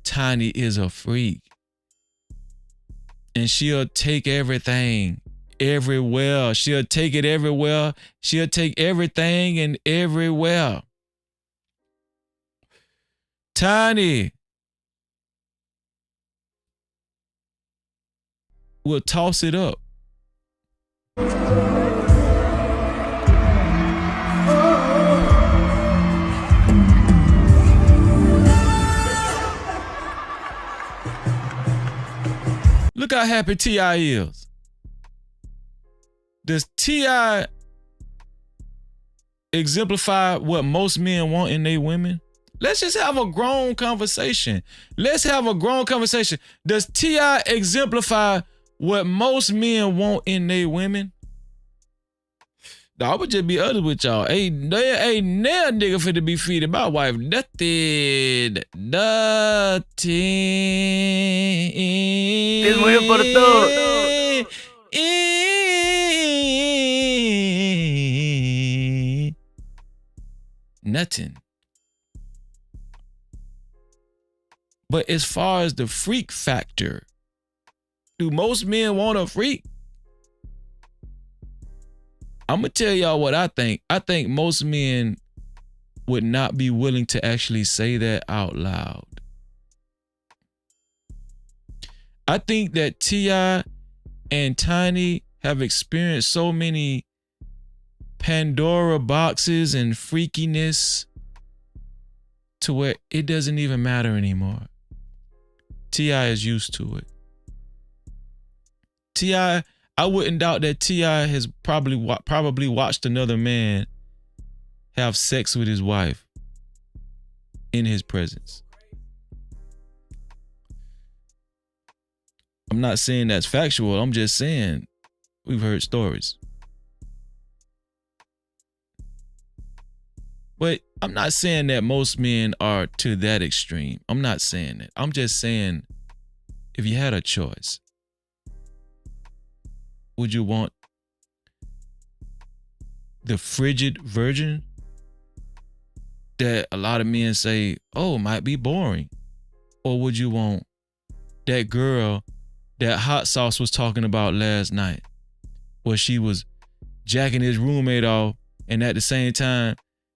A: Tiny is a freak. And she'll take everything everywhere. She'll take it everywhere. She'll take everything and everywhere. Tiny will toss it up. Look how happy T.I. is. Does T.I. exemplify what most men want in their women? Let's just have a grown conversation. Let's have a grown conversation. Does T.I. exemplify what most men want in their women? I would just be honest with y'all. Ain't no nigga finna be feeding my wife nothing.
M: It's waiting for the thug.
A: nothing. But as far as the freak factor, do most men want a freak? I'm going to tell y'all what I think. I think most men would not be willing to actually say that out loud. I think that T.I. and Tiny have experienced so many Pandora boxes and freakiness to where it doesn't even matter anymore. T.I. is used to it. T.I., I wouldn't doubt that T.I. has probably watched another man have sex with his wife in his presence. I'm not saying that's factual. I'm just saying we've heard stories. But I'm not saying that most men are to that extreme. I'm not saying that. I'm just saying if you had a choice, would you want the frigid virgin that a lot of men say, oh, might be boring? Or would you want that girl that Hot Sauce was talking about last night, where she was jacking his roommate off and at the same time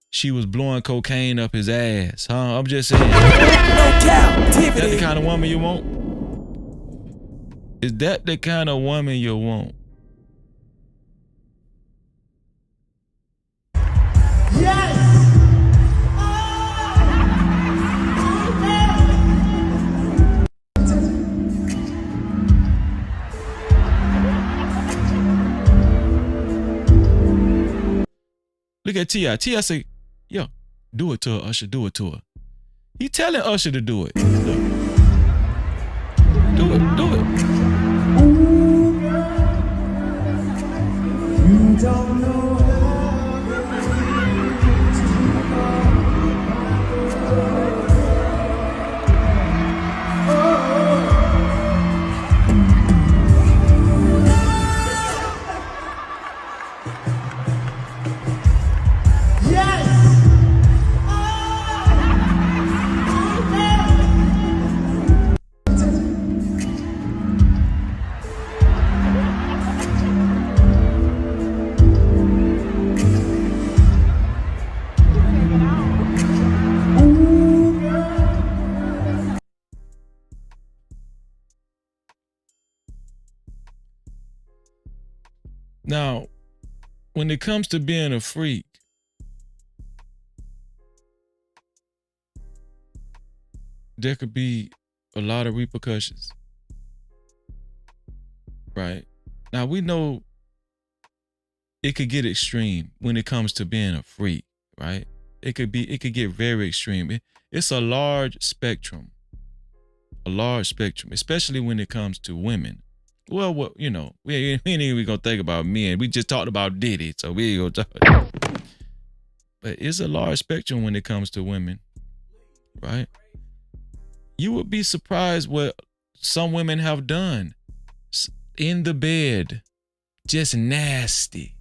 A: she was blowing cocaine up his ass? Huh? I'm just saying. Is that the kind of woman you want? Is that the kind of woman you want? Look at T.I. T.I. say, yo, do it to her, Usher, do it to her. He telling Usher to do it. Do it, do it. You don't know Now, when it comes to being a freak, there could be a lot of repercussions. Right? Now, we know it could get extreme when it comes to being a freak, right? It could get very extreme. It's a large spectrum, especially when it comes to women. Well, you know, we ain't even gonna think about men. We just talked about Diddy, so we ain't gonna talk. But it's a large spectrum when it comes to women, right? You would be surprised what some women have done in the bed. Just nasty.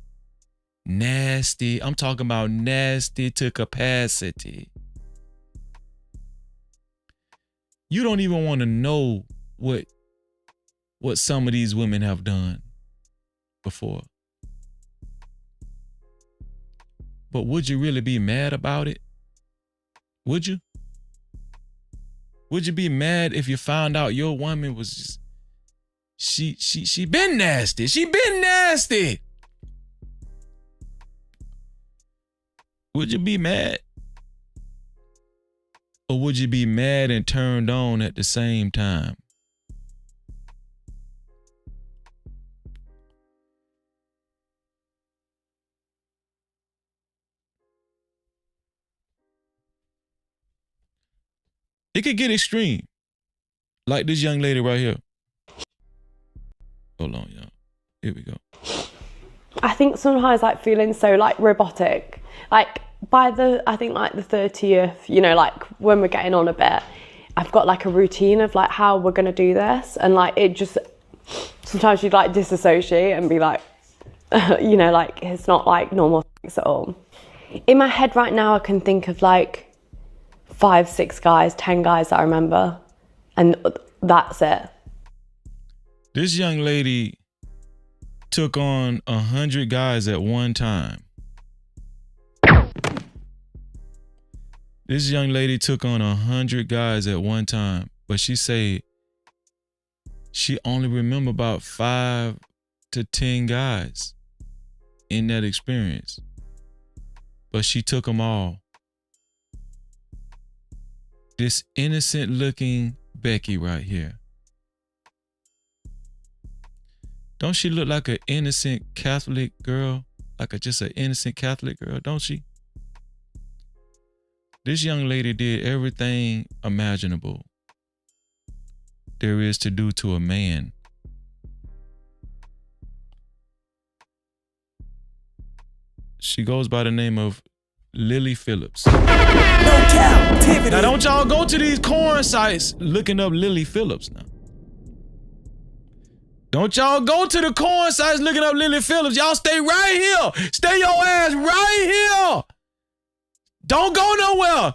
A: Nasty. I'm talking about nasty to capacity. You don't even want to know what some of these women have done before. But would you really be mad about it? Would you? Would you be mad if you found out your woman was just, she been nasty. She been nasty. Would you be mad? Or would you be mad and turned on at the same time? It could get extreme. Like this young lady right here. Hold on, y'all. Here we go.
D: I think sometimes like feeling so like robotic. Like by I think like the 30th, you know, like when we're getting on a bit, I've got like a routine of like how we're gonna do this. And like it just, sometimes you'd like disassociate and be like, you know, like it's not like normal sex at all. In my head right now, I can think of like 5, 6 guys, 10 guys that I remember, and that's it.
A: This young lady took on 100 guys at one time. This young lady took on 100 guys at one time, but she said she only remember about 5 to 10 guys in that experience, but she took them all. This innocent looking Becky right here. Don't she look like an innocent Catholic girl? Like just an innocent Catholic girl, don't she? This young lady did everything imaginable there is to do to a man. She goes by the name of Lily Phillips.
F: No Cap-tivity.
A: Now don't y'all go to these corn sites looking up Lily Phillips now. Don't y'all go to the corn sites looking up Lily Phillips. Y'all stay right here. Stay your ass right here. Don't go nowhere.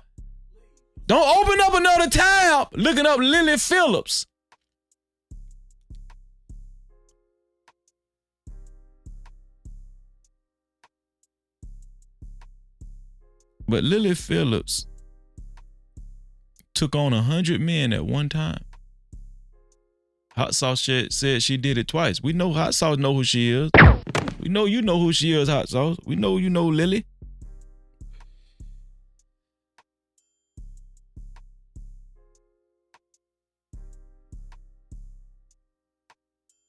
A: Don't open up another tab looking up Lily Phillips. But Lily Phillips took on 100 men at one time. Hot Sauce said she did it twice. We know Hot Sauce know who she is. We know you know who she is, Hot Sauce. We know you know Lily.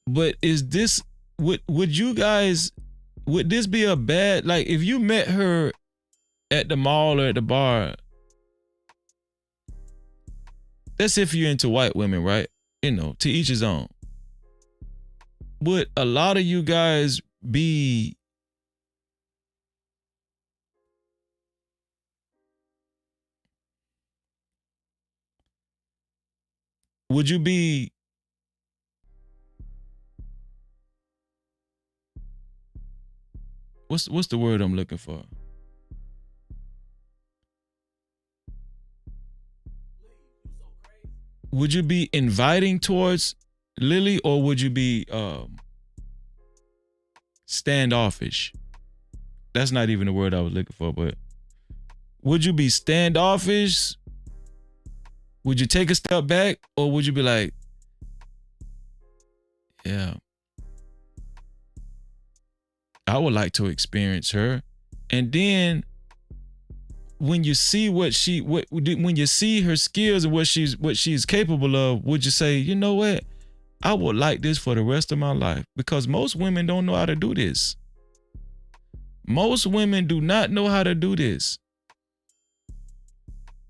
A: But is this, would you guys, would this be a bad, like if you met her at the mall or at the bar, that's if you're into white women, right? You know, to each his own. Would a lot of you guys be would you be what's the word I'm looking for? Would you be inviting towards Lily, or would you be standoffish? That's not even the word I was looking for, but would you be standoffish? Would you take a step back, or would you be like, yeah, I would like to experience her? And then when you see when you see her skills and what she's capable of, would you say, you know what, I would like this for the rest of my life? Because most women don't know how to do this. Most women do not know how to do this.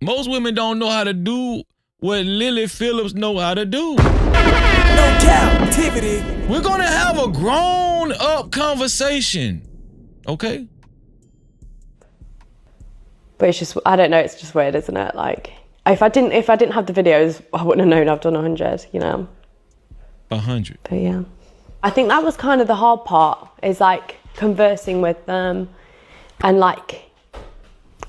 A: Most women don't know how to do what Lily Phillips know how to do.
F: No Cap-tivity.
A: We're gonna have a grown-up conversation, okay?
D: But it's just, I don't know, it's just weird, isn't it? Like, if I didn't have the videos, I wouldn't have known I've done 100, you know?
A: 100.
D: But yeah. I think that was kind of the hard part, is like conversing with them, and like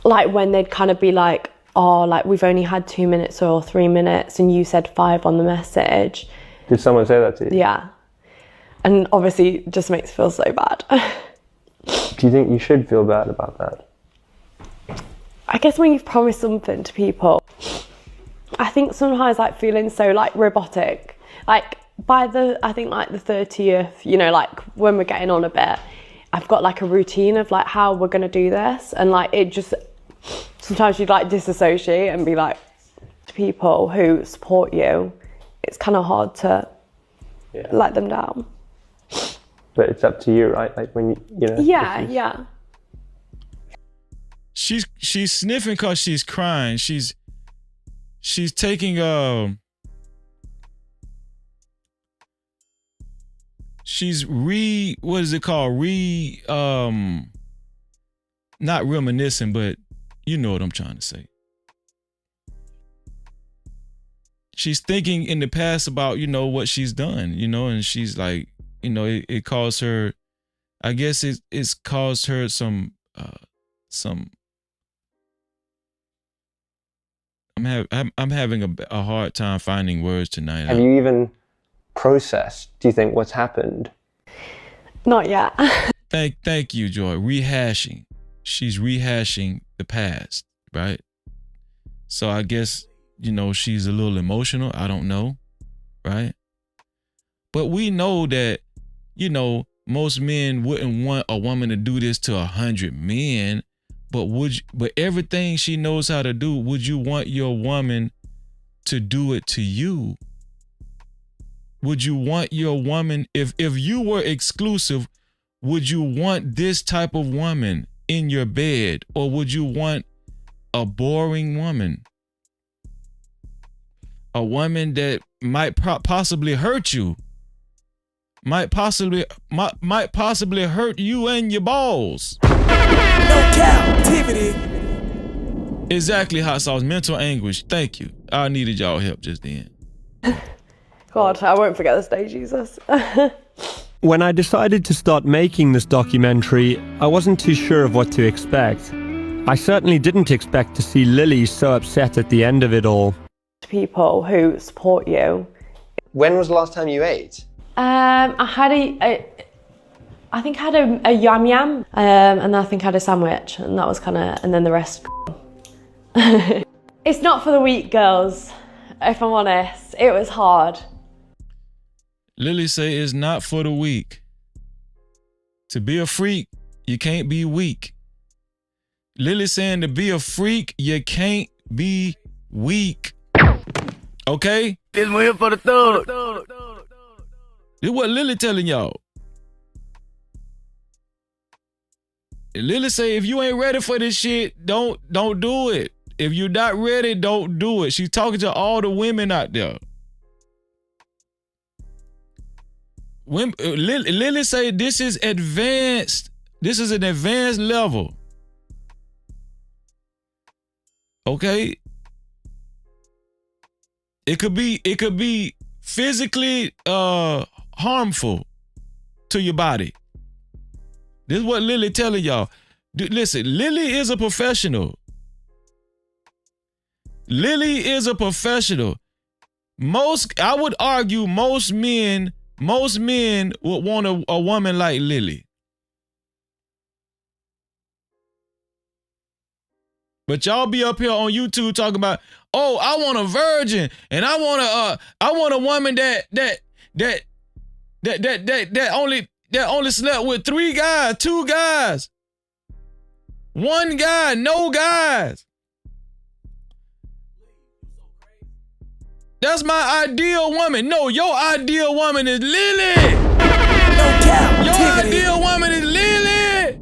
D: when they'd kind of be like, oh, like we've only had 2 minutes or 3 minutes and you said 5 on the message.
C: Did someone say that to you?
D: Yeah. And obviously it just makes me feel so bad.
C: Do you think you should feel bad about that?
D: I guess when you've promised something to people, I think sometimes like feeling so like robotic, like by I think like the 30th, you know, like when we're getting on a bit, I've got like a routine of like how we're going to do this. And like it just, sometimes you'd like disassociate and be like, to people who support you, it's kind of hard to let them down.
C: But it's up to you, right? Like when you know.
D: Yeah, yeah.
A: She's sniffing because she's crying. She's taking she's what is it called? Not reminiscing, but you know what I'm trying to say. She's thinking in the past about, you know, what she's done, you know, and she's like, you know, it caused her, I guess it's caused her some I'm having a hard time finding words tonight.
C: Have you even processed, do you think, what's happened?
D: Not yet.
A: Thank you, Joy. Rehashing. She's rehashing the past, right? So I guess, she's a little emotional. I don't know, right? But we know that, most men wouldn't want a woman to do this to 100 men. But everything she knows how to do, would you want your woman to do it to you? Would you want your woman, if you were exclusive, would you want this type of woman in your bed, or would you want a boring woman? A woman that might possibly hurt you, might possibly hurt you and your balls.
F: No captivity.
A: Exactly, hot sauce. Mental anguish. Thank you. I needed y'all help just then.
D: God, I won't forget this day, Jesus.
B: When I decided to start making this documentary, I wasn't too sure of what to expect. I certainly didn't expect to see Lily so upset at the end of it all.
D: People who support you.
C: When was the last time you ate?
D: I think I had a yum yum, and I think I had a sandwich, and that was and then the rest. It's not for the weak, girls. If I'm honest, it was hard.
A: Lily say it's not for the weak. To be a freak, you can't be weak. Lily saying to be a freak, you can't be weak. Okay?
F: This one here for the third.
A: This is what Lily telling y'all. Lily say if you ain't ready for this shit, don't do it. If you're not ready, don't do it. She's talking to all the women out there. Lily say this is advanced. This is an advanced level. Okay? It could be physically harmful to your body. This is what Lily telling y'all. Listen, Lily is a professional. Lily is a professional. I would argue most men would want a woman like Lily. But y'all be up here on YouTube talking about, oh, I want a virgin, and I want a woman that only slept with 3 guys, 2 guys, 1 guy, no guys. That's my ideal woman. No, your ideal woman is Lily.
F: No captivity.
A: Your ideal woman is Lily.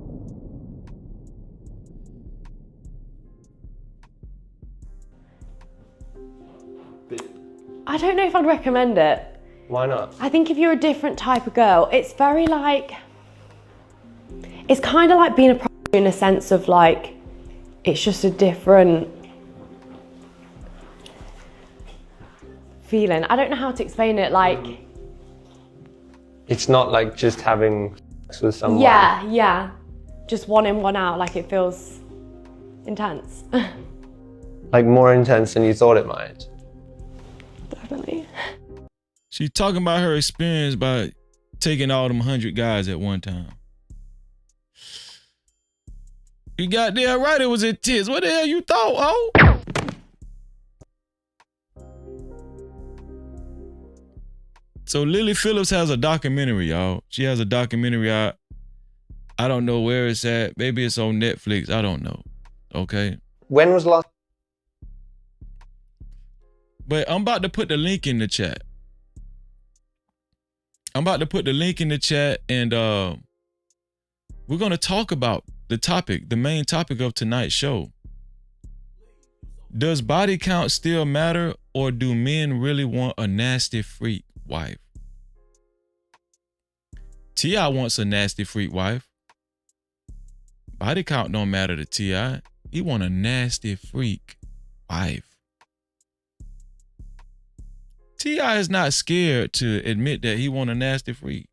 D: I don't know if I'd recommend it.
C: Why not?
D: I think if you're a different type of girl, it's very it's kind of like being a prostitute in a sense of it's just a different feeling. I don't know how to explain it.
C: It's not like just having sex with someone.
D: Yeah. Just one in, one out. It feels intense.
C: More intense than you thought it might.
D: Definitely.
A: She's talking about her experience by taking all them 100 guys at one time. You got there right, it was intense. What the hell you thought, oh? So Lily Phillips has a documentary, y'all. She has a documentary out. I don't know where it's at. Maybe it's on Netflix. I don't know. Okay.
C: When was the last?
A: But I'm about to put the link in the chat. I'm about to put the link in the chat, and we're going to talk about the topic, the main topic of tonight's show. Does body count still matter, or do men really want a nasty freak wife? T.I. wants a nasty freak wife. Body count don't matter to T.I. He want a nasty freak wife. T.I. is not scared to admit that he want a nasty freak.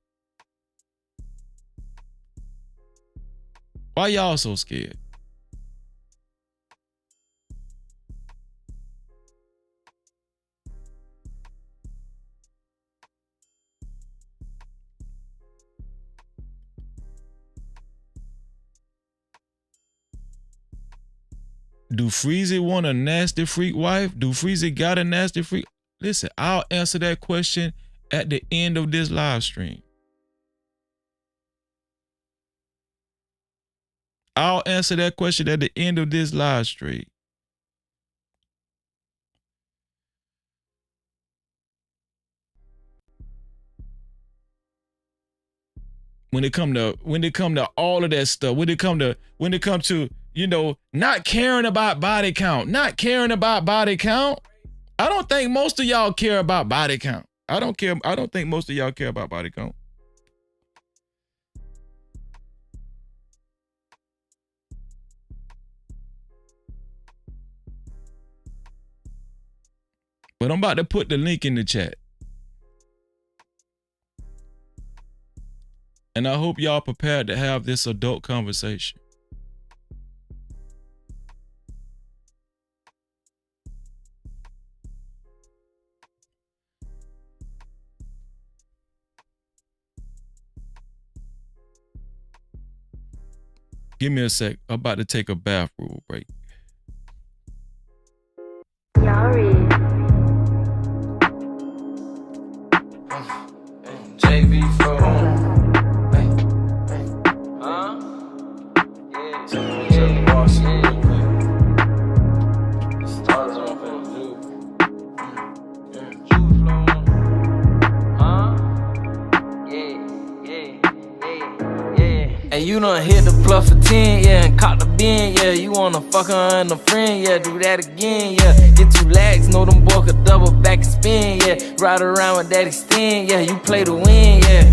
A: Why y'all so scared? Do Freezy want a nasty freak wife? Do Freezy got a nasty freak? Listen, I'll answer that question at the end of this live stream. I'll answer that question at the end of this live stream. When it come to all of that stuff, when it come to, you know, not caring about body count, I don't think most of y'all care about body count. I don't think most of y'all care about body count. But I'm about to put the link in the chat. And I hope y'all prepared to have this adult conversation. Give me a sec. I'm about to take a bathroom break.
G: JV for
V: And you done hit the plus for 10, yeah, and caught the bin, yeah. You wanna fuck her and a friend, yeah, do that again, yeah. Get 2 lags, know them boy could double back and spin, yeah. Ride around with that extend, yeah, you play to win, yeah.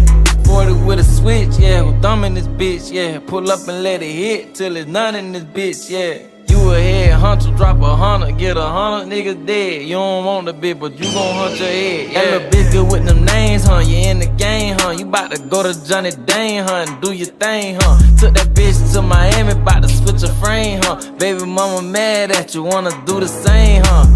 V: 40 with a switch, yeah, with thumb in this bitch, yeah. Pull up and let it hit till there's none in this bitch, yeah. You a head hunter, drop 100, get 100 niggas dead. You don't want the bitch, but you gon' hunt your head, yeah. That little bitch good with them names, huh? You in the game, huh? You bout to go to Johnny Dane, huh? And do your thing, huh? Took that bitch to Miami, bout to switch a frame, huh? Baby mama mad at you, wanna do the same, huh?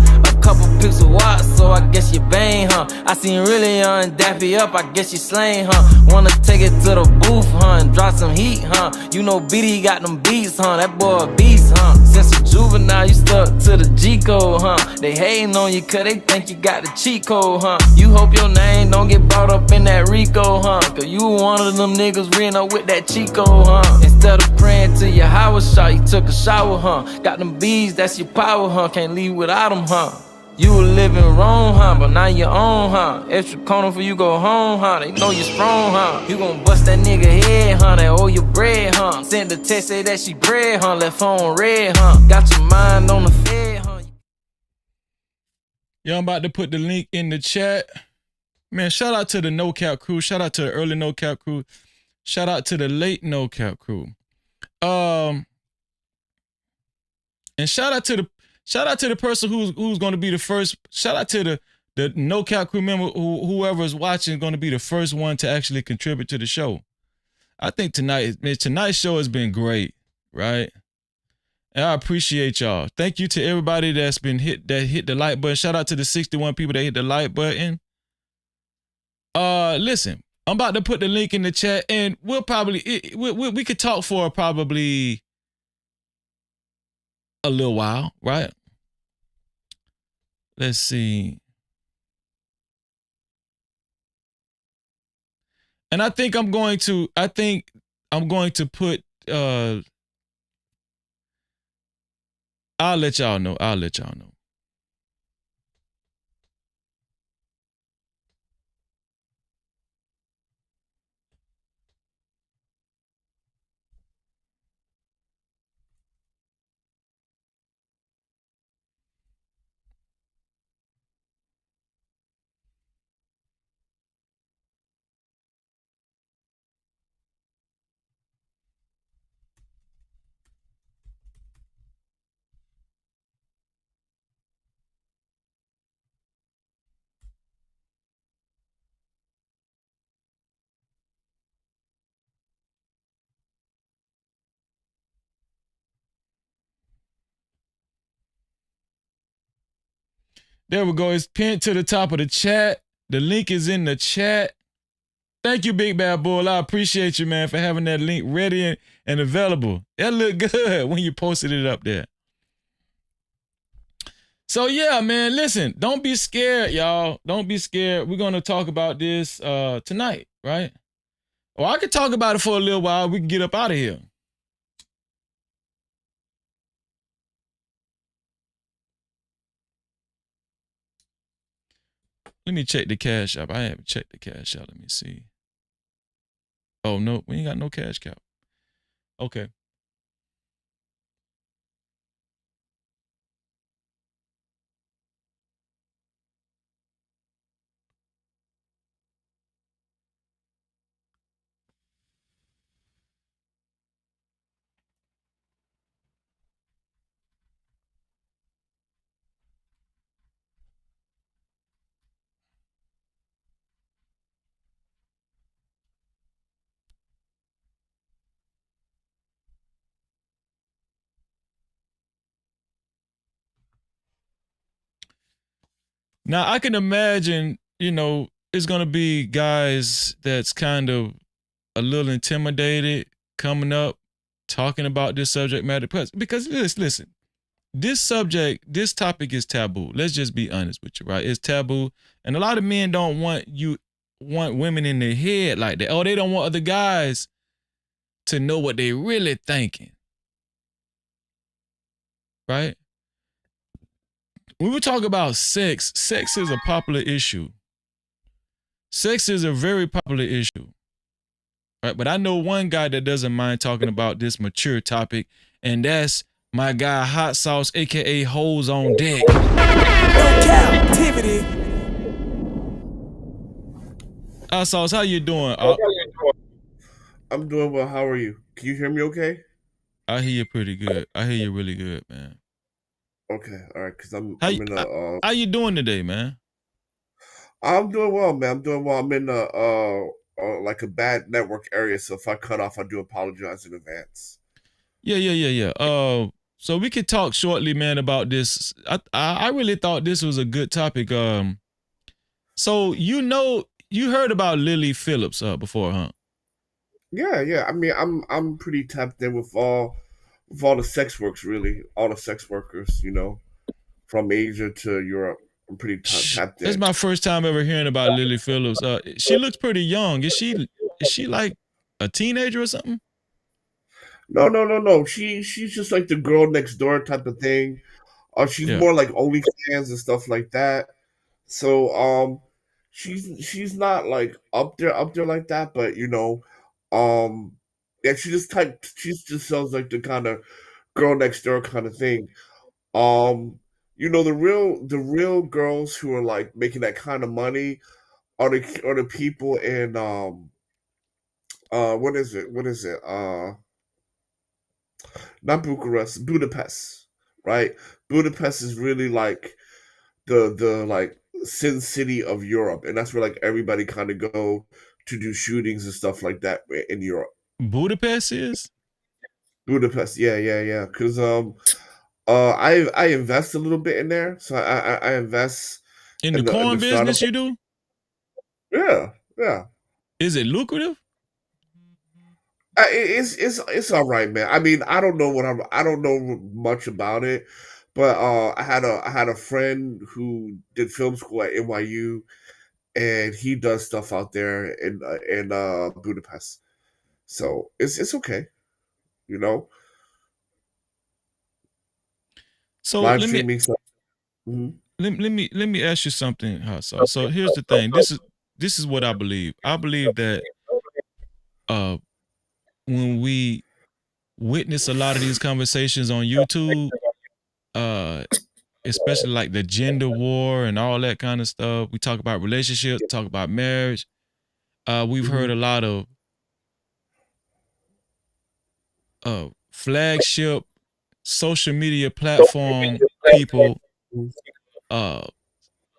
V: Couple pics of watch, so I guess you bang, huh? I seen really young dappy up, I guess you slain, huh? Wanna take it to the booth, huh? And drop some heat, huh? You know BD got them beats, huh? That boy a beast, huh? Since a juvenile, you stuck to the G code, huh? They hating on you cause they think you got the cheat code, huh? You hope your name don't get brought up in that Rico, huh? Cause you one of them niggas ran up with that Chico, huh? Instead of praying to your Howard shot, you took a shower, huh? Got them bees, that's your power, huh? Can't leave without them, huh? You were living wrong, huh? But now you own, huh? Extra corner for you go home, huh? They know you strong, huh? You gon' bust that nigga head, huh? They owe you bread, huh? Sent the text, say that she bread, huh? Left phone red, huh? Got your mind on the fed, huh?
A: Yo, I'm about to put the link in the chat. Man, shout out to the No Cap crew. Shout out to the early No Cap crew. Shout out to the late No Cap crew. And shout out to the person who's going to be the first. Shout out to the No Cap crew member whoever is watching is going to be the first one to actually contribute to the show. I think tonight's show has been great, right? And I appreciate y'all. Thank you to everybody that hit the like button. Shout out to the 61 people that hit the like button. Listen, I'm about to put the link in the chat, and we'll probably we could talk for probably a little while, right? Let's see. And I think I'm going to put I'll let y'all know. There we go. It's pinned to the top of the chat. The link is in the chat. Thank you, Big Bad Bull. I appreciate you, man, for having that link ready and available. That looked good when you posted it up there. So yeah, man, listen, don't be scared, y'all. Don't be scared. We're gonna talk about this tonight, right? Or I could talk about it for a little while. We can get up out of here. Let me check the cash app. I haven't checked the cash app. Let me see. Oh no, we ain't got no cash cow. Okay. Now I can imagine, you know, it's gonna be guys that's kind of a little intimidated coming up, talking about this subject matter. Because listen, this topic is taboo. Let's just be honest with you, right? It's taboo. And a lot of men don't want women in their head like that. Oh, they don't want other guys to know what they really thinking. Right? When we talk about sex is a popular issue. Sex is a very popular issue. Right? But I know one guy that doesn't mind talking about this mature topic, and that's my guy Hot Sauce, aka Hoes on Deck.
F: No Cap-tivity.
A: Hot Sauce, how you doing?
H: I'm doing well. How are you? Can you hear me okay?
A: I hear you pretty good. I hear you really good, man.
H: Okay, all right. Cause I'm
A: how
H: in a.
A: How you doing today, man?
H: I'm doing well, man. I'm doing well. I'm in a like a bad network area, so if I cut off, I do apologize in advance.
A: Yeah. So we could talk shortly, man, about this. I really thought this was a good topic. So you heard about Lily Phillips before, huh?
H: Yeah. I mean, I'm pretty tapped in with all the sex works, really, all the sex workers, you know, from Asia to Europe. I'm pretty tapped in.
A: It's my first time ever hearing about Lily Phillips. She looks pretty young. Is she like a teenager or something?
H: No. She's just like the girl next door type of thing. She's more like OnlyFans and stuff like that. So she's not like up there like that, but you know, yeah, she just sounds like the kind of girl next door kind of thing. You know, the real girls who are like making that kind of money are the people in what is it? Not Bucharest, Budapest, right? Budapest is really like the like sin city of Europe, and that's where like everybody kind of go to do shootings and stuff like that in Europe.
A: Budapest is?
H: Budapest, yeah. Because I invest a little bit in there, so I invest
A: in the corn business. You do?
H: Yeah.
A: Is it lucrative?
H: It's all right, man. I mean, I don't know much about it, but I had a friend who did film school at NYU, and he does stuff out there in Budapest. So it's okay, you know.
A: So let me ask you something, Hassan. So here's the thing. This is what I believe. I believe that when we witness a lot of these conversations on YouTube, especially like the gender war and all that kind of stuff, we talk about relationships, talk about marriage. We've heard a lot of flagship social media platform people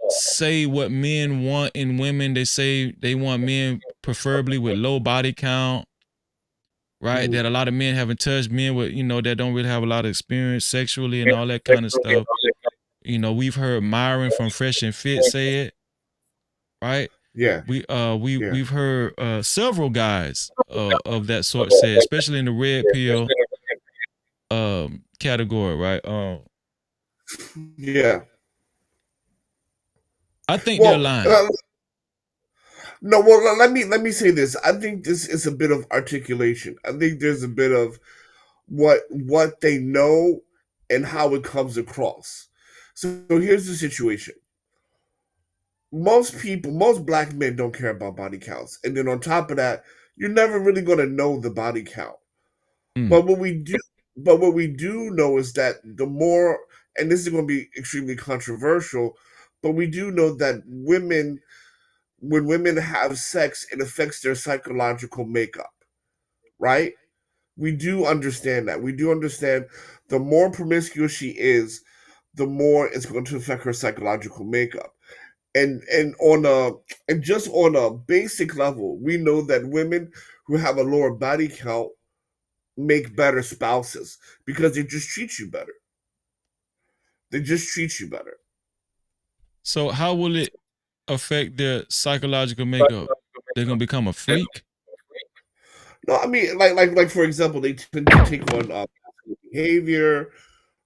A: say what men want in women. They say they want men preferably with low body count, right? That a lot of men haven't touched men with, you know, that don't really have a lot of experience sexually and all that kind of stuff. You know, we've heard Myron from Fresh and Fit say it, right?
H: Yeah.
A: We've heard several guys of that sort say, especially in the red pill category, right?
H: Yeah.
A: I think they're lying.
H: No, well, let me say this. I think this is a bit of articulation. I think there's a bit of what they know and how it comes across. So here's the situation. Most black men don't care about body counts. And then on top of that, you're never really going to know the body count. But what we do know is that the more, and this is going to be extremely controversial, but we do know that when women have sex, it affects their psychological makeup, right? We do understand that. We do understand the more promiscuous she is, the more it's going to affect her psychological makeup. And just on a basic level, we know that women who have a lower body count make better spouses because they just treat you better. They just treat you better.
A: So how will it affect their psychological makeup? They're gonna become a freak?
H: No, I mean, like for example, they tend to take on behavior,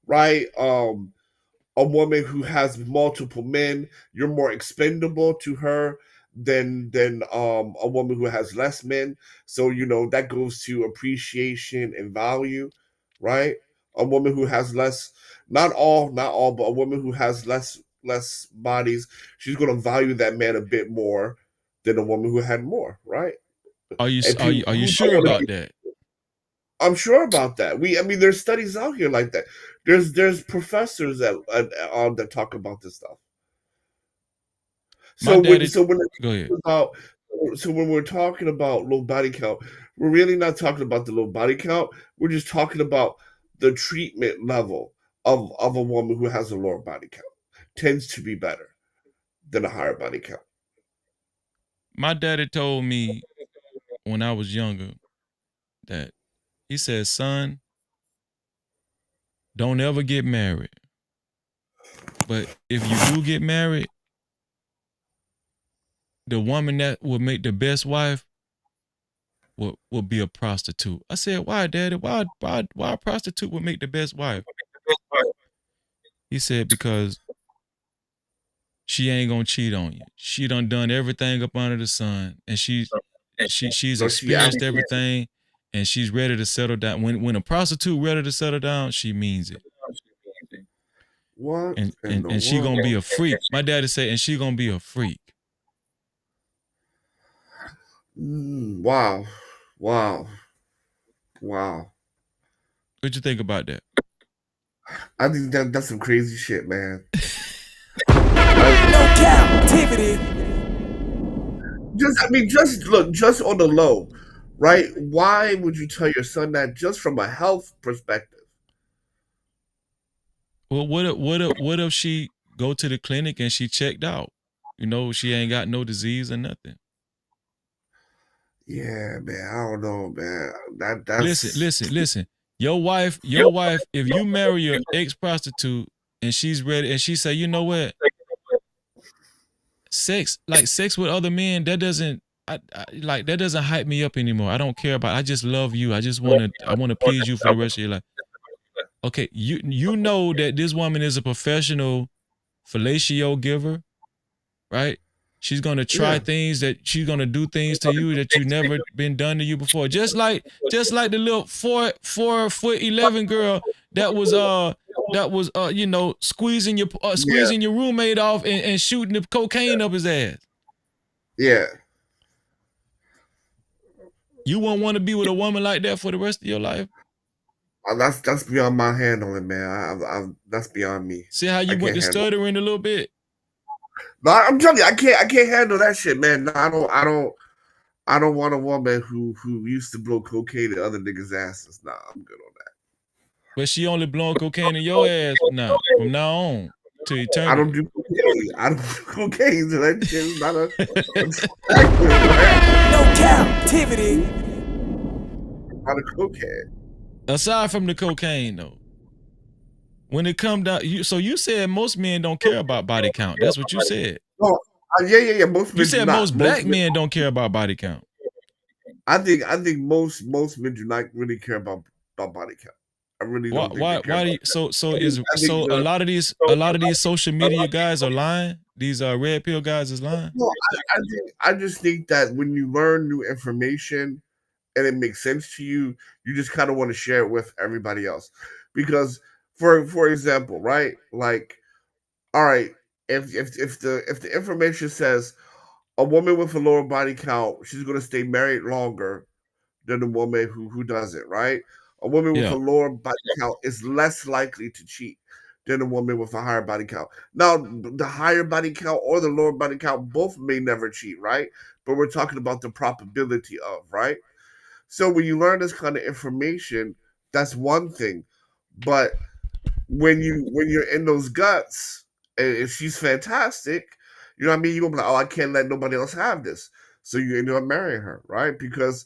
H: right? A woman who has multiple men, you're more expendable to her than a woman who has less men. So that goes to appreciation and value, right? A woman who has less, not all, but a woman who has less bodies, she's going to value that man a bit more than a woman who had more, right?
A: Are you sure about that?
H: I'm sure about that. I mean, there's studies out here like that. There's professors that talk about this stuff. So when we're talking about low body count, we're really not talking about the low body count. We're just talking about the treatment level of a woman who has a lower body count tends to be better than a higher body count.
A: My daddy told me when I was younger that he said, son, don't ever get married. But if you do get married, the woman that will make the best wife will be a prostitute. I said, why, Daddy? Why a prostitute would make the best wife? He said, because she ain't gonna cheat on you. She done everything up under the sun, and she's experienced everything, and she's ready to settle down. When a prostitute ready to settle down, she means it.
H: What?
A: And she gonna be a freak. My daddy said, and she gonna be a freak.
H: Wow. What
A: you think about that?
H: I think that's some crazy shit, man.
F: No Cap-tivity.
H: Just on the low, right? Why would you tell your son that just from a health perspective?
A: Well, what if she go to the clinic and she checked out? She ain't got no disease or nothing.
H: Yeah, man. I don't know, man. That's
A: Listen. Your wife, if you marry your ex-prostitute and she's ready and she say, you know what? Sex with other men, that doesn't that doesn't hype me up anymore. I don't care about it. I just love you. I want to please you for the rest of your life. Okay, you know that this woman is a professional fellatio giver, right? She's gonna try things she's gonna do things to you that you never been done to you before. Just like the little 4'11" girl that was squeezing your roommate off and shooting the cocaine up his ass.
H: Yeah.
A: You won't want to be with a woman like that for the rest of your life.
H: That's beyond my handling, man. That's beyond me.
A: See how you went to stuttering a little bit?
H: No, I'm telling you, I can't handle that shit, man. No, I don't want a woman who used to blow cocaine in other niggas' asses. Nah, I'm good on that.
A: But she only blowing cocaine in your ass now, from now on to eternity.
H: I don't do cocaine. So that shit is not a
F: no Cap-tivity.
H: Not a cocaine.
A: Aside from the cocaine, though, when it come down, you said most men don't care about body count. That's what you said.
H: Oh, yeah. Most men
A: you said most black men don't care about body count.
H: I think most men do not really care about body count. I really don't.
A: Why? So a lot of these social media guys are lying? these red pill guys is lying?
H: No, I just think that when you learn new information and it makes sense to you, you just kind of want to share it with everybody else. Because for example, right? Like, all right, if the information says a woman with a lower body count, she's gonna stay married longer than a woman who doesn't, right? A woman with a lower body count is less likely to cheat than a woman with a higher body count. Now, the higher body count or the lower body count both may never cheat, right? But we're talking about the probability of, right? So when you learn this kind of information, that's one thing. But when you're in those guts, and if she's fantastic, you know what I mean? You're gonna be like, oh, I can't let nobody else have this. So you end up marrying her, right? Because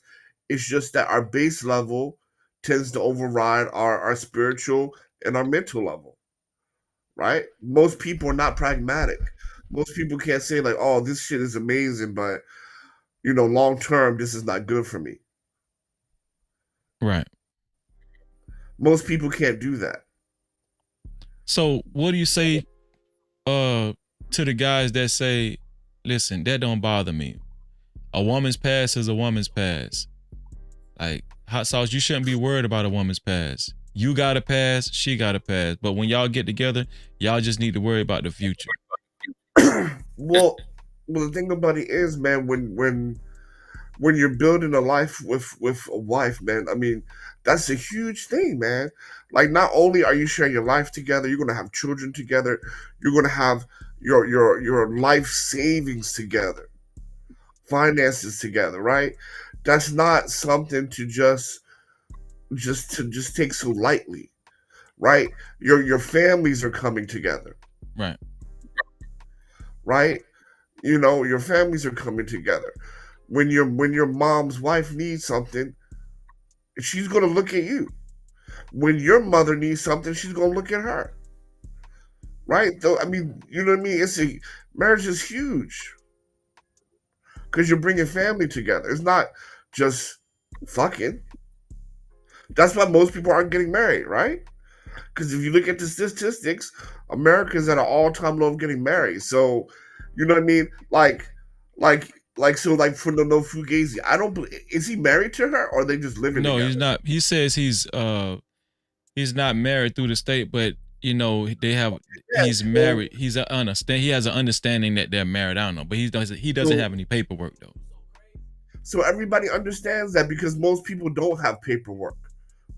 H: it's just that our base level tends to override our spiritual and our mental level, right? Most people are not pragmatic. Most people can't say like, oh, this shit is amazing, but you know, long term, this is not good for me.
A: Right.
H: Most people can't do that.
A: So what do you say to the guys that say, listen, that don't bother me. A woman's past is a woman's past. Like, hot sauce, you shouldn't be worried about a woman's past. You got a past, she got a past. But when y'all get together, y'all just need to worry about the future.
H: Well, the thing about it is, man, when you're building a life with a wife, man, I mean, that's a huge thing, man. Like, not only are you sharing your life together, you're gonna have children together, you're gonna have your life savings together, finances together, right? That's not something to just take so lightly, right? Your families are coming together,
A: right?
H: Right? You know, your families are coming together. When your mom's wife needs something, she's gonna look at you. When your mother needs something, she's gonna look at her. Right? Though, I mean, you know what I mean? Marriage is huge because you're bringing family together. It's not just fucking. That's why most people aren't getting married, right? Because if you look at the statistics, America's at an all-time low of getting married. So, you know what I mean? Like so for no Fugazi, I don't. Is he married to her, or are they just living together?
A: No, he's not. He says he's not married through the state, but you know he's married. He has an understanding that they're married. I don't know, but he doesn't have any paperwork though.
H: So everybody understands that because most people don't have paperwork,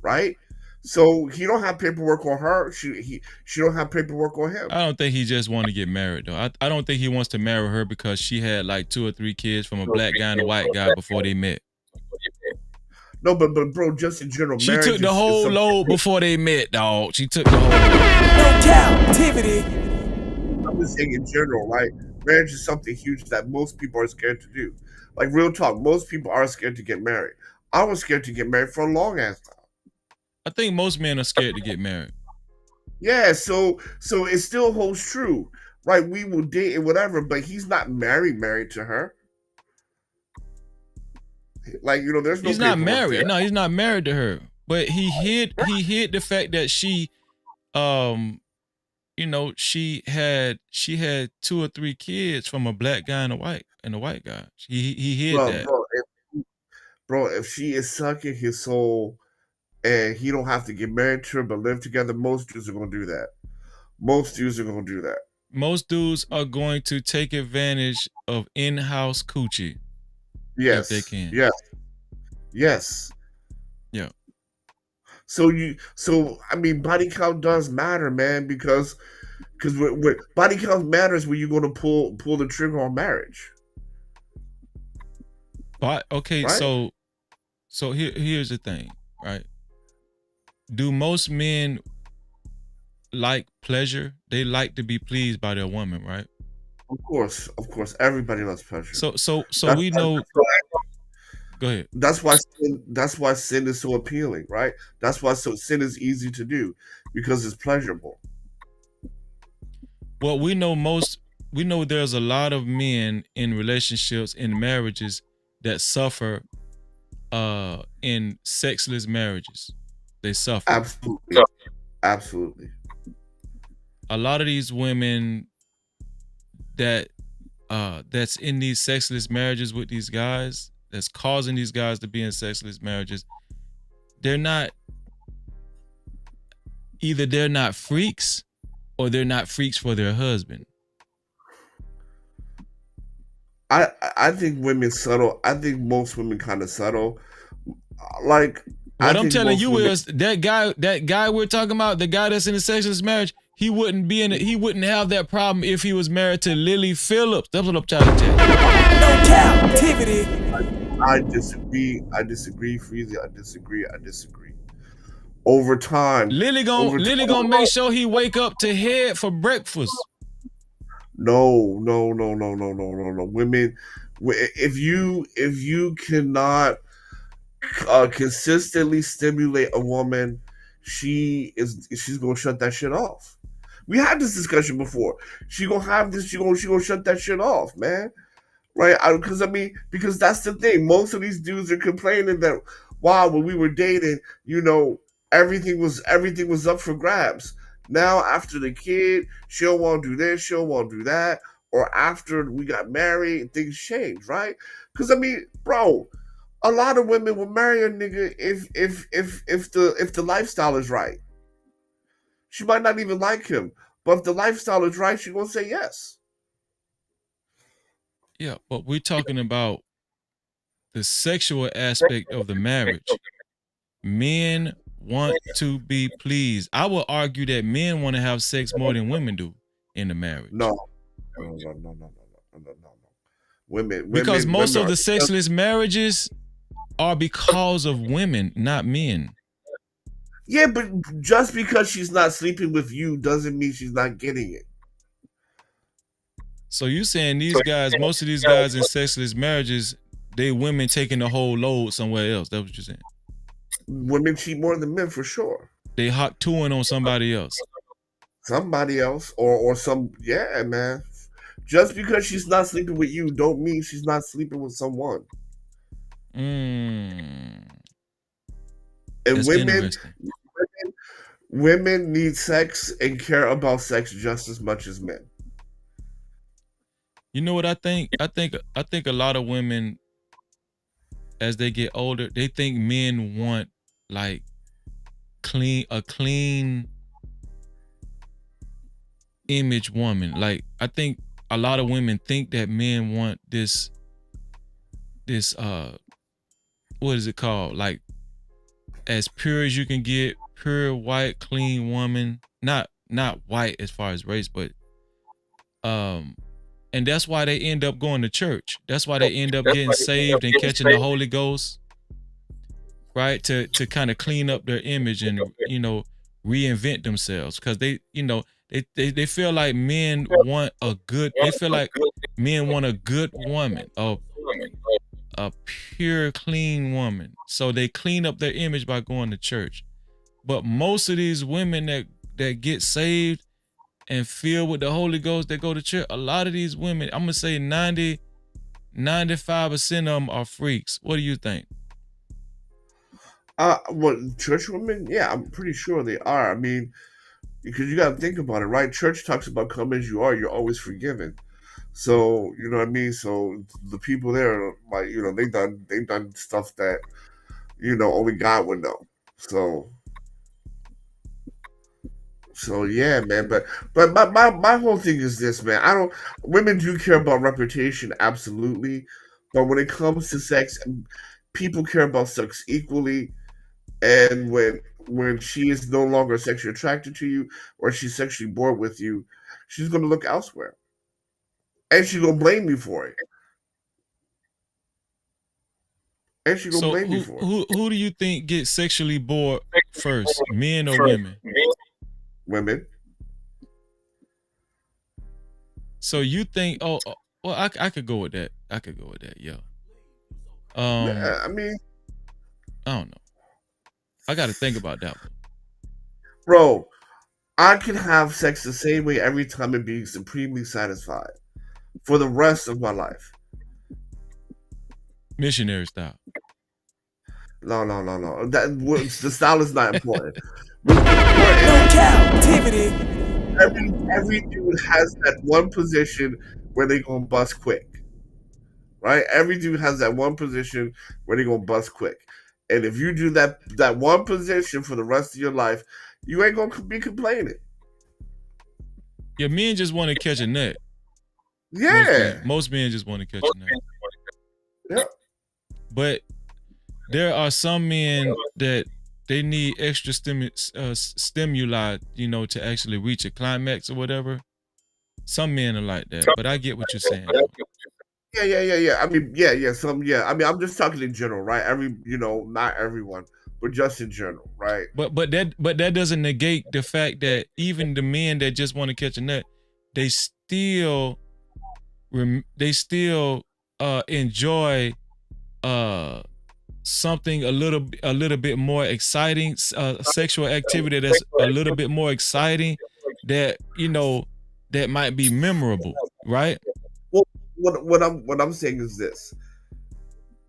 H: right? So he don't have paperwork on her. She don't have paperwork on him.
A: I don't think he just want to get married though. I don't think he wants to marry her because she had like 2 or 3 kids from a black guy and a white guy before they met.
H: No, but bro, just in general,
A: she took the whole load before they met, dog. She took the whole load.
F: No captivity.
H: I'm just saying in general, right? Marriage is something huge that most people are scared to do. Like, real talk, most people are scared to get married. I was scared to get married for a long ass time.
A: I think most men are scared to get married.
H: Yeah, so it still holds true, right? We will date and whatever, but he's not married to her. Like, you know, there's no.
A: He's not married. There. No, he's not married to her. But he hid the fact that she, you know, she had 2 or 3 kids from a black guy and a white guy. He hid that.
H: Bro, if she is sucking his soul and he don't have to get married to her but live together, most dudes are gonna do that. Most dudes are gonna do that.
A: Most dudes are going to take advantage of in-house coochie.
H: Yes,
A: if they can.
H: Yes.
A: Yeah.
H: So I mean, body count does matter, man, because body count matters when you're going to pull the trigger on marriage.
A: But okay, right? so here's the thing, right? Do most men like pleasure? They like to be pleased by their woman, right?
H: Of course, everybody loves pleasure.
A: So we know. Go ahead.
H: That's why sin is so appealing, right? That's why sin is easy to do because it's pleasurable.
A: Well, we know there's a lot of men in relationships, in marriages that suffer in sexless marriages. They suffer.
H: Absolutely.
A: A lot of these women, that's in these sexless marriages with these guys, that's causing these guys to be in sexless marriages, they're not freaks, or they're not freaks for their husband.
H: I think women subtle. I think most women kind of subtle. Like
A: what I'm telling you is that guy we're talking about, the guy that's in a sexless marriage, he wouldn't have that problem if he was married to Lily Phillips. That's what I'm trying to tell you.
F: No captivity.
H: I disagree, Freezy. I disagree. Over time,
A: Lily gonna make sure he wake up to head for breakfast.
H: No. Women, if you cannot consistently stimulate a woman, she's gonna shut that shit off. We had this discussion before. She gonna shut that shit off, man. Right? Because that's the thing. Most of these dudes are complaining that, wow, when we were dating, everything was up for grabs. Now after the kid, she don't want to do this, she don't want to do that, or after we got married, things change, right? Because bro, a lot of women will marry a nigga if the lifestyle is right. She might not even like him, but if the lifestyle is right, she's gonna say yes.
A: Yeah, but we're talking about the sexual aspect of the marriage. Men want to be pleased. I would argue that men want to have sex more than women do in the marriage.
H: No. Women,
A: because most of the sexless marriages are because of women, not men.
H: Yeah, but just because she's not sleeping with you doesn't mean she's not getting it.
A: So you saying most of these guys in sexless marriages, they women taking the whole load somewhere else. That's what you're saying.
H: Women cheat more than men for sure.
A: They hot tooing on somebody else.
H: Or some, yeah, man. Just because she's not sleeping with you don't mean she's not sleeping with someone. And
A: that's
H: women need sex and care about sex just as much as men.
A: You know what I think? I think a lot of women, as they get older, they think men want like a clean image woman. Like I think a lot of women think that men want this what is it called? Like as pure as you can get, pure white, clean woman. Not white as far as race, but and that's why they end up going to church. That's why they end up getting saved and catching the Holy Ghost, right? To kind of clean up their image and, reinvent themselves. Because they feel like men want a good woman, a pure, clean woman. So they clean up their image by going to church. But most of these women that get saved and filled with the Holy Ghost that go to church, a lot of these women, I'm gonna say 95% of them are freaks. What do you think?
H: Church women? Yeah, I'm pretty sure they are. Because you gotta think about it, right? Church talks about come as you are, you're always forgiven. So, you know what I mean? So the people there, like, they've done stuff that, only God would know. So yeah, man. But my whole thing is this, man. Women do care about reputation, absolutely. But when it comes to sex, people care about sex equally. And when she is no longer sexually attracted to you or she's sexually bored with you, she's gonna look elsewhere. And she's gonna blame you for it.
A: Who do you think gets sexually bored first, men or women?
H: Women.
A: So you think? Well, I could go with that. Yeah.
H: I
A: don't know. I got to think about that one.
H: Bro, I can have sex the same way every time and be supremely satisfied for the rest of my life.
A: Missionary style.
H: No. The style is not important.
F: No captivity.
H: Every dude has that one position where they gonna bust quick, right? Every dude has that one position where they gonna bust quick, and if you do that one position for the rest of your life, you ain't gonna be complaining.
A: Yeah, men just want to catch a nut.
H: Yeah,
A: most men just want to catch a nut.
H: Yeah,
A: but there are some men that they need extra stimuli, to actually reach a climax or whatever. Some men are like that, but I get what you're saying.
H: Yeah. I mean, yeah. I mean, I'm just talking in general, right? Not everyone, but just in general, right?
A: But that doesn't negate the fact that even the men that just want to catch a nut, they still enjoy something a little bit more exciting, sexual activity that's a little bit more exciting, that that might be memorable, right?
H: Well, what I'm saying is this: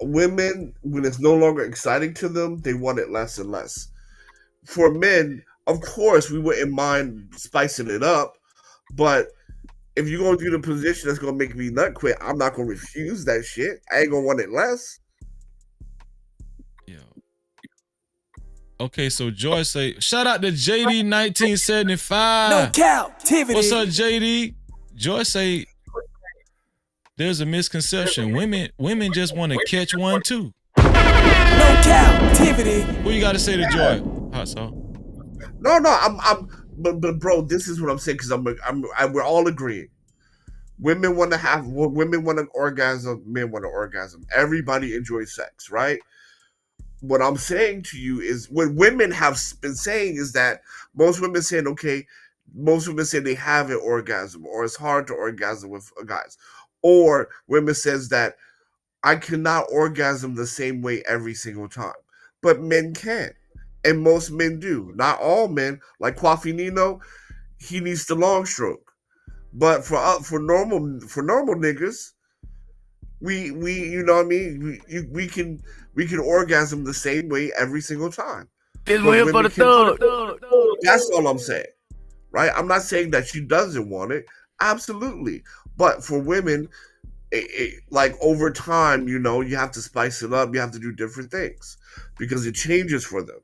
H: women, when it's no longer exciting to them, they want it less and less. For men, of course, we wouldn't mind spicing it up, but if you're gonna do the position that's gonna make me nut quit, I'm not gonna refuse that shit. I ain't gonna want it less.
A: Yeah. Okay, so Joy say, shout out to JD 1975.
F: No Cap-tivity.
A: What's up, JD? Joy say, there's a misconception. Women just want to catch one too.
F: No Cap-tivity.
A: Who you got to say to Joy? Hot sauce.
H: No, but bro, this is what I'm saying, because we're all agreeing. Women want to orgasm, men want to orgasm. Everybody enjoys sex, right? What I'm saying to you is, what women have been saying is that most women say they have an orgasm, or it's hard to orgasm with guys, or women says that I cannot orgasm the same way every single time, but men can. And most men do. Not all men. Like Quafinino, he needs the long stroke. But for normal niggas, we you know what I mean. We can orgasm the same way every single time.
V: This one here for the thug.
H: That's all I'm saying, right? I'm not saying that she doesn't want it. Absolutely, but for women, like over time, you have to spice it up. You have to do different things because it changes for them.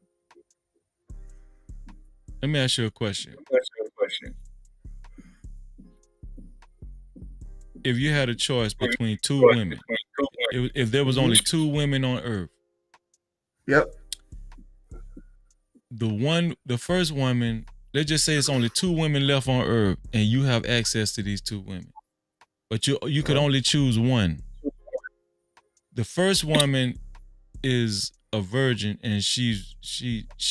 A: Let me ask you a question. If you had a choice between two women, if there was only two women on Earth,
H: yep.
A: The first woman, let's just say it's only two women left on Earth, and you have access to these two women, but you could only choose one. The first woman is a virgin, and she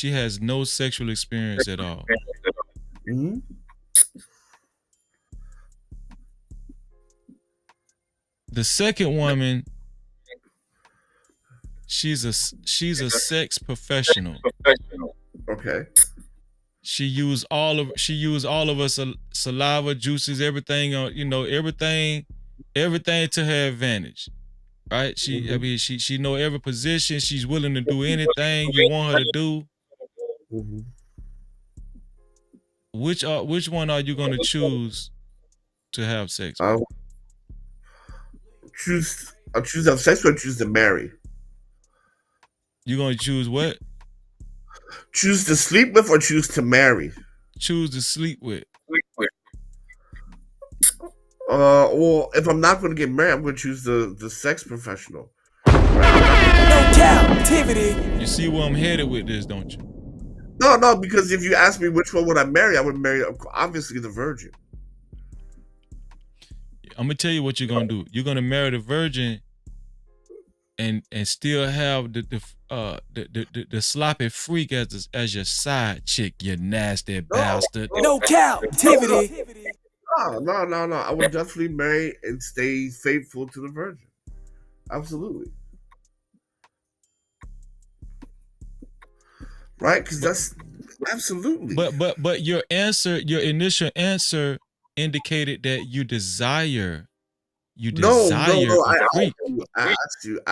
A: has no sexual experience at all.
H: Mm-hmm.
A: The second woman, she's a sex professional.
H: Okay.
A: She used all of her saliva, juices, everything everything to her advantage. Right? She know every position. She's willing to do anything you want her to do.
H: Mm-hmm.
A: Which one are you going to choose to have sex with?
H: I'll choose to have sex with, or choose to marry.
A: You're going to choose what?
H: Choose to sleep with or choose to marry?
A: Choose to sleep with.
H: Well, if I'm not going to get married, I'm going to choose the sex professional.
F: No Cap-tivity.
A: You see where I'm headed with this, don't you?
H: No, because if you ask me which one would I marry, I would marry obviously the virgin.
A: I'm gonna tell you what you're gonna do. You're gonna marry the virgin, and still have the sloppy freak as your side chick. You nasty bastard.
F: No Cap-tivity.
H: No. I would definitely marry and stay faithful to the virgin. Absolutely. Right? Because that's absolutely.
A: But your initial answer indicated that you desire.
H: No. I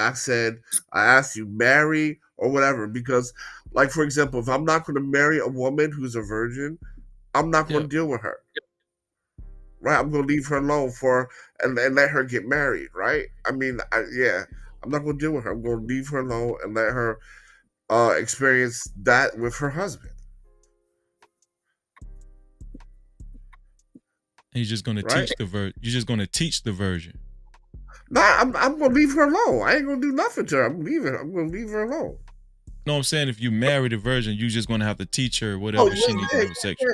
H: asked you marry or whatever, because, like, for example, if I'm not going to marry a woman who's a virgin, I'm not going to deal with her. right? I'm gonna leave her alone and let her get married, right? I mean, I'm not gonna deal with her. I'm gonna leave her alone and let her experience that with her husband.
A: He's just gonna teach the version. You're just gonna teach the version.
H: Nah, I'm gonna leave her alone. I ain't gonna do nothing to her. I'm gonna leave her alone.
A: No, I'm saying if you marry the virgin, you're just gonna have to teach her whatever she needs to know sexually.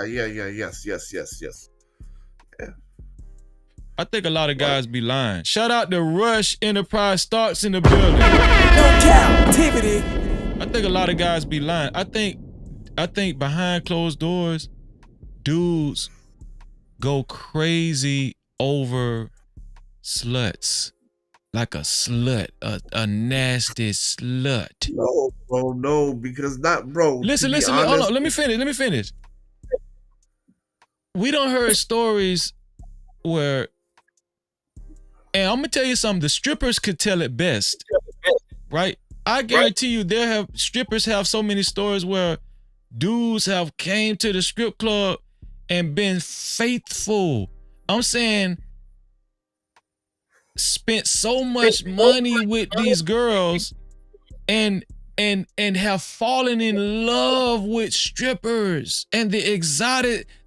H: Yes. Yeah.
A: I think a lot of guys be lying. Shout out to Rush Enterprise Starks in the building.
F: No Cap-tivity.
A: I think a lot of guys be lying. I think behind closed doors, dudes go crazy over sluts. Like a slut, a nasty slut.
H: No, bro, no, because not, bro.
A: Listen, hold on. Let me finish. We don't heard stories where, and I'm gonna tell you something. The strippers could tell it best, right? I guarantee you, strippers have so many stories where dudes have came to the strip club and been faithful. I'm saying, spent so much money with these girls and have fallen in love with strippers and the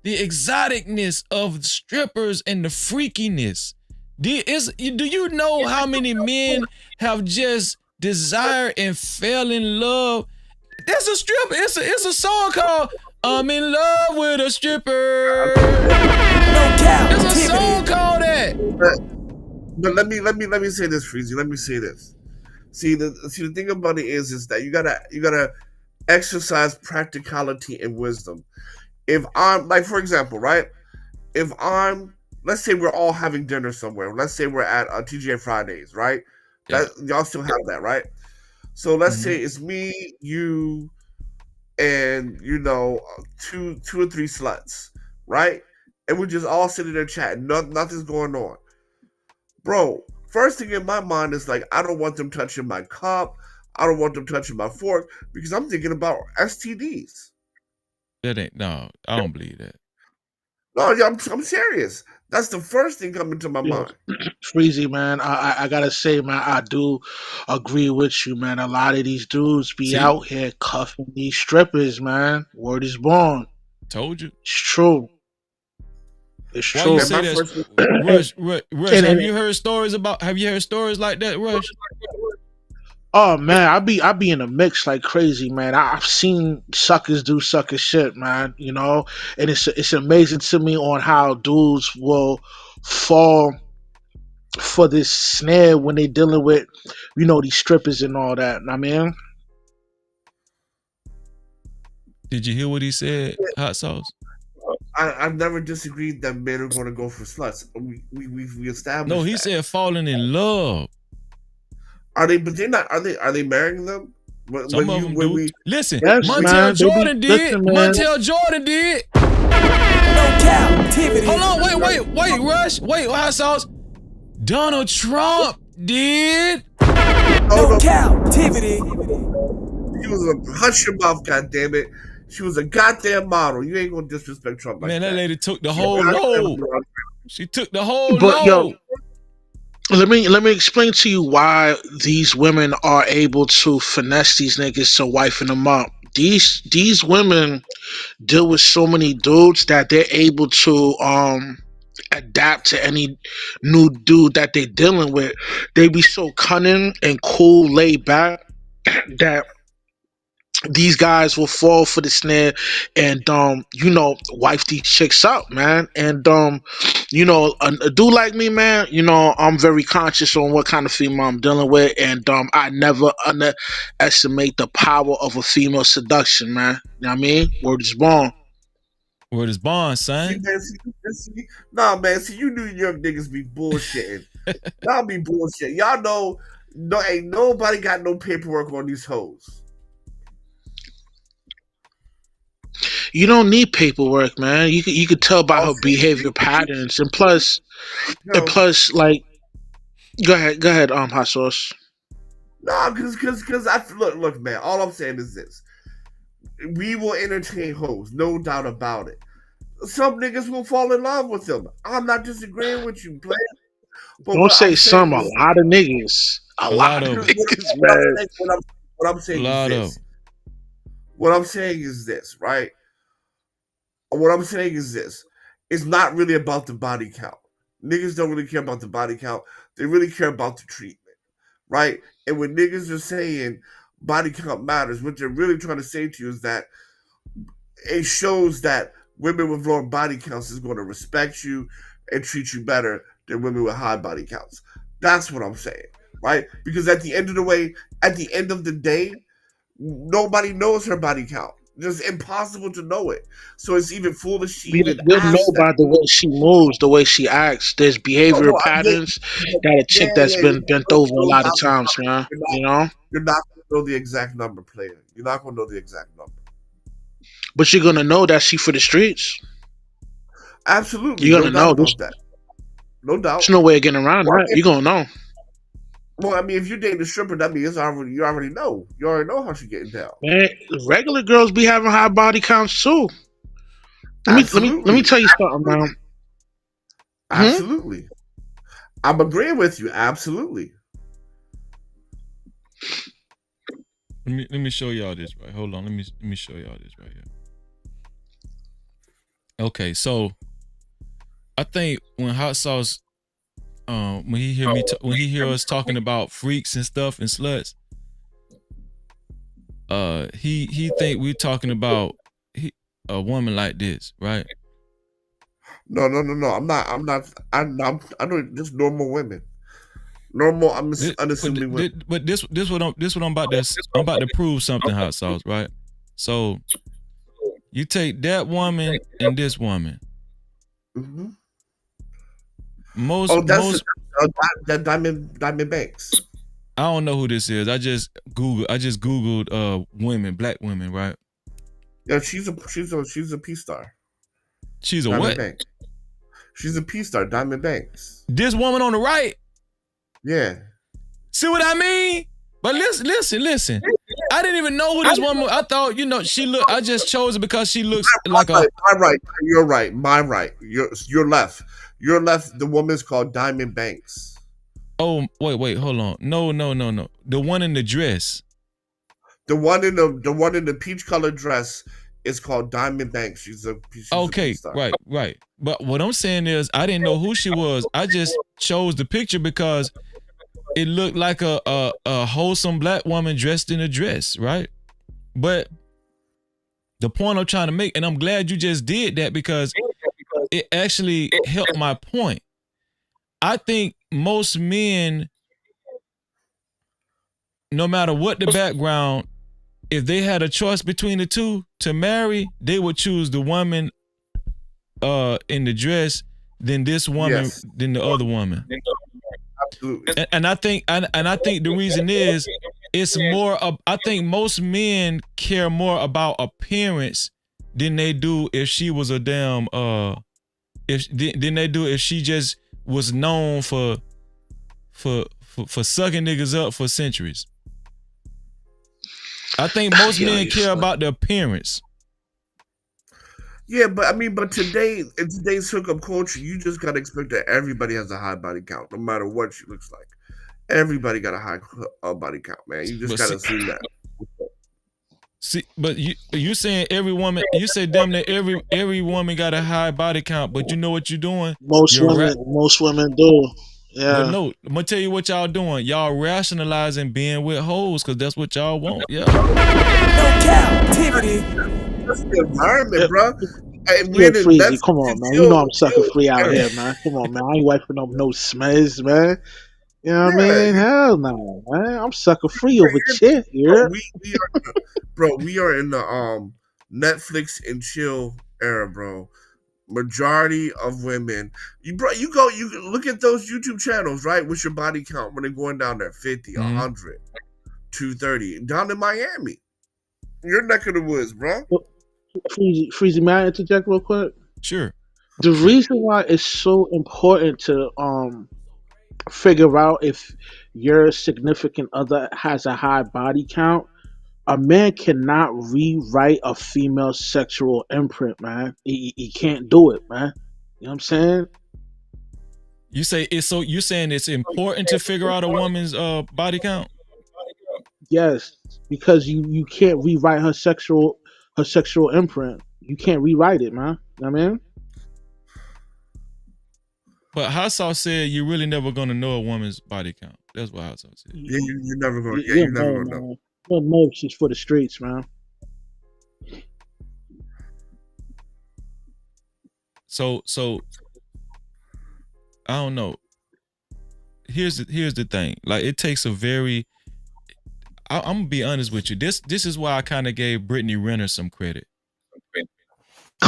A: exoticness of strippers and the freakiness. Do you know how many men have just desired and fell in love? There's a stripper. It's a song called "I'm in Love with a Stripper." There's a song called that.
H: But let me say this, Freezy. Let me say this. See the thing about it is that you gotta exercise practicality and wisdom. If I'm like, for example, right? Let's say we're all having dinner somewhere. Let's say we're at TGI Fridays, right? Yeah. Y'all still have that, right? So let's say it's me, you, and two or three sluts, right? And we're just all sitting there chatting. Nothing's going on. Bro, first thing in my mind is like, I don't want them touching my cup. I don't want them touching my fork because I'm thinking about STDs.
A: No, I don't believe that.
H: No, I'm serious. That's the first thing coming to my mind.
E: Freezy, man, I gotta say, man, I do agree with you, man. A lot of these dudes be out here cuffing these strippers, man. Word is born.
A: Told you.
E: It's true. It's true.
A: Why you say that? Rush, have you heard stories like that, Rush?
E: Oh man, I be in a mix like crazy, man. I've seen suckers do sucker shit, man. And it's amazing to me on how dudes will fall for this snare when they dealing with, these strippers and all that. I mean,
A: did you hear what he said, Hot Sauce?
H: I've never disagreed that men are going to go for sluts. We established.
A: No, he said falling in love.
H: Are they? But they're not. Are they marrying them?
A: Some of them do. Listen,
E: yes,
A: Montel Jordan did. Montel Jordan did.
F: No Cap-tivity.
A: Hold on, wait, Rush. Wait, Hot Sauce. Donald Trump did.
F: No Cap-tivity.
H: She was a hush your mouth, goddammit. She was a goddamn model. You ain't gonna disrespect Trump like that.
A: Man, that lady took the whole load. She took the whole load.
E: Yo, let me explain to you why these women are able to finesse these niggas to wifing them up. These women deal with so many dudes that they're able to adapt to any new dude that they're dealing with. They be so cunning and cool, laid back that these guys will fall for the snare and wife these chicks up, man. And a dude like me, man, I'm very conscious on what kind of female I'm dealing with, and I never underestimate the power of a female seduction, man. You know what I mean? Word is born.
A: Word is born, son.
H: Nah, man. See, you New York niggas be bullshitting. Y'all be bullshit. Y'all know, ain't nobody got no paperwork on these hoes.
E: You don't need paperwork, man. You could tell by her behavior patterns, and plus, like, go ahead, Hot Sauce.
H: No, because look, man. All I'm saying is this: we will entertain hoes, no doubt about it. some niggas will fall in love with them. I'm not disagreeing with you, player. But
E: Don't
H: what
E: say
H: I'm saying
E: some. A
H: is,
E: lot of niggas. A lot of
A: of them.
E: niggas, man.
H: what I'm
A: A
H: saying is
A: lot of
H: this.
A: them.
H: What I'm saying is this, right? What I'm saying is this. It's not really about the body count. Niggas don't really care about the body count. They really care about the treatment, right? And when niggas are saying body count matters, what they're really trying to say to you is that it shows that women with lower body counts is going to respect you and treat you better than women with high body counts. That's what I'm saying, right? Because at the end of the day, nobody knows her body count. It's impossible to know it. So it's even foolish to even
E: You'll know
H: ask that.
E: by the way she moves, the way she acts. There's behavioral patterns that a chick that's been bent over a lot of times, man. You know?
H: You're not going to know the exact number, player. You're not going to know the exact number.
E: But you're gonna know that she for the streets.
H: Absolutely.
E: You're
H: No
E: gonna
H: doubt
E: know.
H: about that. No doubt.
E: There's no way of getting around that. You're gonna know.
H: Well, I mean, if you're dating a stripper, that means you already know. You already know how she's getting down.
E: Man, regular girls be having high body counts too. Let me tell you something, man.
H: Absolutely. I'm agreeing with you. Absolutely.
A: Let me show y'all this, right? Hold on. Let me show y'all this right here. Okay, so I think when Hot Sauce, when he hear us talking about freaks and stuff and sluts, he think we're talking about a woman like this, right?
H: No. I'm not. I know just normal women. Normal. I'm unassuming women.
A: But this what I'm about to prove something, Hot Sauce, right? So you take that woman and this woman.
H: Mm-hmm.
A: That
H: Diamond Banks.
A: I don't know who this is. I just googled women, black women, right?
H: Yeah, she's a P star.
A: She's a
H: Diamond
A: what?
H: Banks. She's a P star, Diamond Banks.
A: This woman on the right.
H: Yeah.
A: See what I mean? But listen. I didn't even know who this woman. I thought, she looked. I just chose it because she looks like a.
H: My right. You're right. My right. You're left. You're left. The woman's called Diamond Banks.
A: Oh wait, hold on. No. The one in the dress.
H: The one in the peach colored dress is called Diamond Banks. She's
A: okay,
H: a
A: right. But what I'm saying is, I didn't know who she was. I just chose the picture because it looked like a wholesome black woman dressed in a dress, right? But the point I'm trying to make, and I'm glad you just did that because it actually helped my point. I think most men, no matter what the background, if they had a choice between the two to marry, they would choose the woman in the dress than this woman than the other woman.
H: Absolutely.
A: And I think the reason is it's more of, I think most men care more about appearance than they do if she was a damn than they do if she just was known for sucking niggas up for centuries. I think most men care about the appearance.
H: Yeah, but today, in today's hookup culture, you just gotta expect that everybody has a high body count, no matter what she looks like. Everybody got a high body count, man. You just gotta assume that.
A: See, but you saying every woman? You say damn near every woman got a high body count, but you know what you're doing?
E: Most women do. Yeah.
A: But no, I'm gonna tell you what y'all doing. Y'all rationalizing being with hoes because that's what y'all want. Yeah.
F: No Cap-tivity.
H: That's the environment, bro.
E: Freezy, come on, man. You know I'm sucker free out here, man. Come on, man. I ain't wiping up no smells, man. You know what I mean? Hell no, man. I'm sucker free over shit. Yeah.
H: We are in the Netflix and chill era, bro. Majority of women, you look at those YouTube channels, right? What's your body count when they're going down there? 50, 100, 230, down in Miami. Your neck of the woods, bro.
E: Freezy, may I interject real quick?
A: Sure.
E: The reason why it's so important to figure out if your significant other has a high body count
G: A man cannot rewrite a female sexual imprint, man. He can't do it, man. You know what I'm saying?
A: You say it's so. You saying it's important to figure out a woman's body count?
G: Yes, because you can't rewrite her sexual imprint. You can't rewrite it, man. You know what I mean?
A: But Hassau said you're really never gonna know a woman's body count. That's what Hassau said.
H: Yeah, you're never gonna. Yeah,
G: You
H: you're never
G: know,
H: gonna know.
G: man. You know she's for the streets, man.
A: So I don't know. Here's the thing. Like it takes a very. I'm gonna be honest with you. This is why I kind of gave Brittany Renner some credit.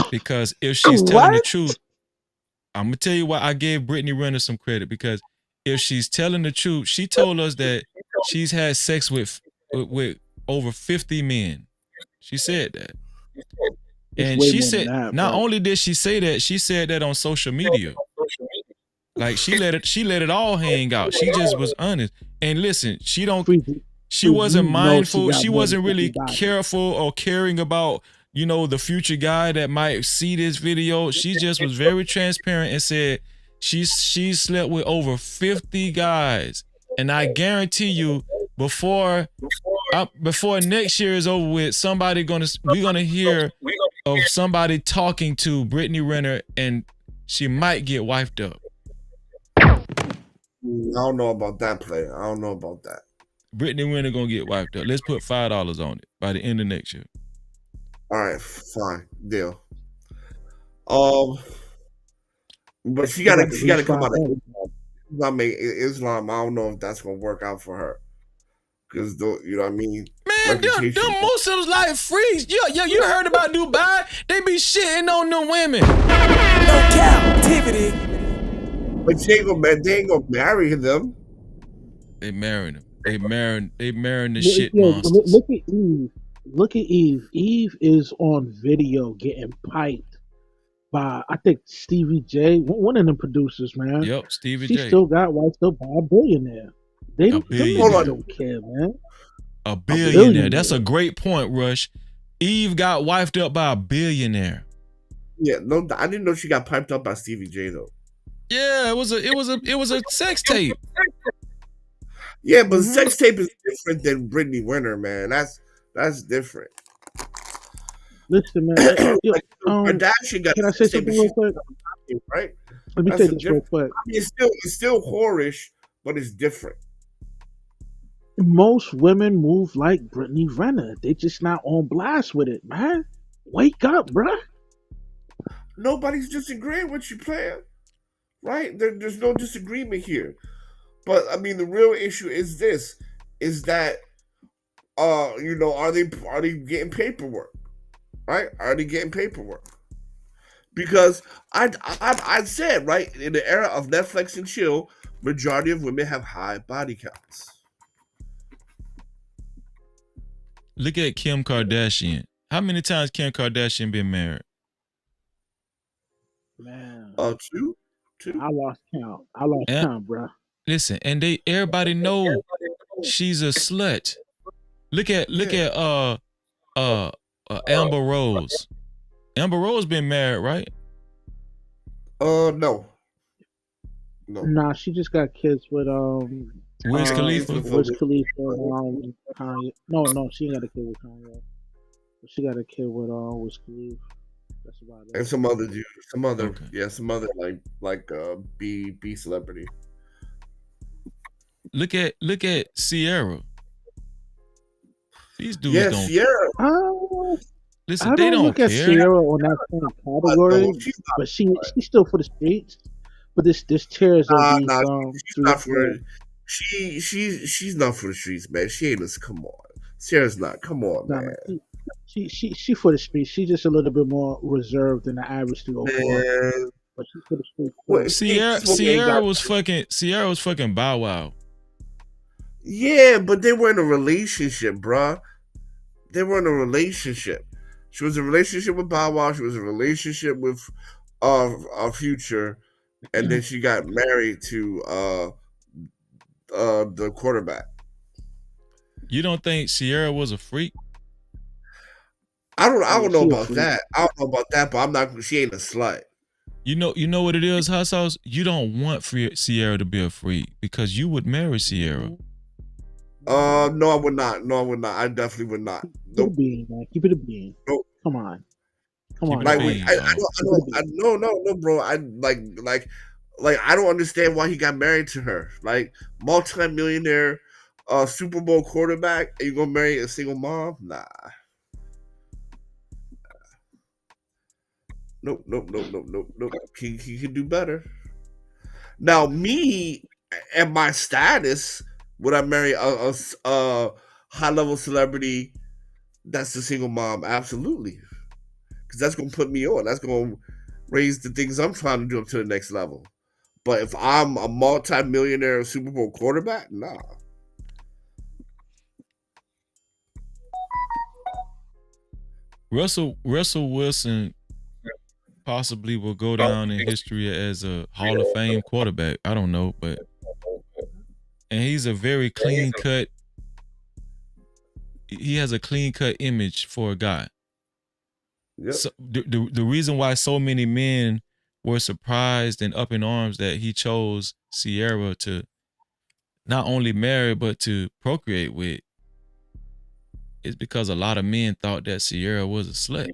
A: Because if she's telling the truth, I'm gonna tell you why I gave Brittany Renner some credit. Because if she's telling the truth, she told us that she's had sex with over 50 men. She said that. And she said not only did she say that, she said that on social media. Like she let it all hang out. She just was honest. And listen, she wasn't mindful. She wasn't really careful or caring about, the future guy that might see this video. She just was very transparent and said she slept with over 50 guys. And I guarantee you, before next year is over with, we're gonna hear of somebody talking to Brittany Renner, and she might get wifed up.
H: I don't know about that player. I don't know about that.
A: Brittany Renner gonna get wiped up. Let's put $5 on it by the end of next year.
H: All right, fine, deal. But she gotta come out of Islam. I don't know if that's gonna work out for her, because you know what I mean.
A: Man, them Muslims like freaks. You heard about Dubai? They be shitting on them women.
F: No captivity.
H: But they ain't gonna marry them.
A: They marrying them. They marrying the shit monsters.
G: Look at Eve. Look at Eve. Eve is on video getting piped by, I think, Stevie J, one of them producers, man.
A: Yep, Stevie J.
G: She still got wiped up by a billionaire. They don't care, man.
A: A billionaire. That's a great point, Rush. Eve got wifed up by a billionaire.
H: Yeah, no, I didn't know she got piped up by Stevie J though.
A: Yeah, it was a sex tape.
H: Yeah, but sex tape is different than Brittany Renner, man. That's different.
G: Listen, man.
H: Kardashian got.
G: Can I say something real quick?
H: Right.
G: Let me say this real quick.
H: I mean, it's still whorish, but it's different.
G: Most women move like Brittany Renner. They just not on blast with it, man. Wake up, bruh.
H: Nobody's disagreeing with you, player. Right? There's no disagreement here. But I mean, the real issue is this: is that are they getting paperwork? Right? Are they getting paperwork? Because I said, right, in the era of Netflix and chill, majority of women have high body counts.
A: Look at Kim Kardashian. How many times Kim Kardashian been married?
G: Man.
H: Two.
G: I lost count, bro.
A: Listen, and everybody know she's a slut. Look at Amber Rose. Amber Rose been married, right?
H: No.
G: Nah, she just got kids with
A: Wiz Khalifa.
G: Wiz Khalifa, Kanye. No, she ain't got a kid with Kanye. She got a kid with Wiz Khalifa. That's about it.
H: And some other dude, some other like B celebrity.
A: Look at Sierra. These dudes don't.
H: Sierra.
A: Listen,
G: I
A: they don't
G: look at
A: care.
G: Sierra on that same category, but she's still for the streets. But this tears of these.
H: She's not for it. She's not for the streets, man. She ain't this. Come on, Sierra's not. Come on, man.
G: She for the streets. She's just a little bit more reserved than the average 304. But she's for the streets.
A: Sierra was fucking Bow Wow.
H: Yeah, but they were in a relationship, bruh. They were in a relationship. She was in a relationship with Bow Wow. She was in a relationship with Future, and then she got married to the quarterback.
A: You don't think Sierra was a freak?
E: I don't know
G: She a
E: about
G: freak.
E: that. I don't know about that, but I'm not. She ain't a slut.
A: You know what it is, Hot Sauce? You don't want Sierra to be a freak because you would marry Sierra.
E: No, I would not. No, I would not. I definitely would not.
G: Keep it a bean, man. Keep it a bean.
E: Nope.
G: Come on.
E: Like no, bro. I I don't understand why he got married to her. Like multi-millionaire, Super Bowl quarterback, and you gonna marry a single mom? Nah. Nope. He could do better. Now, me and my status, would I marry a high-level celebrity that's a single mom? Absolutely. Because that's going to put me on. That's going to raise the things I'm trying to do up to the next level. But if I'm a multi-millionaire Super Bowl quarterback, nah.
A: Russell Wilson possibly will go down in history as a Hall of Fame quarterback. I don't know, and he's a very clean cut. He has a clean cut image for a guy.
E: Yep.
A: So the reason why so many men were surprised and up in arms that he chose Sierra to not only marry but to procreate with is because a lot of men thought that Sierra was a slut.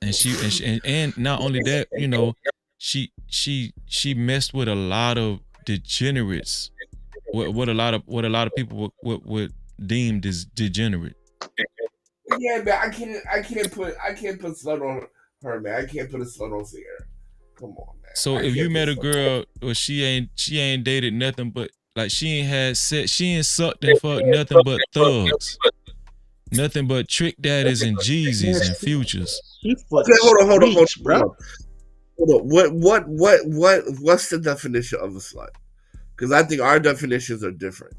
A: And not only that, you know, she messed with a lot of degenerates. What a lot of people would deem as degenerate.
E: Yeah, man, I can't put slut on her, man. I can't put a slut on Sierra. Come on, man.
A: So if you met a girl or she ain't dated nothing but like she ain't had sex, she ain't sucked and fucked nothing but thugs. Nothing but trick daddies and Jeezys and futures.
E: Okay, hold on, bro. Hold on. What's the definition of a slut? Because I think our definitions are different.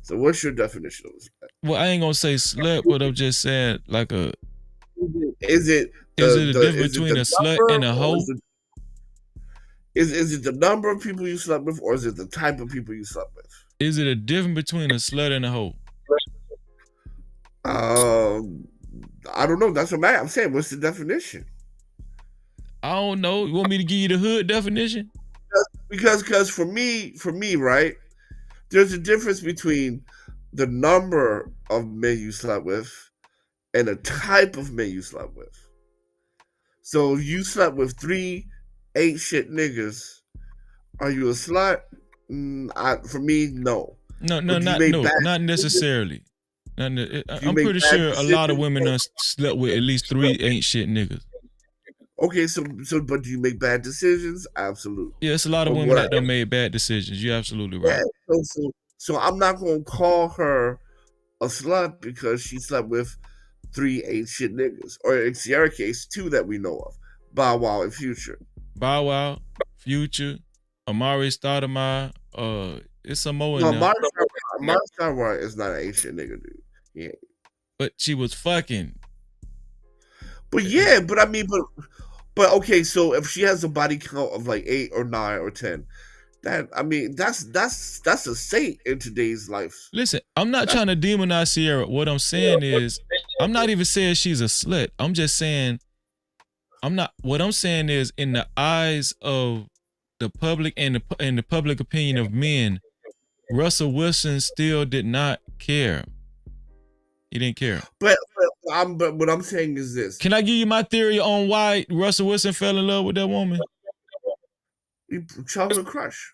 E: So what's your definition of a slut?
A: Well, I ain't gonna say slut, but I'm just saying like a.
E: Is it
A: a difference between a slut and a hoe?
E: Is it the number of people you slept with, or is it the type of people you slept with?
A: Is it a difference between a slut and a hoe?
E: I don't know. That's what I'm saying. What's the definition?
A: I don't know. You want me to give you the hood definition?
E: Because for me, right, there's a difference between the number of men you slept with and the type of men you slept with. So if you slept with 3 ain't shit niggas, are you a slut? For me, no.
A: No, not necessarily. I'm pretty sure a lot of women done slept with at least 3 ain't shit niggas.
E: Okay, so but do you make bad decisions? Absolutely.
A: Yeah, it's a lot of women that done made bad decisions. You're absolutely right.
E: Yeah, so I'm not gonna call her a slut because she slept with 3 ain't shit niggas, or in Sierra case 2 that we know of, Bow Wow and Future.
A: Bow Wow, Future, Amari Stoudemire, it's some more in
E: there.
A: Amari
E: Stoudemire is not an ain't shit nigga, dude. Yeah.
A: But she was fucking.
E: But yeah, but I mean, but okay, so if she has a body count of like 8 or 9 or 10, that I mean, that's a saint in today's life.
A: Listen, I'm not trying to demonize Sierra. What I'm saying is, I'm not even saying she's a slut. I'm just saying, what I'm saying is, in the eyes of the public and the public opinion of men, Russell Wilson still did not care. He didn't care.
E: But what I'm saying is this.
A: Can I give you my theory on why Russell Wilson fell in love with that woman?
E: Childhood crush.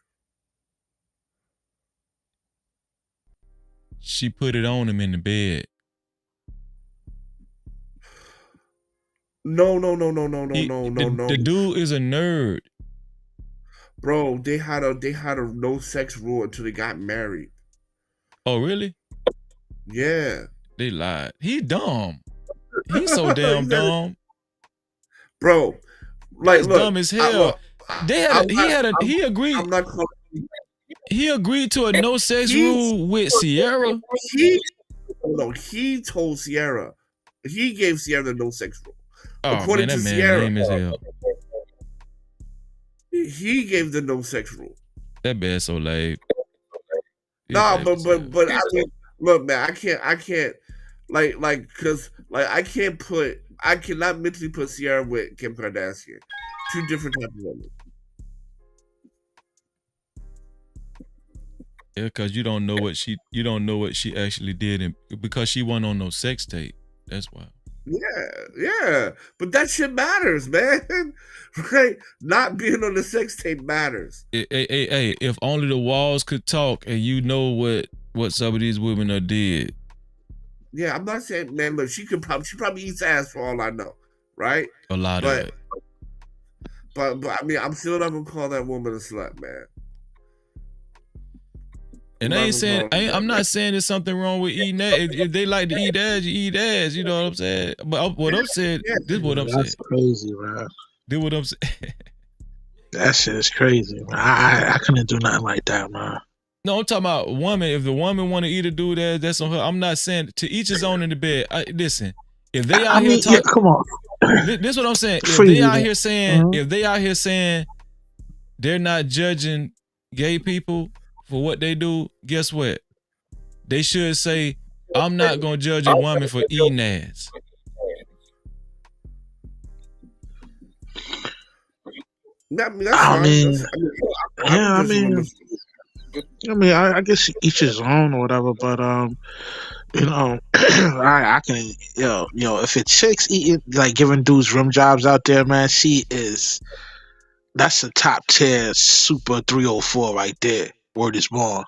A: She put it on him in the bed.
E: No.
A: The dude is a nerd.
E: Bro, they had a no sex rule until they got married.
A: Oh, really?
E: Yeah.
A: They lied. He dumb. He's so damn dumb.
E: Bro, like
A: he's dumb as hell. He agreed. He agreed to a no sex rule with Sierra.
E: He told Sierra. He gave Sierra the no sex rule.
A: Oh, according to Sierra, lame as hell.
E: He gave the no sex rule.
A: That man so lame.
E: Nah, but I mean, look, man, I can't, like, cause Like I cannot mentally put Sierra with Kim Kardashian. Two different types of women.
A: Yeah, because you don't know what she actually did, and because she wasn't on no sex tape. That's why.
E: Yeah, but that shit matters, man. Right? Not being on the sex tape matters.
A: Hey, if only the walls could talk, and you know what some of these women are did.
E: Yeah, I'm not saying, man. Look, she probably eats ass for all I know, right?
A: A lot of it.
E: But I mean, I'm still not gonna call that woman a slut, man.
A: And I'm not saying there's something wrong with eating ass. If they like to eat ass, you eat ass. You know what I'm saying? But what I'm saying, this is what I'm saying.
G: That's crazy, man.
A: This is what I'm saying.
G: That shit is crazy, man. I couldn't do nothing like that, man.
A: No, I'm talking about woman. If the woman want to eat a dude ass, that's on her. I'm not saying to each his own in the bed. Listen, if they out here talking,
G: come on.
A: This is what I'm saying. If they out here saying they're not judging gay people for what they do, guess what? They should say, I'm not gonna judge a woman for eating ass.
G: I guess each his own or whatever, but you know, I can, if it's chicks eating, like giving dudes rim jobs out there, man, that's a top tier super 304 right there. Word is born.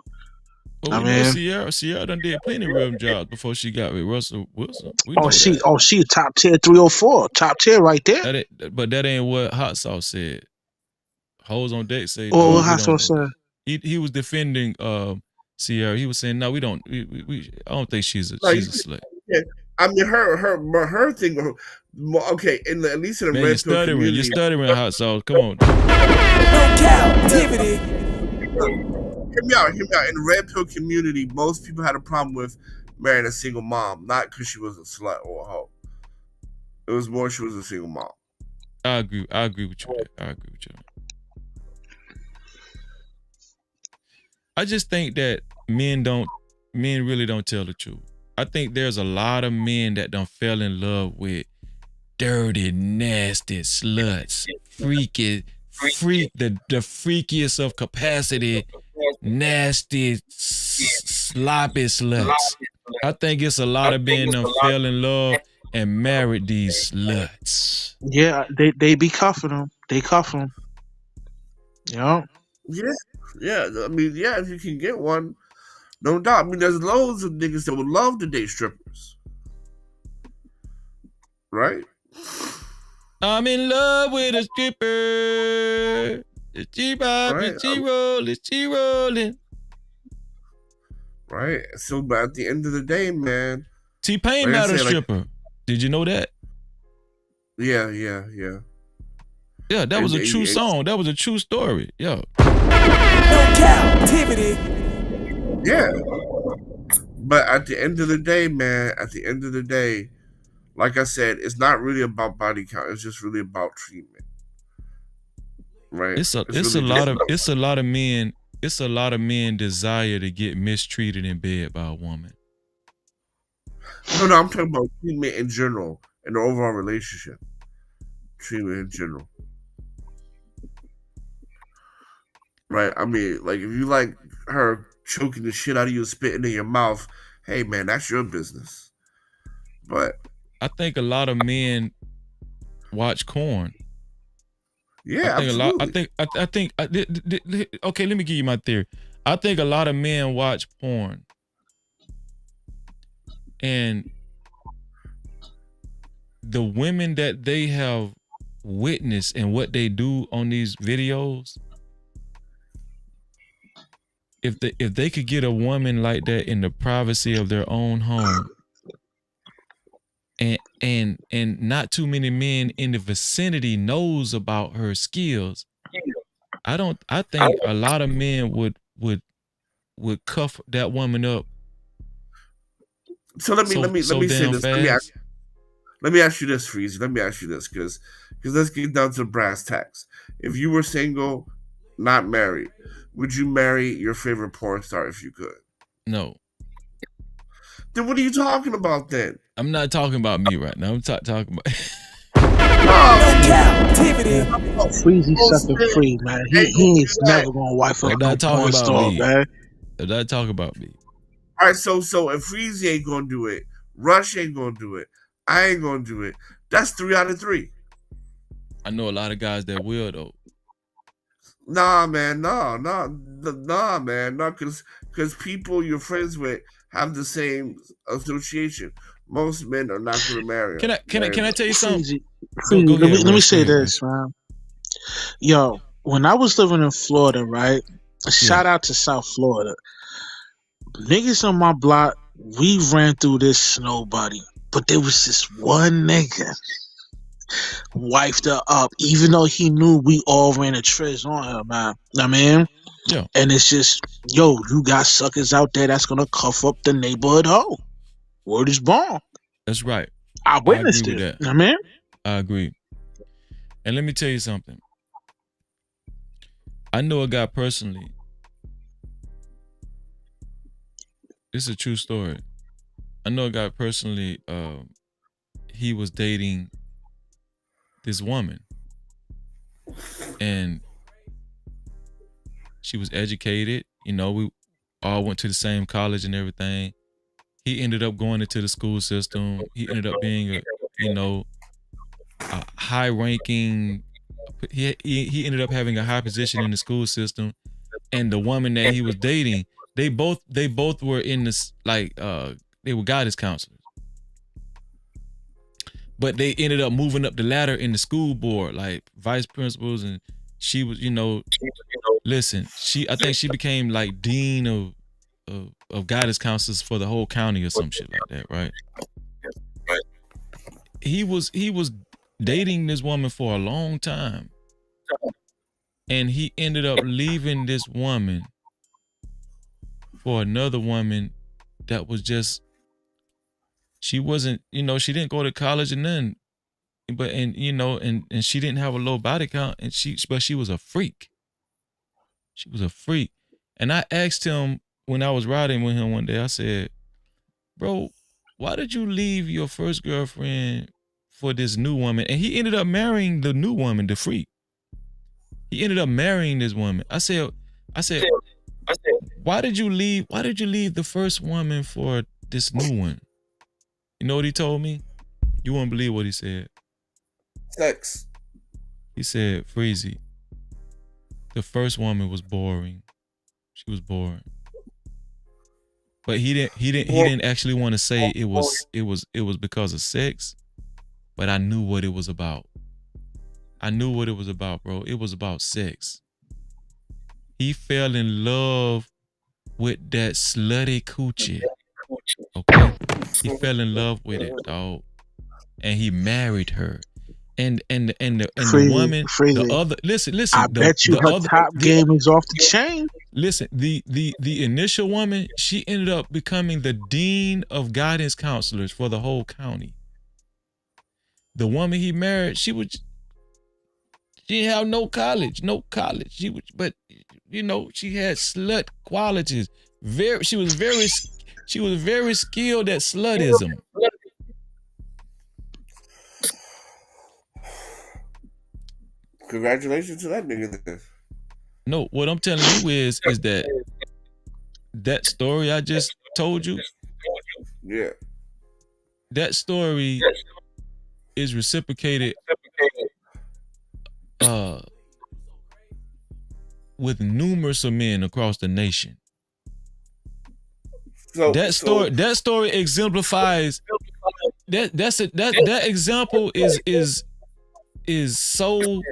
A: Well, we know Sierra done did plenty of rim jobs before she got with Russell Wilson.
G: She top tier 304, top tier right there.
A: But that ain't what Hot Sauce said. Hoes on deck say.
G: What Hot Sauce said?
A: He was defending Sierra. He was saying, no, we don't. I don't think she's a slut.
E: Yeah. I mean, her thing. Okay, at least in the red pill community,
A: you're stuttering, Hot Sauce. Come on.
F: No Cap-tivity.
E: Hear me out. In the red pill community, most people had a problem with marrying a single mom, not because she was a slut or a hoe. It was more she was a single mom.
A: I agree with you. I just think that men really don't tell the truth. I think there's a lot of men that done fell in love with dirty, nasty sluts, the freakiest of capacity, nasty, sloppy sluts. I think it's a lot of men done fell in love and married these sluts.
G: Yeah, they be cuffing them. They cuff them.
E: Yeah. I mean, if you can get one, no doubt. I mean, there's loads of niggas that would love to date strippers, right?
A: I'm in love with a stripper. She popping, she rolling.
E: Right. So, but at the end of the day, man,
A: T-Pain not a stripper. Did you know that?
E: Yeah.
A: Yeah, that was a true song. That was a true story. Yeah.
F: No Cap-tivity.
E: Yeah. But at the end of the day, man, like I said, it's not really about body count. It's just really about treatment. Right?
A: It's a lot of men desire to get mistreated in bed by a woman.
E: No, I'm talking about treatment in general, in the overall relationship. Treatment in general. Right? I mean, like, if you like her choking the shit out of you and spitting in your mouth, hey, man, that's your business. But
A: I think a lot of men watch porn.
E: Yeah, absolutely.
A: I think. Okay, let me give you my theory. I think a lot of men watch porn, and the women that they have witnessed and what they do on these videos, if they could get a woman like that in the privacy of their own home, and not too many men in the vicinity knows about her skills, I think a lot of men would cuff that woman up.
E: So let me say this. Let me ask you this, Freezy. Let me ask you this, because let's get down to brass tacks. If you were single, not married, would you marry your favorite porn star if you could?
A: No.
E: Then what are you talking about then?
A: I'm not talking about me right now. I'm talking about.
F: Captivity.
G: Freezy sucking free, man. He ain't never gonna wife up
A: I'm
G: no
A: not talking
G: porn
A: about
G: star,
A: me.
G: man.
A: I'm not talking about me.
H: All right, so if Freezy ain't gonna do it, Rush ain't gonna do it, I ain't gonna do it. That's 3 out of 3.
A: I know a lot of guys that will though.
H: Nah, man, nah, man, because people you're friends with have the same association. Most men are not gonna marry.
A: Can I tell you something?
G: Freezy,
A: Go ahead,
G: let me
A: Rush.
G: say
A: Go ahead,
G: this, man. Yo, when I was living in Florida, right? Shout out to South Florida. Niggas on my block, we ran through this snow buddy. But there was this one nigga wifed her up, even though he knew we all ran a triz on her, man. I mean,
A: yeah.
G: And it's just, yo, you got suckers out there that's gonna cuff up the neighborhood hoe. Word is born.
A: That's right.
G: I witnessed
A: agree
G: it.
A: with that.
G: I mean,
A: I agree. And let me tell you something. I know a guy personally. This is a true story. I know a guy personally. He was dating this woman, and she was educated. You know, we all went to the same college and everything. He ended up going into the school system. He ended up being a high ranking. He ended up having a high position in the school system. And the woman that he was dating, they both were in this, like, they were guidance counselors. But they ended up moving up the ladder in the school board, like vice principals, and she was, listen, I think she became like dean of guidance counselors for the whole county or some shit like that, right? He was dating this woman for a long time, and he ended up leaving this woman for another woman that was just, she wasn't, she didn't go to college or nothing, but and she didn't have a low body count, but she was a freak. She was a freak. And I asked him when I was riding with him one day, I said, bro, why did you leave your first girlfriend for this new woman? And he ended up marrying the new woman, the freak. He ended up marrying this woman. I said, why did you leave the first woman for this new one? You know what he told me? You won't believe what he said.
H: Sex.
A: He said, Freezy, the first woman was boring. She was boring. But he didn't actually want to say it was because of sex, but I knew what it was about. I knew what it was about, bro. It was about sex. He fell in love with that slutty coochie. Okay? He fell in love with it, dog. And he married her. And the woman, the other, listen.
G: I bet you her top game is off the chain.
A: Listen, the initial woman, she ended up becoming the dean of guidance counselors for the whole county. The woman he married, she didn't have no college. She had slut qualities. She was very skilled at slutism.
H: Congratulations to that nigga.
A: No, what I'm telling you is that story I just told you.
H: Yeah.
A: That story is reciprocated with numerous of men across the nation. That story exemplifies that example is so.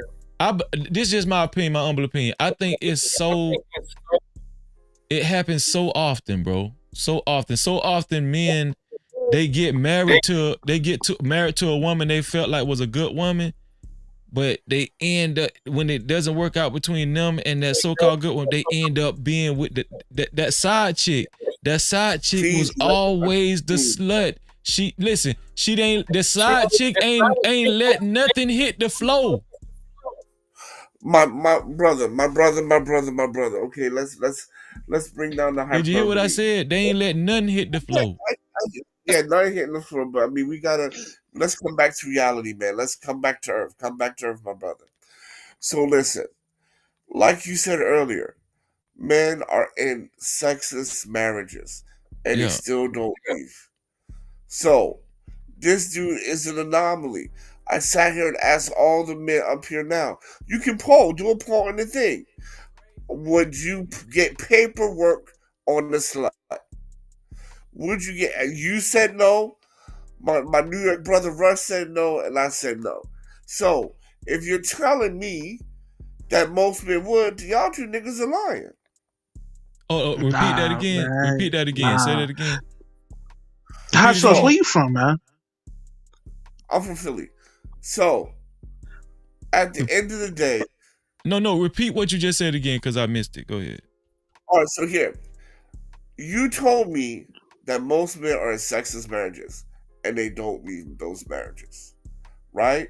A: This is just my opinion, my humble opinion. I think it happens so often, bro. So often men, they get married to a woman they felt like was a good woman, but they end up, when it doesn't work out between them and that so-called good one, they end up being with that side chick. That side chick was always the slut. The side chick ain't let nothing hit the flow.
H: My brother. Okay, let's bring down the hyperbole.
A: Did you hear what I said? They ain't let nothing hit the flow.
H: Yeah, not hitting the floor, but I mean, let's come back to reality, man. Let's come back to earth. Come back to earth, my brother. So listen, like you said earlier, men are in sexist marriages and they
A: Yeah.
H: still don't leave. So this dude is an anomaly. I sat here and asked all the men up here now. You can do a poll in the thing. Would you get paperwork on the slut? Would you get? You said no. My New York brother Russ said no, and I said no. So if you're telling me that most men would, y'all two niggas are lying.
A: Oh, repeat that again.
G: Man.
A: Repeat that again. Say that again.
G: Hot sauce, where you from, man?
H: I'm from Philly. So at the end of the day,
A: No. Repeat what you just said again, because I missed it. Go ahead.
H: all right. So here, you told me that most men are in sexist marriages and they don't leave those marriages, right?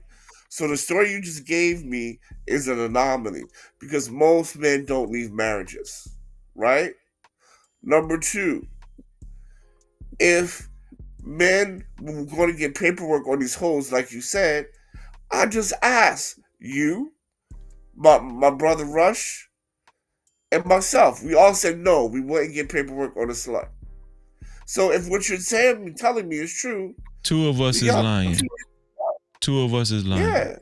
H: So the story you just gave me is an anomaly because most men don't leave marriages, right? Number two, if men were going to get paperwork on these hoes, like you said, I just asked you, my brother Rush, and myself. We all said no, we wouldn't get paperwork on a slut. So if what you're telling me is true,
A: Two of us is lying. Two of us is lying.
H: Yeah.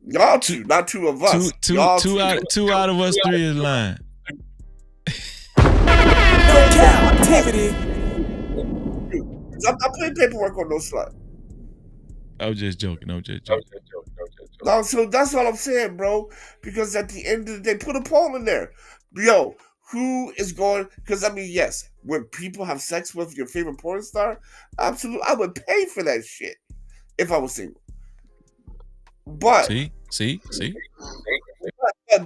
H: Y'all two, not two of us.
A: Two out of us three is lying.
F: No captivity.
H: I'm putting paperwork on no slut.
A: I was just joking.
H: No, so that's all I'm saying, bro. Because at the end of the day, put a poll in there. Yo, who is going? Because I mean, yes, when people have sex with your favorite porn star, absolutely, I would pay for that shit if I was single. But
A: see.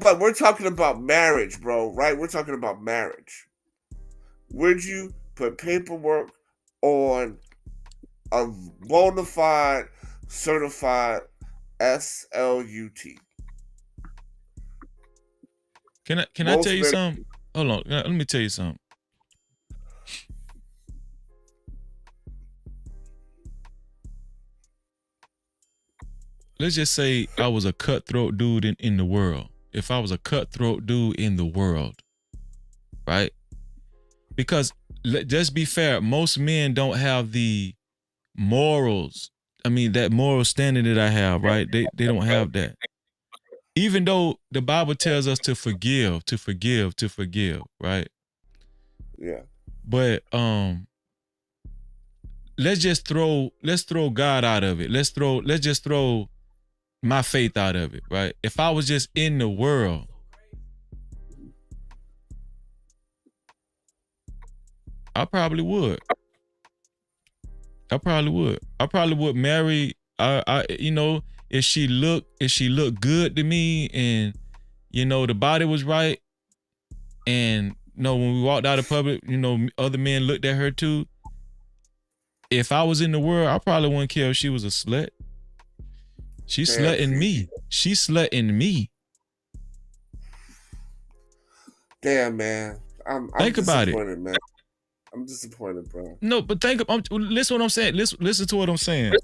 H: But we're talking about marriage, bro. Right? We're talking about marriage. Would you put paperwork on a bona fide, certified SLUT?
A: Can I tell you something? Hold on. Let me tell you something. Let's just say I was a cutthroat dude in the world. If I was a cutthroat dude in the world, right? Because just be fair, most men don't have the morals. I mean, that moral standing that I have, right? They don't have that. Even though the Bible tells us to forgive, right?
H: Yeah.
A: But let's throw God out of it. Let's just throw my faith out of it, right? If I was just in the world, I probably would. I probably would marry. If she looked good to me, and the body was right, and when we walked out of public, other men looked at her too. If I was in the world, I probably wouldn't care if she was a slut. She's slutting me. She's slutting me.
H: Damn, man. I'm
A: Think about it,
H: man. I'm disappointed, bro.
A: No, but listen what I'm saying. Listen to what I'm saying.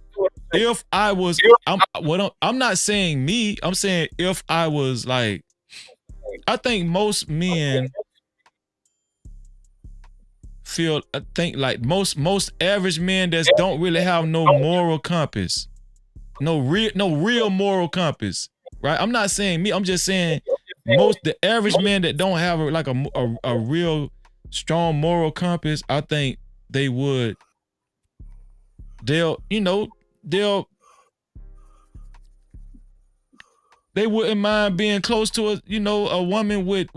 A: If I was, I'm not saying me. I'm saying if I was like, I think most men feel. I think like most average men that don't really have no moral compass, no real moral compass, right? I'm not saying me. I'm just saying the average men that don't have like a real strong moral compass, I think they would. They wouldn't mind being close to a woman with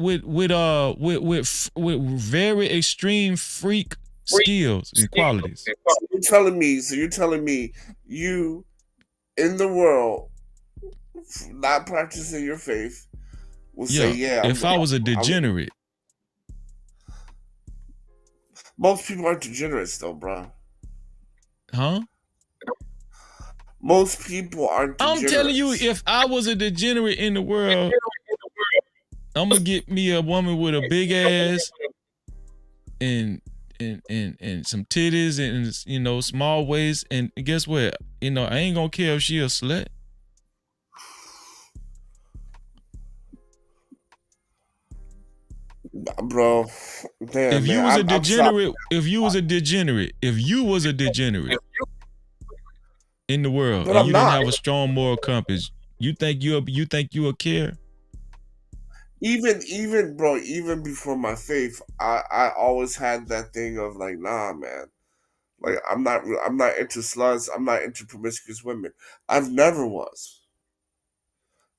A: very extreme freak skills and qualities.
H: So you're telling me you in the world not practicing your faith will say, yeah.
A: If I was a degenerate.
H: Most people aren't degenerates though, bro.
A: Huh?
H: Most people aren't degenerates.
A: I'm telling you, if I was a degenerate in the world, I'm gonna get me a woman with a big ass and and some titties and you know small waist, and guess what? You know I ain't gonna care if she a slut.
H: Bro, damn,
A: If you
H: man,
A: was a
H: I'm
A: degenerate, if you was a degenerate in the world,
H: But
A: and
H: I'm
A: you didn't
H: not.
A: have a strong moral compass, you think you'll care?
H: Even bro, even before my faith, I always had that thing of like, nah, man. Like I'm not into sluts. I'm not into promiscuous women. I've never was.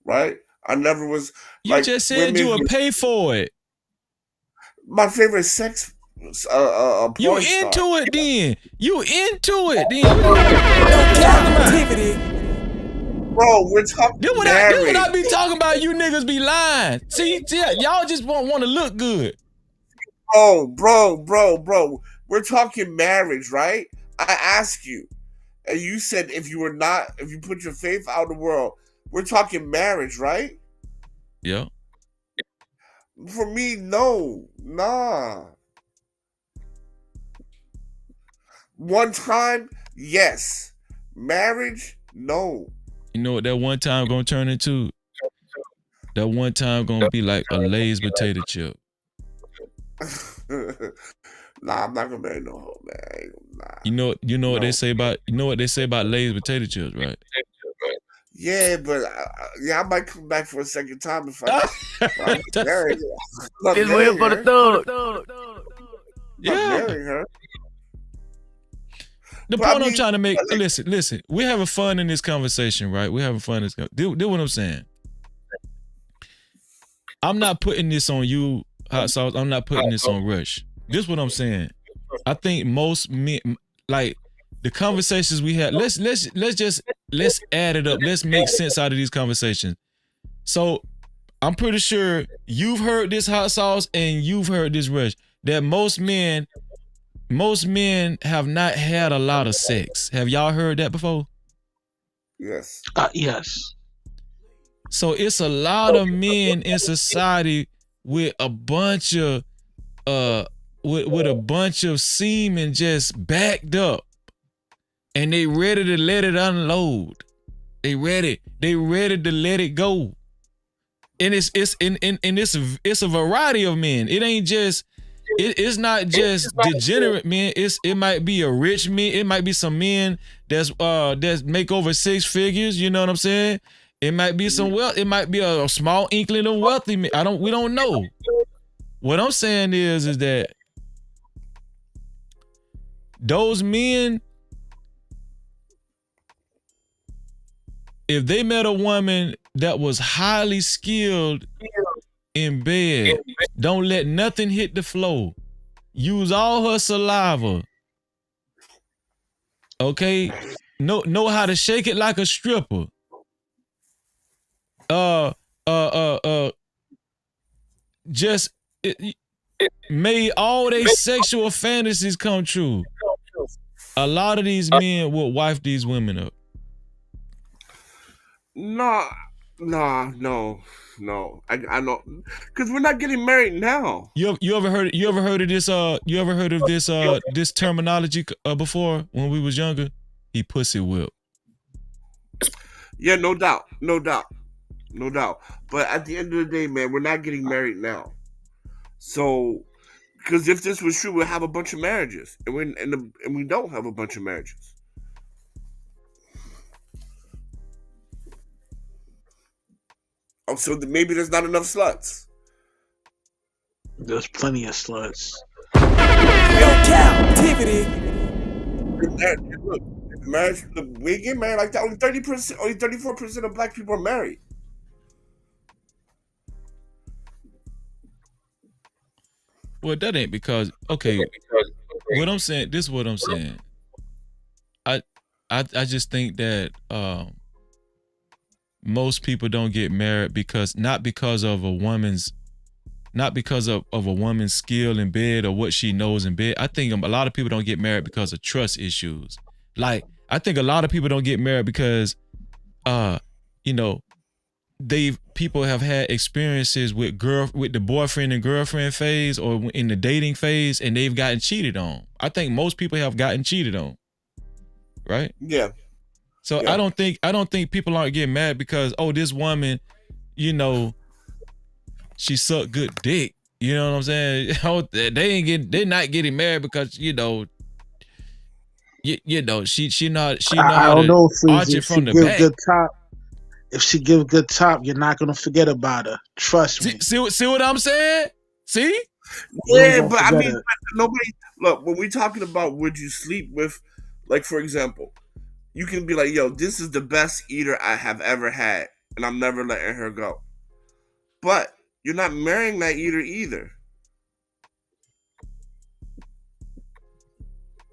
H: Right? I never was
A: You
H: like
A: just said
H: women
A: you would
H: who-
A: pay for it.
H: My favorite sex
A: You
H: porn star.
A: into it then? You into it then? What you talking about?
H: Bro, we're talking
A: Then what
H: marriage.
A: I be talking about? You niggas be lying. See, y'all just want to look good.
H: Bro. We're talking marriage, right? I asked you, and you said if you put your faith out in the world, we're talking marriage, right?
A: Yeah.
H: For me, no, nah. One time, yes. Marriage, no.
A: You know what that one time gonna turn into? That one time gonna be like a Lay's potato chip.
H: Nah, I'm not gonna marry no hoe, man. Nah.
A: You know what they say about Lay's potato chips, right?
H: Yeah, but I might come back for a second time if I marry her. I'm
V: Just
H: not
V: waiting for
H: marrying
V: the
H: her.
V: thug.
H: I'm not marrying her.
A: The
H: But I
A: point I'm
H: mean,
A: trying to make, listen, we're having fun in this conversation, right? We're having fun in this conversation. Do what I'm saying. I'm not putting this on you, Hot Sauce. I'm not putting this on Rush. This is what I'm saying. I think most men, like the conversations we had, let's add it up. Let's make sense out of these conversations. So I'm pretty sure you've heard this, Hot Sauce, and you've heard this, Rush, that most men have not had a lot of sex. Have y'all heard that before?
H: Yes.
G: Yes.
A: So it's a lot of men in society with a bunch of with a bunch of semen just backed up, and they ready to let it unload. They ready to let it go. And it's a variety of men. It ain't just it's not just degenerate men. It might be a rich man. It might be some men that's make over 6 figures. You know what I'm saying? It might be some wealth. It might be a small inkling of wealthy men. We don't know. What I'm saying is that those men, if they met a woman that was highly skilled in bed, don't let nothing hit the floor, use all her saliva, okay, know how to shake it like a stripper, just made all they sexual fantasies come true. A lot of these men will wife these women up.
H: No. I know, because we're not getting married now.
A: You ever heard of this? You ever heard of this this terminology before? When we was younger, he pussy whipped.
H: Yeah, no doubt. But at the end of the day, man, we're not getting married now. So, because if this was true, we'd have a bunch of marriages, and we don't have a bunch of marriages. Oh, so maybe there's not enough sluts.
G: There's plenty of sluts.
F: Cap-tivity.
H: Look, marriage. We get married like that. Only 30%, only 34% of black people are married.
A: Well, that ain't because what I'm saying. This is what I'm saying. I just think that most people don't get married not because of a woman's skill in bed or what she knows in bed. I think a lot of people don't get married because of trust issues. Like, I think a lot of people don't get married because people have had experiences with the boyfriend and girlfriend phase or in the dating phase, and they've gotten cheated on. I think most people have gotten cheated on, right?
H: Yeah.
A: So
H: Yeah.
A: I don't think people aren't getting mad because this woman, she sucked good dick. You know what I'm saying? They're not getting married because she know
G: I
A: how
G: don't
A: to
G: know,
A: arch
G: Freezy.
A: it
G: If she
A: from the
G: give
A: back.
G: good top, you're not gonna forget about her. Trust me.
A: See what I'm saying? See?
G: You ain't
H: Yeah,
G: gonna
H: but I
G: forget
H: mean,
G: it.
H: nobody. Look, when we talking about would you sleep with, like for example, you can be like, "Yo, this is the best eater I have ever had, and I'm never letting her go." But you're not marrying that eater either.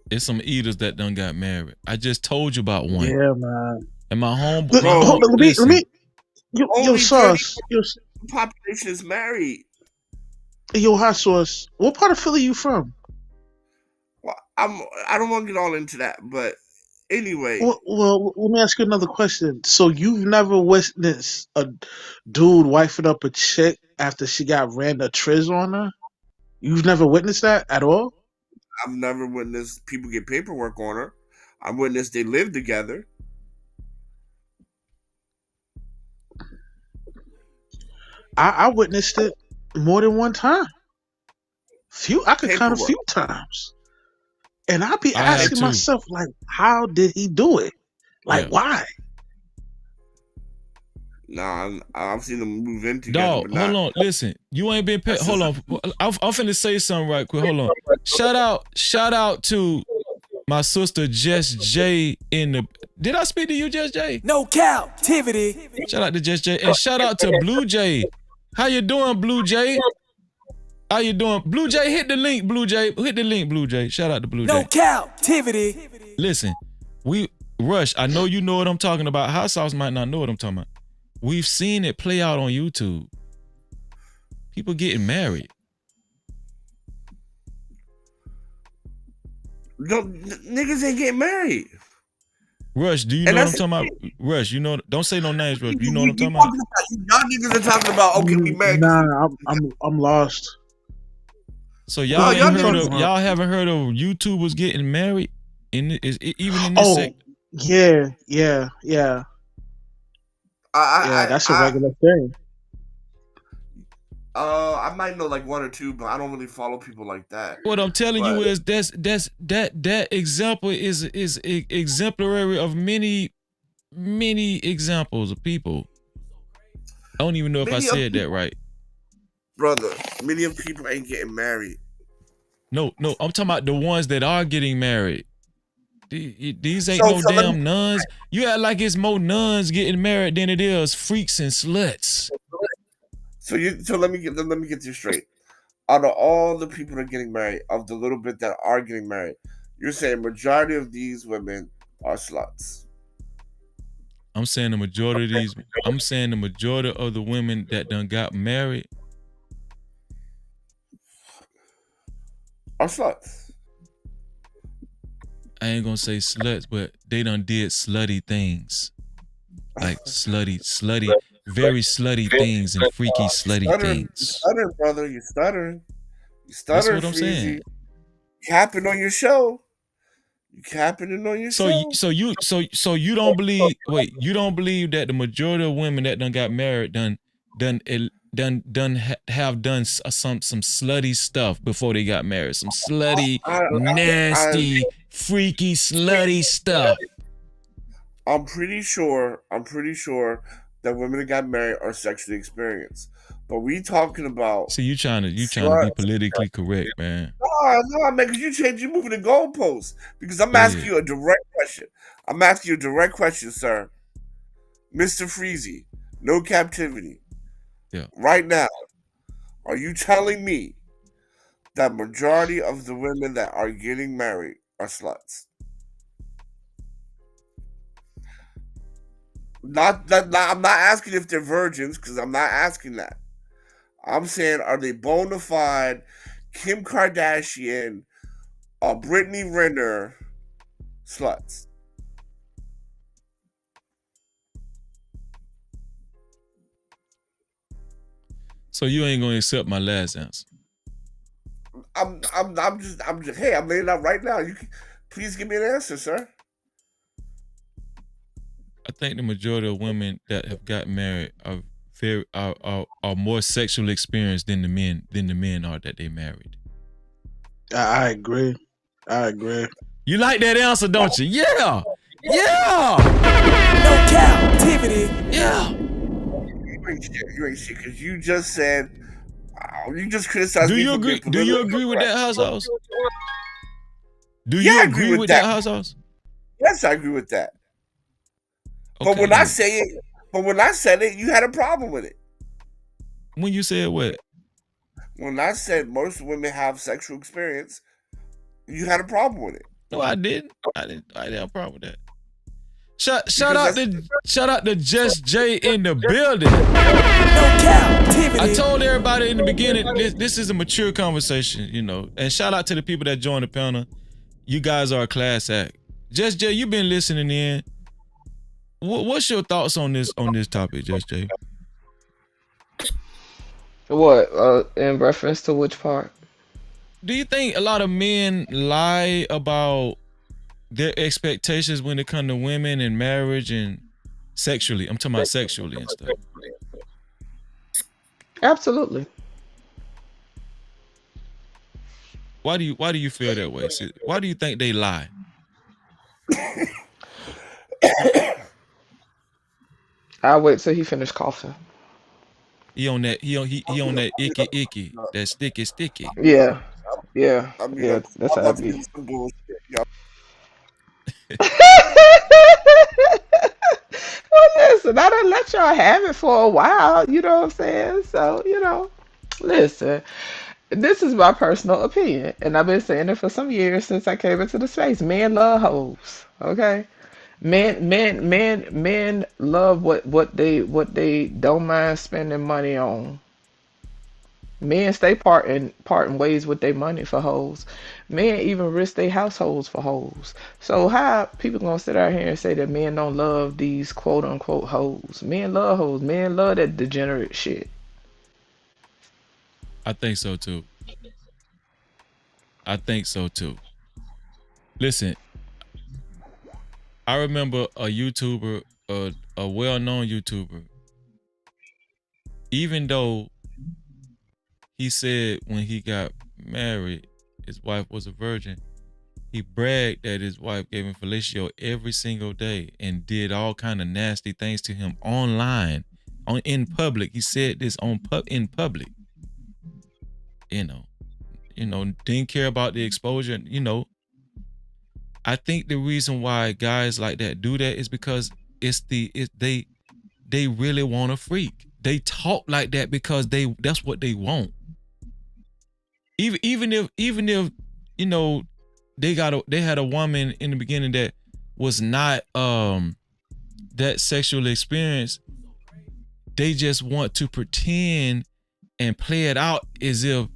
A: It's some eaters that done got married. I just told you about one.
G: Yeah, man.
A: And my home,
G: Hold on, let me. Yo,
H: Only
G: Sauce. Yo,
H: the population is married.
G: Hot Sauce. What part of Philly you from?
H: Well, I don't want to get all into that, but anyway.
G: Well, let me ask you another question. So you've never witnessed a dude wifing up a chick after she got ran a triz on her? You've never witnessed that at all?
H: I've never witnessed people get paperwork on her. I witnessed they live together.
G: I witnessed it more than one time. I could count a
H: Paperwork.
G: few times. And I'll be
A: I have
G: asking
A: too.
G: myself, like, how did he do it? Like,
A: Yeah.
G: why?
H: Nah, I've seen them move in together.
A: Dog,
H: but not.
A: hold on. Listen, you ain't been paid. Hold on. I'm finna say something right quick. Hold on. Shout out to my sister Jess J in the. Did I speak to you, Jess J?
F: No Cap-tivity.
A: Shout out to Jess J. And shout out to Blue J. How you doing, Blue J? How you doing? Blue J, hit the link, Blue J. Hit the link, Blue J. Shout out to Blue J.
F: No Cap-tivity.
A: Listen, Rush, I know you know what I'm talking about. Hot Sauce might not know what I'm talking about. We've seen it play out on YouTube. People getting married.
H: Niggas ain't getting married.
A: Rush, do you know what I'm talking about? Rush, you know, don't say no names, Rush. You know what I'm talking about?
H: Y'all niggas are talking about, can we marry?
G: Nah, I'm lost.
A: So y'all haven't heard of YouTubers getting married even in this sector?
G: Yeah. That's a regular thing.
H: I might know like one or two, but I don't really follow people like that.
A: What I'm telling you is that example is exemplary of many examples of people. I don't even know if I said that right.
H: Brother, many of people ain't getting married.
A: No, I'm talking about the ones that are getting married. These ain't no damn nuns. You act like it's more nuns getting married than it is freaks and sluts.
H: So let me get this straight. Out of all the people that are getting married, of the little bit that are getting married, you're saying majority of these women are sluts.
A: I'm saying the majority of the women that done got married
H: are sluts.
A: I ain't gonna say sluts, but they done did slutty things. Like slutty, very slutty things and freaky slutty things.
H: You stuttering, brother. You stuttering.
A: That's what I'm
H: Freezy.
A: saying.
H: Capping on your show. You capping it on your show.
A: So you don't believe? Wait, you don't believe that the majority of women that done got married have done some slutty stuff before they got married? Some slutty, nasty, freaky, slutty stuff.
H: I'm pretty sure that women that got married are sexually experienced. But we talking about.
A: See, you trying to be politically correct, man.
H: No, man, because you moving the goalposts. Because I'm asking you a direct question. I'm asking you a direct question, sir. Mr. Freezy, no captivity.
A: Yeah.
H: Right now, are you telling me that majority of the women that are getting married are sluts? I'm not asking if they're virgins, because I'm not asking that. I'm saying, are they bona fide Kim Kardashian or Brittany Renner sluts?
A: So you ain't gonna accept my last answer.
H: I'm just. Hey, I'm laying it out right now. Please give me an answer, sir.
A: I think the majority of women that have got married are more sexually experienced than the men are that they married.
G: I agree.
A: You like that answer, don't you? Yeah. Yeah.
F: No captivity.
A: Yeah.
H: You ain't shit because you just said you just criticized me.
A: Do you agree with that house? Do
H: Yeah,
A: you
H: I
A: agree with that house?
H: Yes, I agree with that.
A: Okay,
H: but when I said it, you had a problem with it.
A: When you said what?
H: When I said most women have sexual experience, you had a problem with it.
A: No, I didn't. I didn't have a problem with that. Shout out to Just Jay in the building. I told everybody in the beginning, this is a mature conversation, you know. And shout out to the people that joined the panel. You guys are a class act. Just Jay, you've been listening in. What's your thoughts on this topic, Just Jay?
J: What? In reference to which part?
A: Do you think a lot of men lie about their expectations when it comes to women and marriage and sexually? I'm talking about sexually and stuff.
J: Absolutely.
A: Why do you feel that way? Why do you think they lie?
J: I'll wait till he finished coughing.
A: He on that icky, that sticky.
J: Yeah. That's how it be. Well, listen, I done let y'all have it for a while, you know what I'm saying? So, listen, this is my personal opinion, and I've been saying it for some years since I came into the space. Men love hoes, okay? Men love what they don't mind spending money on. Men stay parting ways with their money for hoes. Men even risk their households for hoes. So how people gonna sit out here and say that men don't love these quote unquote hoes? Men love hoes. Men love that degenerate shit.
A: I think so too. Listen, I remember a YouTuber, a well-known YouTuber, even though he said when he got married, his wife was a virgin, he bragged that his wife gave him fellatio every single day and did all kind of nasty things to him online, in public. He said this in public. Didn't care about the exposure. I think the reason why guys like that do that is because they really want a freak. They talk like that because that's what they want. Even if they had a woman in the beginning that was not that sexual experience, they just want to pretend and play it out as if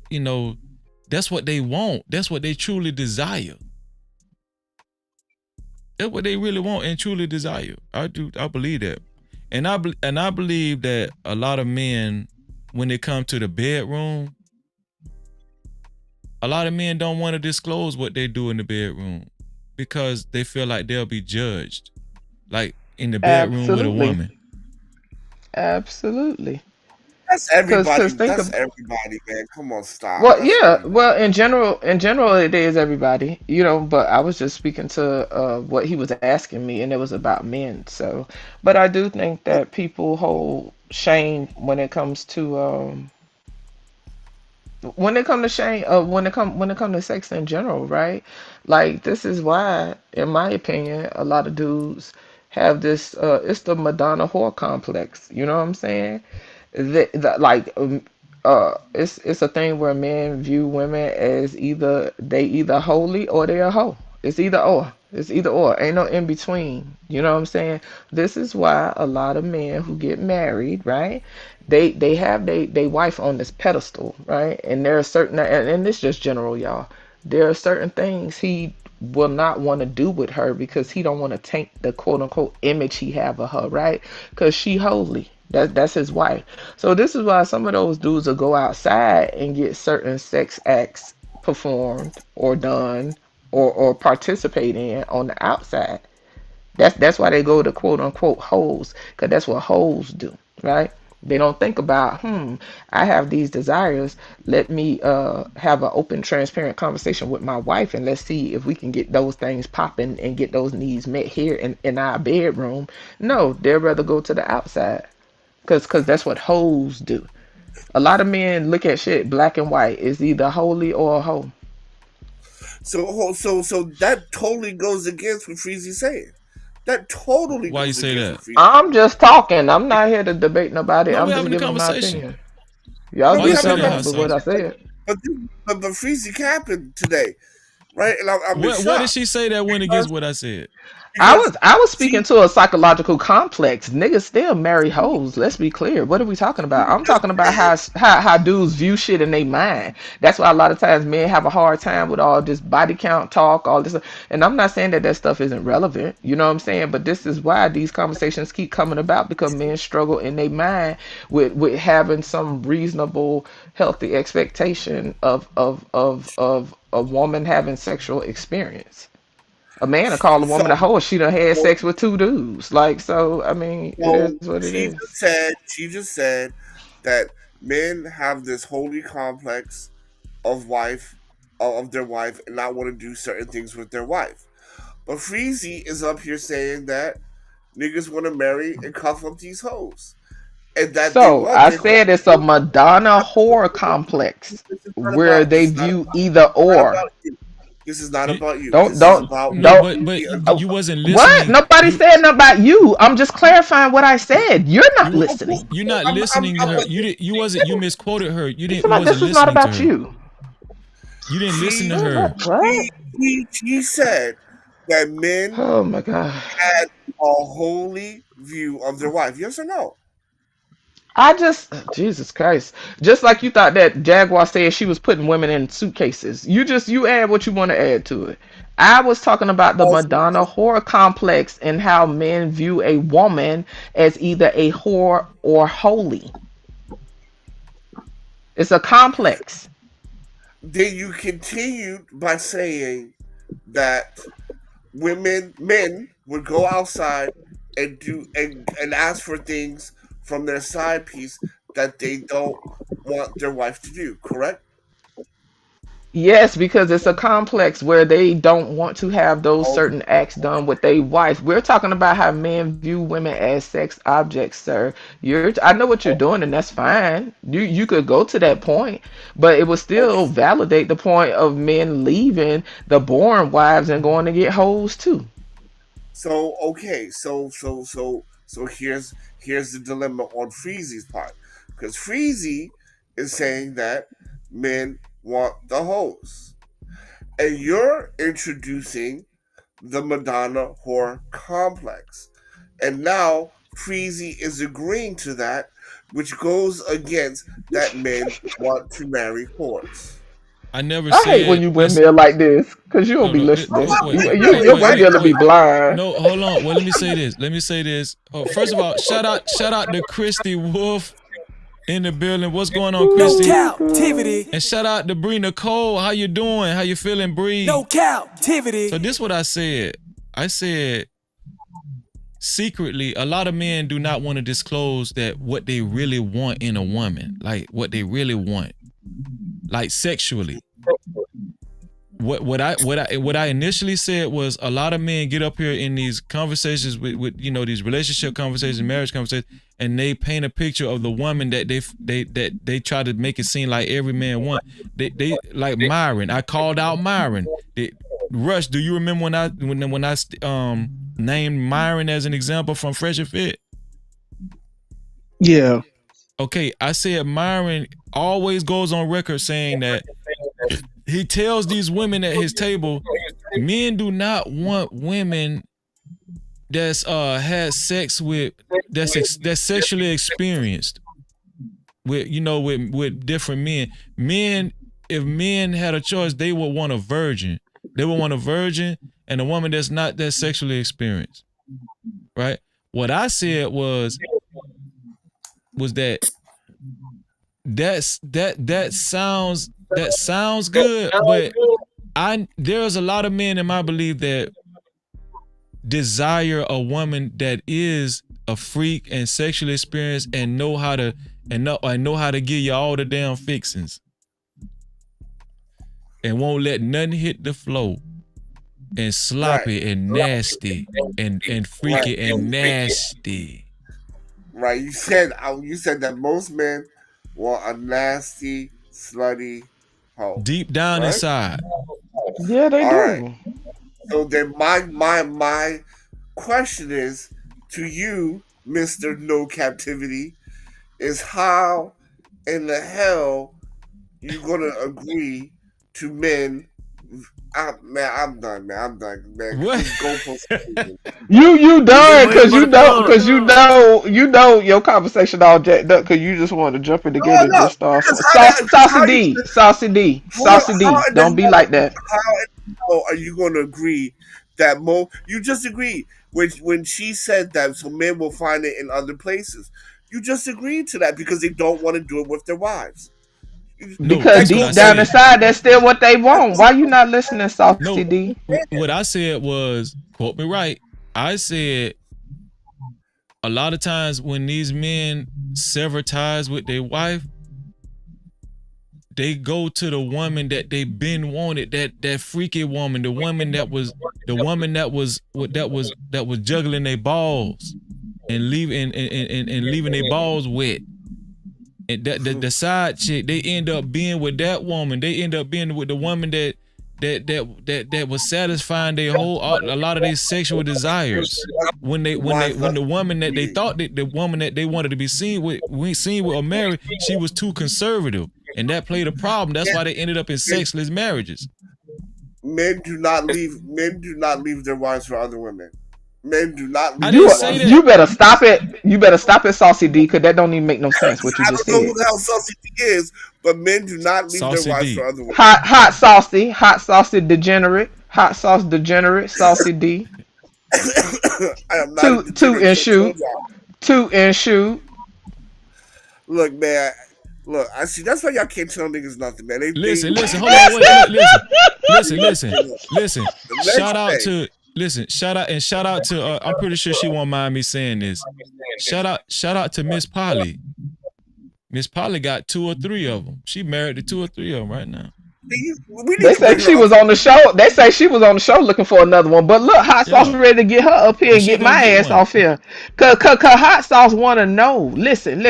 A: that's what they want. That's what they truly desire. That's what they really want and truly desire. I believe that. And I believe that a lot of men, when they come to the bedroom, a lot of men don't want to disclose what they do in the bedroom because they feel like they'll be judged, like in the bedroom with a woman.
J: Absolutely.
H: That's everybody. That's everybody, man. Come on, stop.
J: Well, yeah. Well, in general, it is everybody, But I was just speaking to what he was asking me, and it was about men. So, but I do think that people hold shame when it comes to when it comes to sex in general, right? Like this is why, in my opinion, a lot of dudes have this. It's the Madonna-Whore Complex. You know what I'm saying? It's a thing where men view women as either holy or they're a hoe. It's either or. Ain't no in between. You know what I'm saying? This is why a lot of men who get married, right? They have they wife on this pedestal, right? And there are certain, and it's just general, y'all. There are certain things he will not want to do with her because he don't want to taint the quote unquote image he have of her, right? Because she holy. That's his wife. So this is why some of those dudes will go outside and get certain sex acts performed or done or participate in on the outside. That's why they go to quote unquote hoes, because that's what hoes do, right? They don't think about, I have these desires. Let me have an open, transparent conversation with my wife, and let's see if we can get those things popping and get those needs met here in our bedroom. No, they'd rather go to the outside, because that's what hoes do. A lot of men look at shit black and white. It's either holy or a hoe.
K: So that totally goes against what Freezy's saying. That totally
A: Why you
K: goes
A: say
K: against
A: that?
K: what Freezy.
J: I'm just talking. I'm not here to debate nobody.
A: No,
J: I'm
A: we're
J: just
A: having a
J: giving my
A: conversation.
J: opinion. Y'all
A: Why
J: do
A: you say
J: something
A: that,
J: else with what I
A: Hassan?
J: said.
K: But Freezy capping today, right? And I'm
A: What did
K: shocked.
A: she say that went against what I said?
J: I was speaking to a psychological complex. Niggas still marry hoes. Let's be clear. What are we talking about? I'm talking about how dudes view shit in their mind. That's why a lot of times men have a hard time with all this body count talk, all this. And I'm not saying that stuff isn't relevant. You know what I'm saying? But this is why these conversations keep coming about, because men struggle in their mind with having some reasonable, healthy expectation of a woman having sexual experience. A man will call a woman a hoe if she done had sex with two dudes. Like, so, I mean, it
K: So
J: is what it
K: she
J: is.
K: just said that men have this holy complex of their wife and not want to do certain things with their wife. But Freezy is up here saying that niggas want to marry and cuff up these hoes. And that
J: So I said it's a Madonna-Whore complex where they view either or.
K: you. This is not about you.
J: Don't
K: This is
J: don't
K: about
A: No,
J: don't.
A: but you wasn't
J: What?
A: listening.
J: Nobody said nothing about you. I'm just clarifying what I said. You're not
A: You
J: listening.
A: you're not listening to her. You wasn't. You misquoted her. You
J: Somebody,
A: wasn't
J: this was not
A: listening to
J: about
A: her.
J: you.
A: You didn't listen to her.
J: What?
K: She said that men
J: Oh my God.
K: had a holy view of their wife. Yes or no?
J: Jesus Christ. Just like you thought that Jaguar said she was putting women in suitcases. You add what you want to add to it. I was talking about the Madonna-Whore Complex and how men view a woman as either a whore or holy. It's a complex.
K: Then you continued by saying that men would go outside and do and ask for things from their side piece that they don't want their wife to do, correct?
J: Yes, because it's a complex where they don't want to have those certain acts done with their wife. We're talking about how men view women as sex objects, sir. I know what you're doing, and that's fine. You could go to that point, but it would still validate the point of men leaving the boring wives and going to get hoes too.
K: So okay, so here's the dilemma on Freezy's part, because Freezy is saying that men want the hoes, and you're introducing the Madonna-Whore Complex, and now Freezy is agreeing to that, which goes against that men want to marry whores.
A: I never
J: I hate when
A: said.
J: you windmill like this, because you don't be listening. Your windmill will be blind.
A: No, hold on. Well, let me say this. Oh, first of all, shout out to Christy Wolf in the building. What's going on, Christy?
F: No Cap-tivity.
A: And shout out to Bree Nicole. How you doing? How you feeling, Bree?
F: No Cap-tivity.
A: So this what I said. I said secretly, a lot of men do not want to disclose that what they really want in a woman, like what they really want, like sexually. What I initially said was a lot of men get up here in these conversations with these relationship conversations, marriage conversations, and they paint a picture of the woman that they try to make it seem like every man want. They like Myron. I called out Myron. Rush, do you remember when I named Myron as an example from Fresh and Fit?
G: Yeah.
A: Okay, I said Myron always goes on record saying that he tells these women at his table, men do not want women that's had sex with that's sexually experienced with with different men. If men had a choice, they would want a virgin. They would want a virgin and a woman that's not that sexually experienced. Right? What I said was was that sounds good, but there's a lot of men in my belief that desire a woman that is a freak and sexually experienced and know how to give you all the damn fixings and won't let nothing hit the floor and sloppy and nasty and freaky and nasty.
K: Right, you said that most men want a nasty, slutty hoe.
A: Deep down inside.
J: Yeah, they do.
K: Right. So then my question is to you, Mr. No Captivity, is how in the hell you gonna agree to men? I'm done, man.
A: What?
J: You done because you know your conversation all jacked up because you just want to jump in together and just start. Saucy D. Don't be like that.
K: How are you going to agree that you just agreed when she said that so men will find it in other places? You just agreed to that because they don't want to do it with their wives.
J: Because deep down inside, that's still what they want. Why you not listening, Saucy D?
A: What I said was, quote me right, I said a lot of times when these men sever ties with their wife, they go to the woman that they been wanted, that freaky woman, the woman that was juggling their balls and leaving their balls wet. And the side chick, they end up being with that woman. They end up being with the woman that was satisfying a lot of their sexual desires. When the woman that they thought that the woman that they wanted to be seen with or married, she was too conservative, and that played a problem. That's why they ended up in sexless marriages.
K: Men do not leave their wives for other women. Men do not leave.
J: You better stop it. You better stop it, Saucy D, because that don't even make no sense what you just said.
K: I don't know who the hell Saucy D is, but men do not leave
A: Saucy
K: their wives
A: D.
K: for other women.
J: Hot saucy degenerate, hot sauce degenerate, Saucy D.
K: I am not
J: two and shoot.
K: Look, man. Look, I see. That's why y'all can't tell niggas nothing, man.
A: Listen. Hold on, wait. Listen. Shout out to. I'm pretty sure she won't mind me saying this. Shout out to Miss Polly. Miss Polly got 2 or 3 of them. She married to 2 or 3 of them right now.
J: They say she was on the show. They say she was on the show looking for another one. But look, Hot Sauce ready to get her up here and get my ass off here. Cause Hot Sauce want to know. Listen,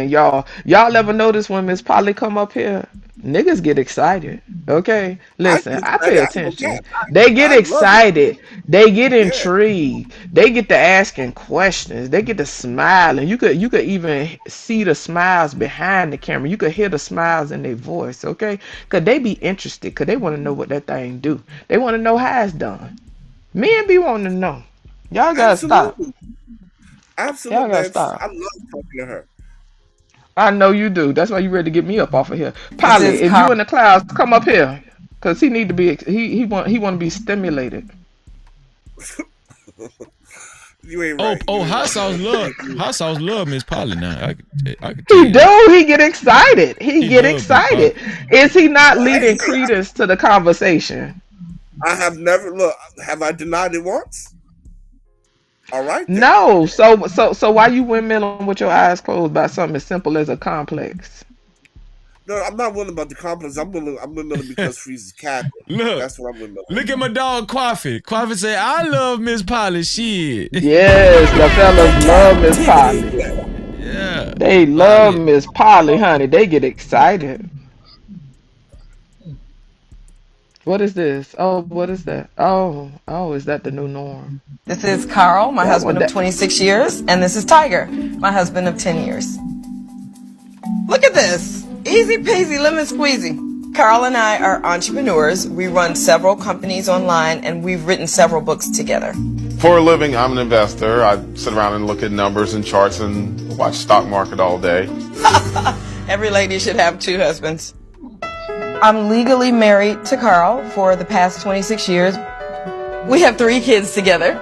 J: y'all. Y'all ever notice when Miss Polly come up here? Niggas get excited. Okay? Listen, I pay attention. They get excited. They get intrigued. They get to asking questions. They get to smiling. You could even see the smiles behind the camera. You could hear the smiles in their voice, okay? Cause they be interested, cause they want to know what that thing do. They want to know how it's done. Men be wanting to know. Y'all gotta stop.
K: Absolutely.
J: Y'all gotta stop.
K: I love talking to her.
J: I know you do. That's why you ready to get me up off of here. Polly, if you in the clouds, come up here. Cause he need to be he want to be stimulated.
K: You ain't right.
A: Hot Sauce love Miss Polly now.
J: He do. He get excited. He get excited. Is he not leading credence to the conversation?
K: I have never have I denied it once? All right. Then.
J: No. So why you windmilling with your eyes closed about something as simple as a complex?
K: No, I'm not willing about the complex. I'm willing because Freeze's cat.
A: Look,
K: that's what I'm willing.
A: Look at my dog Quaffy. Quaffy say, "I love Miss Polly." Shit.
J: Yes, the fellas love Miss Polly.
A: Yeah.
J: They love Miss Polly, honey. They get excited. What is this? Oh, what is that? Oh, is that the new norm?
L: This is Carl, my husband of 26 years, and this is Tiger, my husband of 10 years. Look at this. Easy peasy lemon squeezy. Carl and I are entrepreneurs. We run several companies online, and we've written several books together.
P: For a living, I'm an investor. I sit around and look at numbers and charts and watch stock market all day.
L: Every lady should have 2 husbands. I'm legally married to Carl for the past 26 years. We have 3 kids together.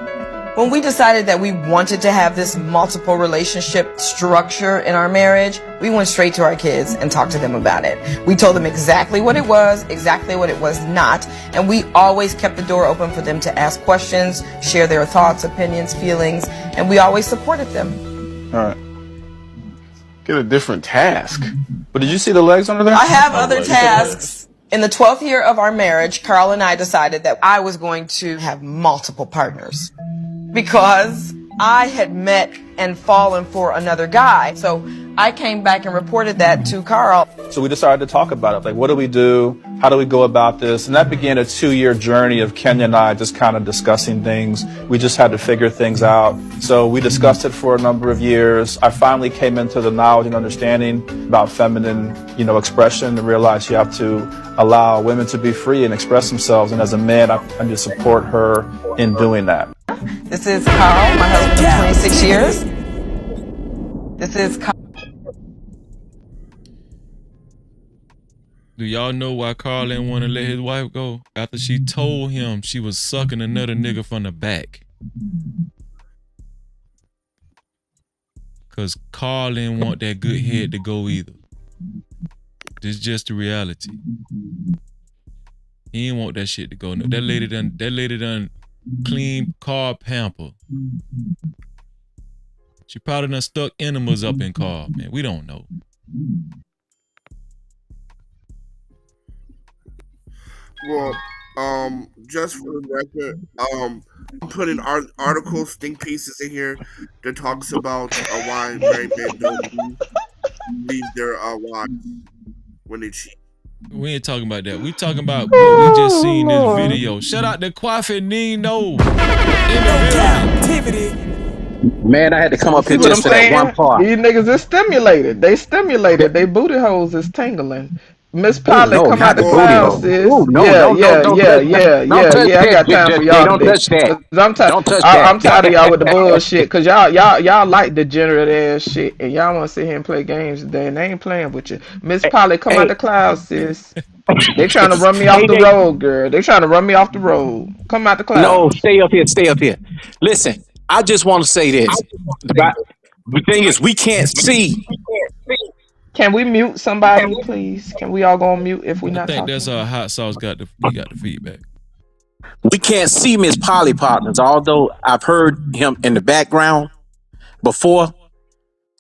L: When we decided that we wanted to have this multiple relationship structure in our marriage, we went straight to our kids and talked to them about it. We told them exactly what it was, exactly what it was not, and we always kept the door open for them to ask questions, share their thoughts, opinions, feelings, and we always supported them.
P: All right. Get a different task. But did you see the legs under there?
L: I have other tasks. In the 12th year of our marriage, Carl and I decided that I was going to have multiple partners because I had met and fallen for another guy. So I came back and reported that to Carl.
N: So we decided to talk about it. Like, what do we do? How do we go about this? And that began a 2-year journey of Kenya and I just kind of discussing things. We just had to figure things out. So we discussed it for a number of years. I finally came into the knowledge and understanding about feminine, expression, and realized you have to allow women to be free and express themselves. And as a man, I need to support her in doing that.
L: This is Carl, my husband of 26 years. This is Carl.
A: Do y'all know why Carl didn't want to let his wife go? After she told him she was sucking another nigga from the back. Cause Carl didn't want that good head to go either. This is just the reality. He didn't want that shit to go. No, that lady done clean Carl pamper. She probably done stuck enemas up in Carl, man. We don't know.
K: Well, just for the record, I'm putting articles, think pieces in here that talks about why married men don't leave their wives when they cheat.
A: We ain't talking about that. We talking about what we just seen this video. Shout out to Kwafi Nino.
F: Cap-tivity.
O: Man, I had to come up here just for that one part.
J: These niggas is stimulated. They stimulated. They booty holes is tingling. Miss Polly, come out the clouds, sis. Yeah. I got time for y'all.
O: Don't touch that.
J: I'm tired of y'all with the bullshit. Cause y'all like degenerate ass shit, and y'all want to sit here and play games today, and they ain't playing with you. Miss Polly, come out the clouds, sis. They trying to run me off the road, girl. They trying to run me off the road. Come out the clouds.
O: No, stay up here. Listen, I just want to say this. The thing is, we can't see.
J: Can we mute somebody, please? Can we all go on mute if we not talking?
A: I think that's our hot sauce got the feedback.
O: We can't see Miss Polly Partners, although I've heard him in the background before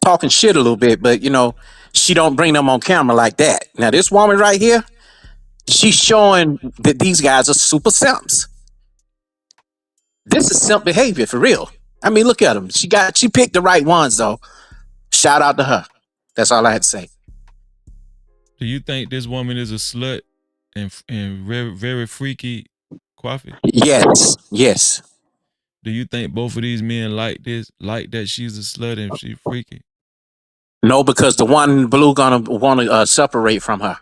O: talking shit a little bit, but she don't bring them on camera like that. Now this woman right here, she's showing that these guys are super simps. This is simp behavior for real. I mean, look at them. She picked the right ones though. Shout out to her. That's all I had to say.
A: Do you think this woman is a slut and very, very freaky, Kwafi?
O: Yes.
A: Do you think both of these men like that she's a slut and she's freaky?
O: No, because the one in blue gonna want to separate from her.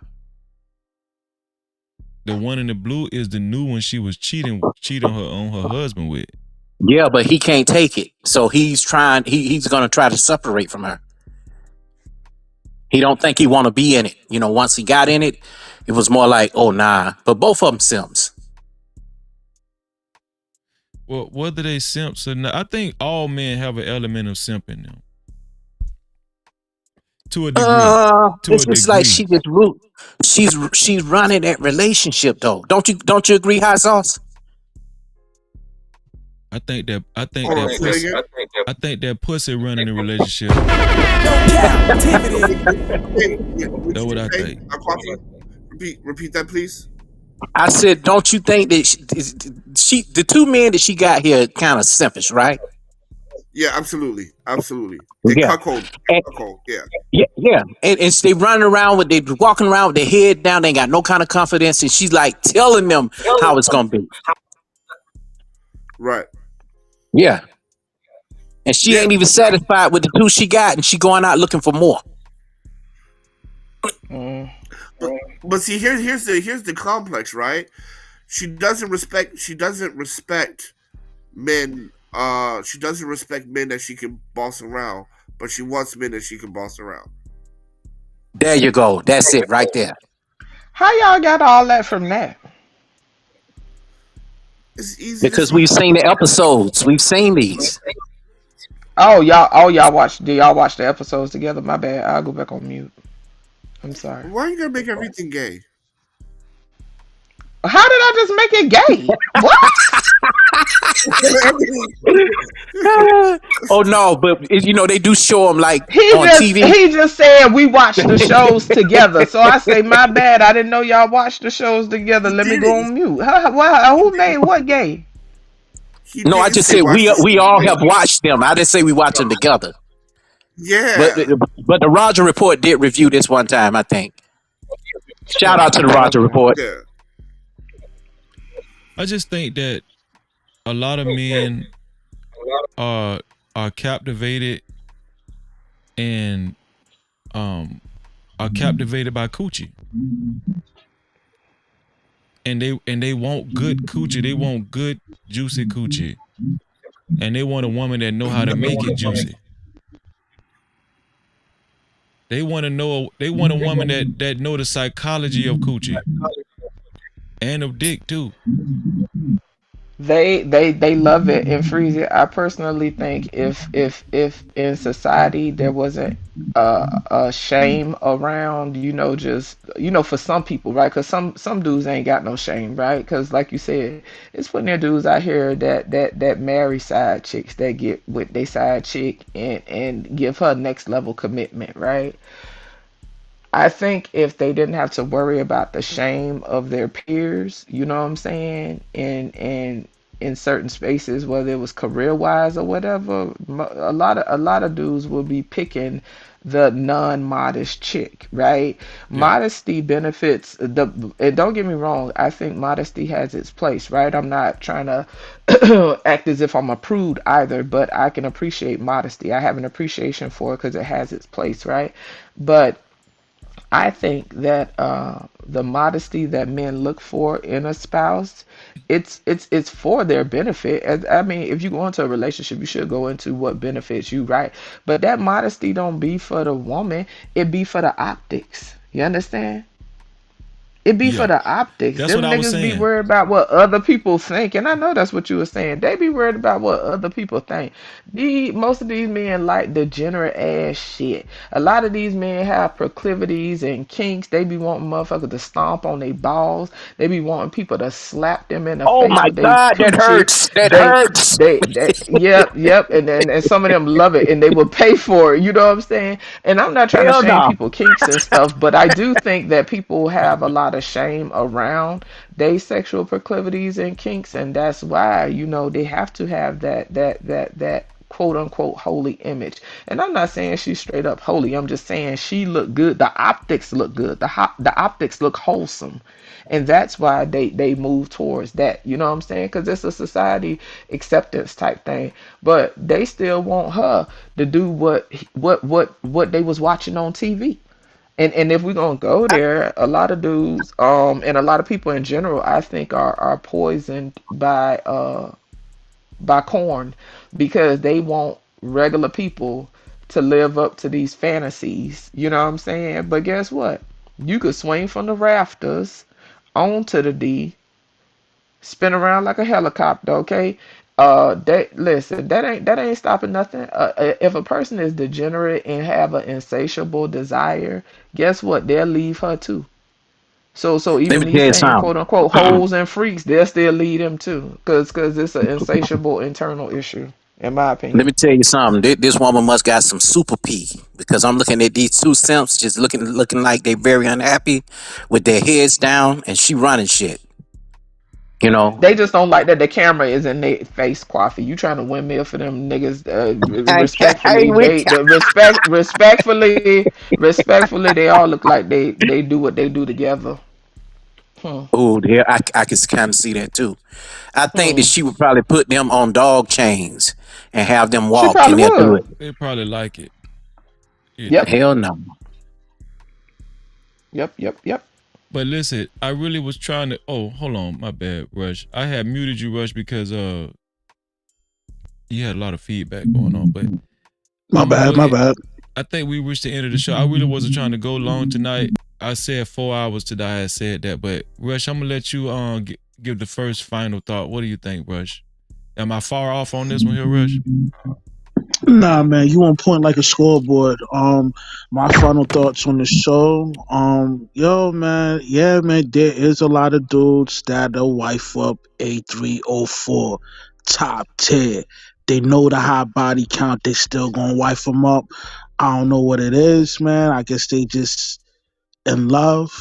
A: The one in the blue is the new one she was cheating on her husband with.
O: Yeah, but he can't take it, so he's gonna try to separate from her. He don't think he want to be in it. Once he got in it, it was more like, oh, nah. But both of them simps.
A: Well, whether they simps or not, I think all men have an element of simp in them. To a degree.
O: It's like she just she's running that relationship though. Don't you agree, hot sauce?
A: I think that pussy running the relationship. That's what I think.
K: Repeat that, please.
O: I said, don't you think that the two men that she got here kind of simpish, right?
K: Yeah, absolutely. They cuckold.
O: Yeah. And they running around they walking around with their head down. They ain't got no kind of confidence, and she's like telling them how it's gonna be.
K: Right.
O: Yeah. And she ain't even satisfied with the two she got, and she going out looking for more.
K: But see, here's the complex, right? She doesn't respect men. She doesn't respect men that she can boss around, but she wants men that she can boss around.
O: There you go. That's it right there.
J: How y'all got all that from that?
K: It's easy to
O: Because
K: see.
O: we've seen the episodes. We've seen these.
J: Oh y'all watch? Do y'all watch the episodes together? My bad. I'll go back on mute. I'm sorry.
K: Why are you gonna make everything gay?
J: How did I just make it gay? What?
O: Oh no, but they do show them like
J: He
O: on
J: just
O: TV.
J: he just said we watch the shows together. So I say my bad. I didn't know y'all watched the shows together. Let me
K: did
J: go
K: it.
J: on mute. Who made what gay?
K: He
O: No, I
K: didn't
O: just
K: say
O: said
K: watch the
O: we
K: show
O: all have
K: together.
O: watched them. I didn't say we watch them together. But
K: Yeah.
O: the Roger Report did review this one time, I think. Shout out to the Roger Report.
K: Yeah.
A: I just think that a lot of men are captivated and are captivated by coochie. And they want good coochie. They want good juicy coochie. And they want a woman that know how to make it juicy. They want a woman that know the psychology of coochie. And of dick too.
J: They love it and freeze it. I personally think if in society there wasn't a shame around, just for some people, right? Because some dudes ain't got no shame, right? Because like you said, it's plenty of dudes out here that marry side chicks, that get with their side chick and give her next level commitment, right? I think if they didn't have to worry about the shame of their peers, you know what I'm saying, in certain spaces, whether it was career wise or whatever, a lot of dudes will be picking the non-modest chick, right? Yeah. Modesty benefits and don't get me wrong, I think modesty has its place, right? I'm not trying to act as if I'm a prude either, but I can appreciate modesty. I have an appreciation for it because it has its place, right? But I think that the modesty that men look for in a spouse, it's for their benefit. I mean, if you go into a relationship, you should go into what benefits you, right? But that modesty don't be for the woman; it be for the optics. You understand? It be for the optics.
A: That's
J: Them
A: what I was
J: niggas be
A: saying.
J: worried about what other people think, and I know that's what you were saying. They be worried about what other people think. Most of these men like degenerate ass shit. A lot of these men have proclivities and kinks. They be wanting motherfuckers to stomp on their balls. They be wanting people to slap them in the
O: Oh
J: face
O: my
J: with their
O: God, that
J: coochie.
O: hurts. That hurts.
J: Yep, and some of them love it, and they will pay for it. You know what I'm saying? And I'm not trying to
O: Hell
J: shame
O: no.
J: people kinks and stuff, but I do think that people have a lot of shame around their sexual proclivities and kinks, and that's why they have to have that quote unquote holy image. And I'm not saying she's straight up holy. I'm just saying she look good. The optics look good. The optics look wholesome. And that's why they move towards that. You know what I'm saying? Because it's a society acceptance type thing. But they still want her to do what they was watching on TV. And if we're gonna go there, a lot of dudes, and a lot of people in general, I think are poisoned by corn because they want regular people to live up to these fantasies. You know what I'm saying? But guess what? You could swing from the rafters onto the D, spin around like a helicopter, okay? Listen, that ain't stopping nothing. If a person is degenerate and have an insatiable desire, guess what? They'll leave her too. So
O: Let
J: even
O: me
J: these
O: tell you
J: same
O: something.
J: quote unquote hoes and freaks, they'll still lead them too, cause it's an insatiable internal issue, in my
O: Let me
J: opinion.
O: tell you something. This woman must got some super pee because I'm looking at these two simps just looking like they very unhappy with their heads down, and she running shit.
J: They just don't like that the camera is in their face, Coffee. You trying to windmill for them niggas?
O: Hey,
J: Respectfully,
O: we
J: respectfully, they all look like they do what they do together.
O: Oh, yeah, I can kind of see that too. I think that
J: Hmm.
O: she would probably put them on dog chains and have them
J: She
O: walk,
J: probably
O: and they'll do it.
J: would.
A: They probably like it.
J: Yep.
O: Hell no.
J: Yep.
A: But listen, I really was trying to. Oh, hold on, my bad, Rush. I had muted you, Rush, because you had a lot of feedback going on. But
G: My bad.
A: I think we reached the end of the show. I really wasn't trying to go long tonight. I said 4 hours today. I had said that, but Rush, I'm gonna let you give the first final thought. What do you think, Rush? Am I far off on this one here, Rush?
G: Nah, man, you on point like a scoreboard. My final thoughts on the show. Yo, man, yeah, man, there is a lot of dudes that'll wife up A304 top tier. They know the high body count. They still gonna wife them up. I don't know what it is, man. I guess they just in love,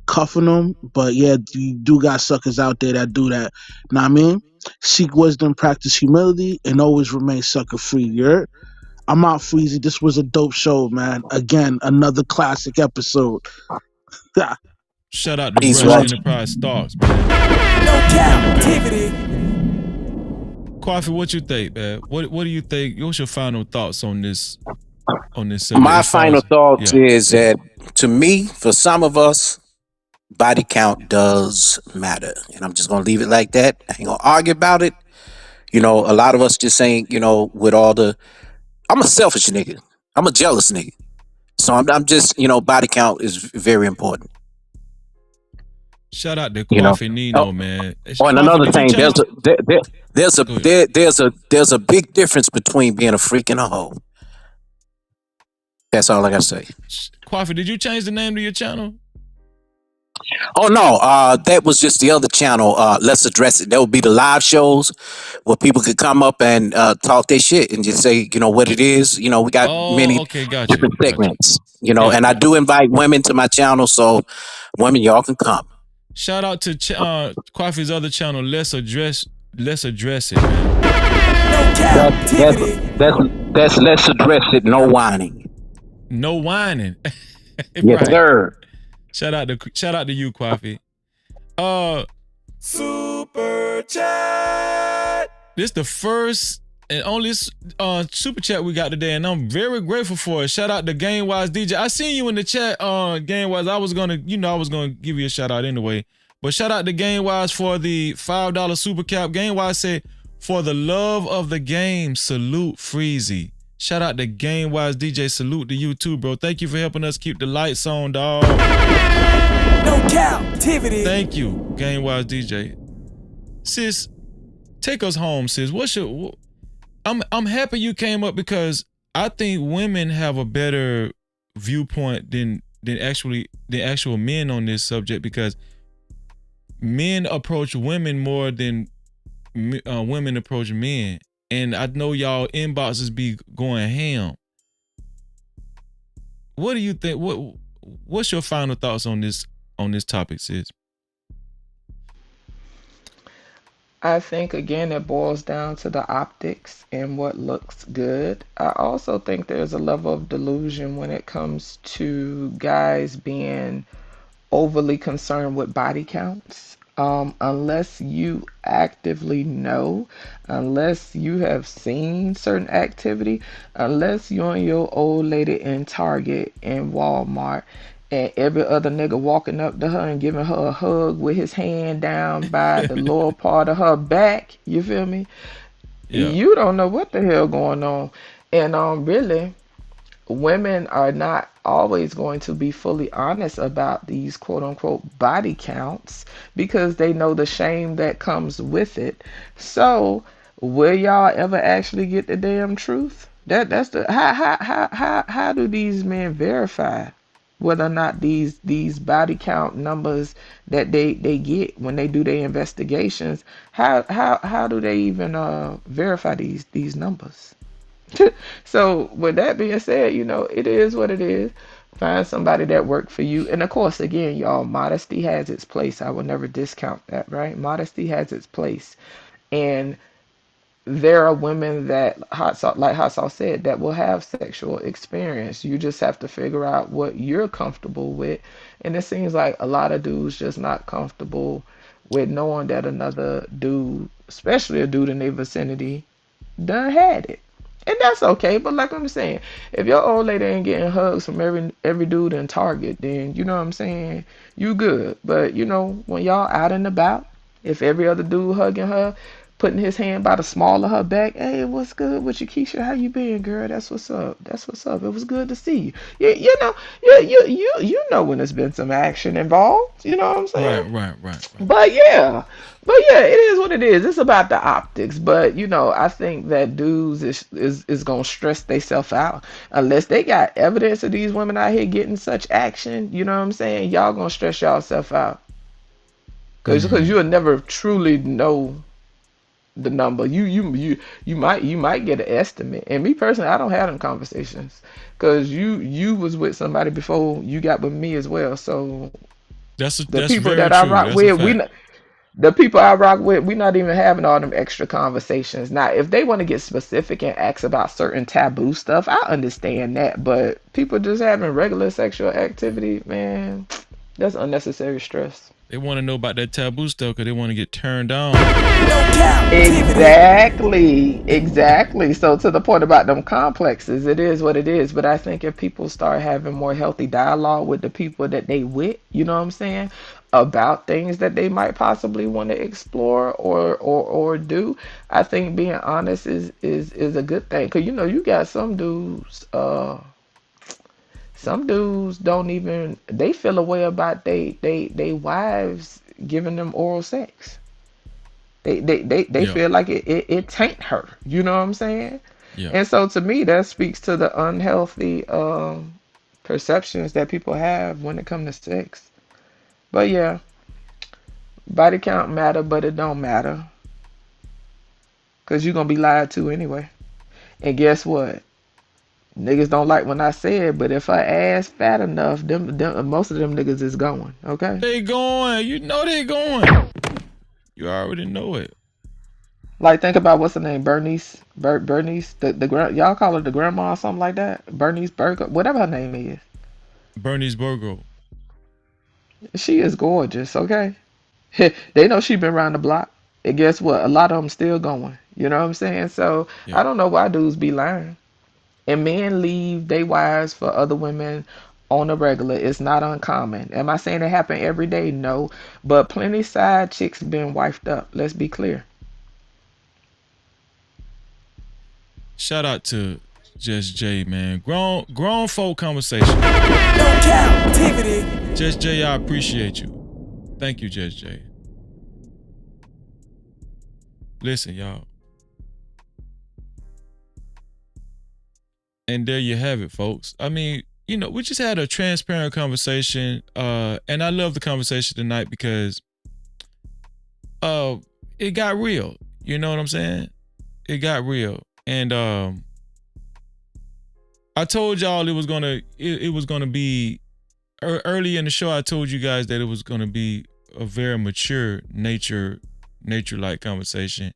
G: cuffing them. But yeah, you do got suckers out there that do that. Know what I mean? Seek wisdom, practice humility, and always remain sucker free. You're I'm out, Freezy. This was a dope show, man. Again, another classic episode.
A: Shout out to Rush Enterprise Stocks, man.
F: No Cap-tivity.
A: Coffee, what you think, man? What do you think? What's your final thoughts on this? Subject?
O: My final thoughts is that, to me, for some of us, body count does matter, and I'm just gonna leave it like that. I ain't gonna argue about it. You know, a lot of us just ain't, you know, with all the. I'm a selfish nigga. I'm a jealous nigga. So I'm just, you know, body count is very important.
A: Shout out to Coffee Nino, man.
O: Oh, and another thing, there's a big difference between being a freak and a hoe. That's all I gotta say.
A: Coffee, did you change the name to your channel?
O: Oh no, that was just the other channel. Let's address it. That would be the live shows where people could come up and talk their shit and just say, you know, what it is. You know, we got many different segments. You know, and I do invite women to my channel, so women, y'all can come.
A: Shout out to Coffee's other channel. Let's address it, man.
O: That's let's address it. No whining.
A: No whining.
O: Yes, sir.
A: Shout out to you, Coffee.
F: Super chat.
A: This the first and only super chat we got today, and I'm very grateful for it. Shout out to Gamewise DJ. I seen you in the chat, Gamewise. I was gonna give you a shout out anyway. But shout out to Gamewise for the $5 super cap. Gamewise said, "For the love of the game, salute Freezy." Shout out to Gamewise DJ. Salute to you too, bro. Thank you for helping us keep the lights on, dog.
F: No Cap-tivity.
A: Thank you, Gamewise DJ. Sis, take us home, sis. I'm happy you came up because I think women have a better viewpoint than actual men on this subject, because men approach women more than women approach men. And I know y'all inboxes be going ham. What do you think? What's your final thoughts on this topic, sis?
J: I think, again, it boils down to the optics and what looks good. I also think there's a level of delusion when it comes to guys being overly concerned with body counts. Unless you actively know, unless you have seen certain activity, unless you and your old lady in Target and Walmart and every other nigga walking up to her and giving her a hug with his hand down by the lower part of her back, you feel me? Yeah. You don't know what the hell going on. And really, women are not always going to be fully honest about these quote unquote body counts because they know the shame that comes with it. So will y'all ever actually get the damn truth? That's the how do these men verify whether or not these body count numbers that they get when they do their investigations, how do they even verify these numbers? So with that being said, you know, it is what it is. Find somebody that worked for you. And of course, again, y'all, modesty has its place. I will never discount that, right? Modesty has its place. And there are women that, like Hot Sauce said, that will have sexual experience. You just have to figure out what you're comfortable with. And it seems like a lot of dudes just not comfortable with knowing that another dude, especially a dude in their vicinity, done had it. And that's okay, but like I'm saying, if your old lady ain't getting hugs from every dude in Target, then you know what I'm saying, you good. But you know, when y'all out and about, if every other dude hugging her, putting his hand by the small of her back. Hey, what's good with you, Keisha? How you been, girl? That's what's up. That's what's up. It was good to see you. You know, you know when there's been some action involved. You know what I'm saying?
A: Right.
J: But yeah, it is what it is. It's about the optics. But you know, I think that dudes is gonna stress themselves out unless they got evidence of these women out here getting such action. You know what I'm saying? Y'all gonna stress yourself out because you'll never truly know the number. You might get an estimate. And me personally, I don't have them conversations because you was with somebody before you got with me as well. So
A: That's
J: the
A: very
J: people that
A: true.
J: I rock
A: That's a
J: with,
A: fact.
J: the people I rock with, we not even having all them extra conversations. Now, if they want to get specific and ask about certain taboo stuff, I understand that. But people just having regular sexual activity, man, that's unnecessary stress.
A: They want to know about that taboo stuff because they want to get turned on.
J: Exactly. So to the point about them complexes, it is what it is. But I think if people start having more healthy dialogue with the people that they with, you know what I'm saying, about things that they might possibly want to explore or do, I think being honest is a good thing. Cause you know you got some dudes. Some dudes don't even they feel a way about they wives giving them oral sex. They
A: Yeah.
J: feel like it taint her. You know what I'm saying?
A: Yeah.
J: And so to me that speaks to the unhealthy perceptions that people have when it comes to sex. But yeah, body count matter, but it don't matter. Cause you're gonna be lied to anyway. And guess what? Niggas don't like when I say it, but if her ass fat enough, them most of them niggas is going. Okay.
A: They going. You know they going. You already know it.
J: Like think about what's her name, Bernice, Bernice, y'all call her the grandma or something like that. Bernice Burger, whatever her name is.
A: Bernie's Burgo.
J: She is gorgeous. Okay. They know she been around the block. And guess what? A lot of them still going. You know what I'm saying? So
A: Yeah.
J: I don't know why dudes be lying. And men leave they wives for other women on a regular. It's not uncommon. Am I saying it happen every day? No. But plenty side chicks been wifed up. Let's be clear.
A: Shout out to Just Jay, man. Grown folk conversation.
F: No Cap-tivity.
A: Just Jay, I appreciate you. Thank you, Just Jay. Listen, y'all. And there you have it, folks. I mean, you know, we just had a transparent conversation. And I love the conversation tonight because it got real. You know what I'm saying? It got real. And I told y'all it was gonna be early in the show. I told you guys that it was gonna be a very mature nature-like conversation.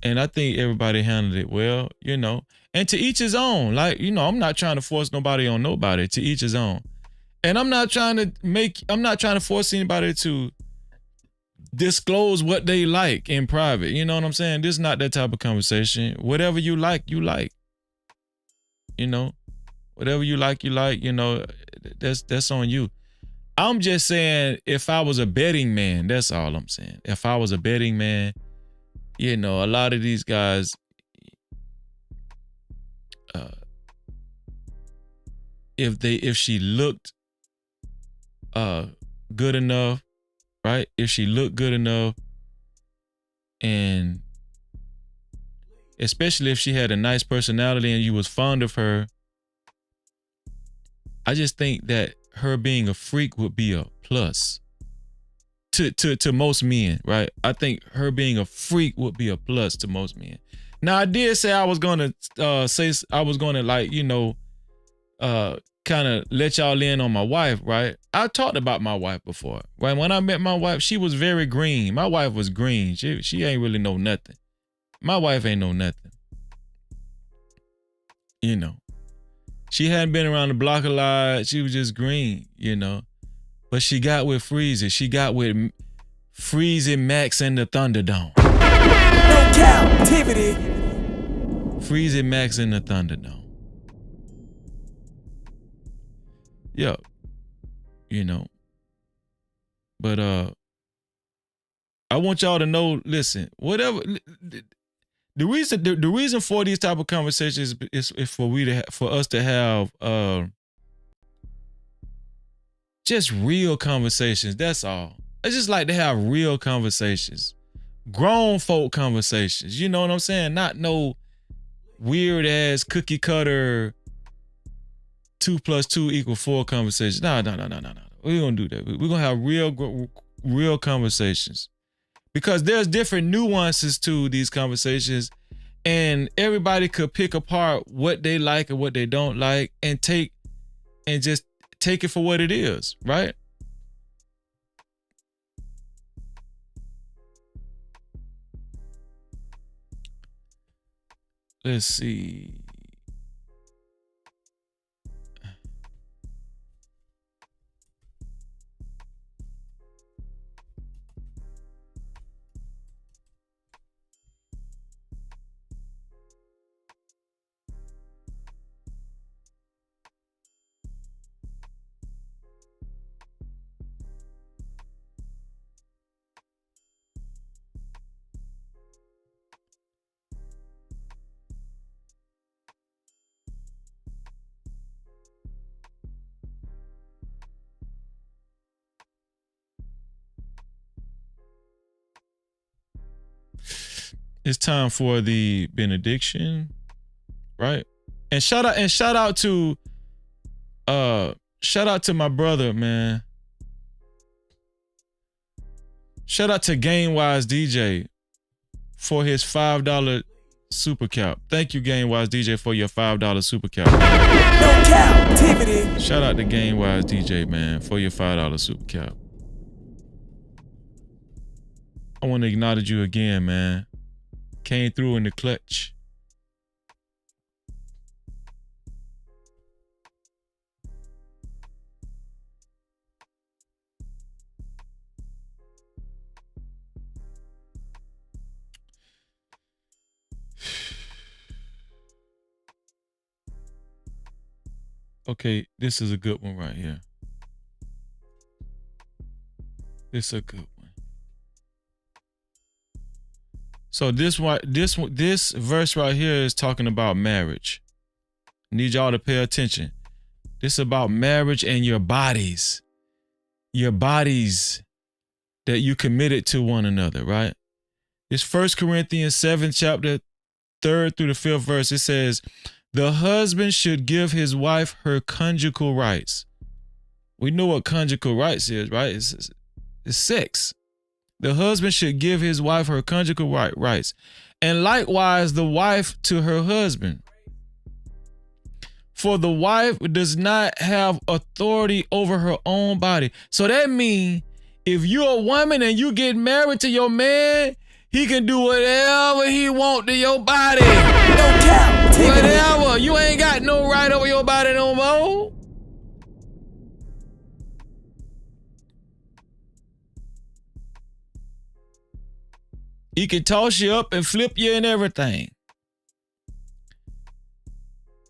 A: And I think everybody handled it well, you know. And to each his own. Like, you know, I'm not trying to force nobody on nobody. To each his own. And I'm not trying to force anybody to disclose what they like in private. You know what I'm saying? This is not that type of conversation. Whatever you like, you like. You know? Whatever you like, you know, that's on you. I'm just saying, if I was a betting man, that's all I'm saying. If I was a betting man, you know, a lot of these guys, if she looked good enough, right? If she looked good enough, and especially if she had a nice personality and you was fond of her, I just think that her being a freak would be a plus to most men, right? I think her being a freak would be a plus to most men. Now, I did say I was gonna like, you know, kind of let y'all in on my wife, right? I talked about my wife before, right? When I met my wife, she was very green. My wife was green. She ain't really know nothing. My wife ain't know nothing. You know, she hadn't been around the block a lot. She was just green, you know. But she got with Freezy. She got with Freezy, Max, and the Thunderdome.
F: No Cap-tivity.
A: Freezy, Max, and the Thunderdome. Yeah. You know. But I want y'all to know, listen, whatever the reason for these type of conversations is for us to have just real conversations. That's all. I just like to have real conversations. Grown folk conversations. You know what I'm saying? Not no weird ass cookie cutter 2 + 2 = 4 conversations. No. We're gonna do that. We're gonna have real conversations. Because there's different nuances to these conversations, and everybody could pick apart what they like and what they don't like and just take it for what it is, right? Let's see. It's time for the benediction, right? And shout out to my brother, man. Shout out to GameWise DJ for his $5 super cap. Thank you, GameWise DJ, for your $5 super cap.
F: No Cap-tivity.
A: Shout out to GameWise DJ, man, for your $5 super cap. I want to acknowledge you again, man. Came through in the clutch. Okay, this is a good one right here. This is a good one. So this verse right here is talking about marriage. Need y'all to pay attention. This is about marriage and your bodies. Your bodies that you committed to one another, right? It's 1 Corinthians 7, chapter 3rd through the 5th verse. It says, the husband should give his wife her conjugal rights. We know what conjugal rights is, right? It's sex. The husband should give his wife her conjugal rights, and likewise the wife to her husband. For the wife does not have authority over her own body. So that means if you're a woman and you get married to your man, he can do whatever he want to your body.
F: No cap.
A: Whatever. You ain't got no right over your body no more. He can toss you up and flip you and everything.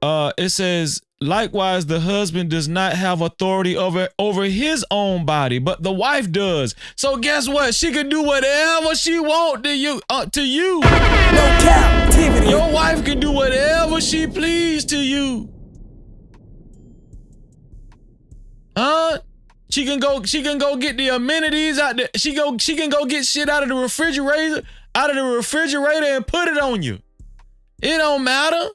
A: It says, likewise, the husband does not have authority over his own body, but the wife does. So guess what? She can do whatever she want to you. No
F: Cap-tivity.
A: Your wife can do whatever she please to you. Huh? She can go get the amenities out there. She can go get shit out of the refrigerator and put it on you. It don't matter.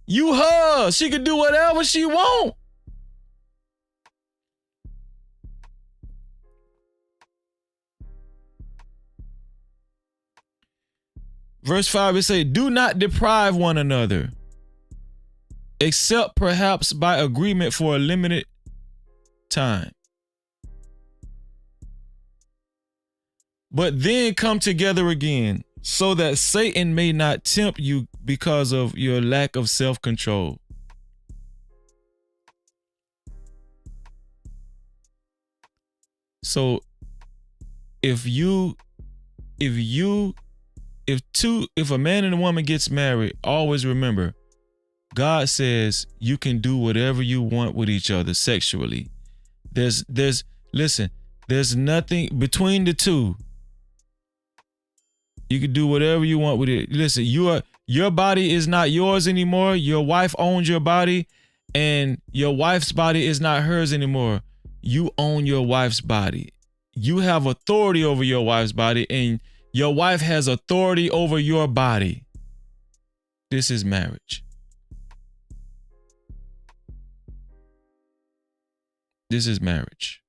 A: You her. She can do whatever she want. Verse 5, it say, do not deprive one another, except perhaps by agreement for a limited time. But then come together again, so that Satan may not tempt you because of your lack of self-control. So if a man and a woman gets married, always remember, God says you can do whatever you want with each other sexually. Listen, There's nothing between the two. You can do whatever you want with it. Listen, your body is not yours anymore. Your wife owns your body, and your wife's body is not hers anymore. You own your wife's body. You have authority over your wife's body, and your wife has authority over your body. This is marriage. This is marriage.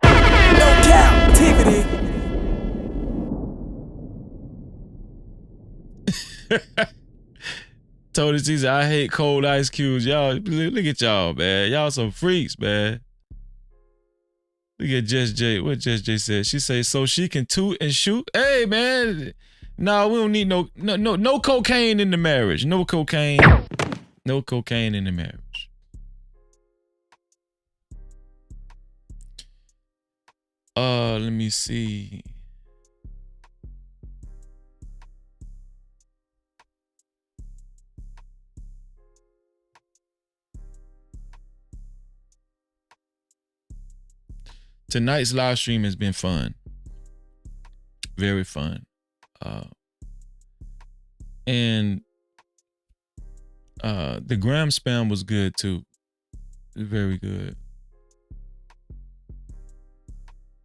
F: No captivity.
A: Tony C said, I hate cold ice cubes. Y'all, look at y'all, man. Y'all some freaks, man. Look at Jess J. What Jess J said? She say, so she can toot and shoot? Hey, man. No, we don't need no cocaine in the marriage. No cocaine. No cocaine in the marriage. Let me see. Tonight's live stream has been fun. Very fun. And the gram spam was good too. Very good.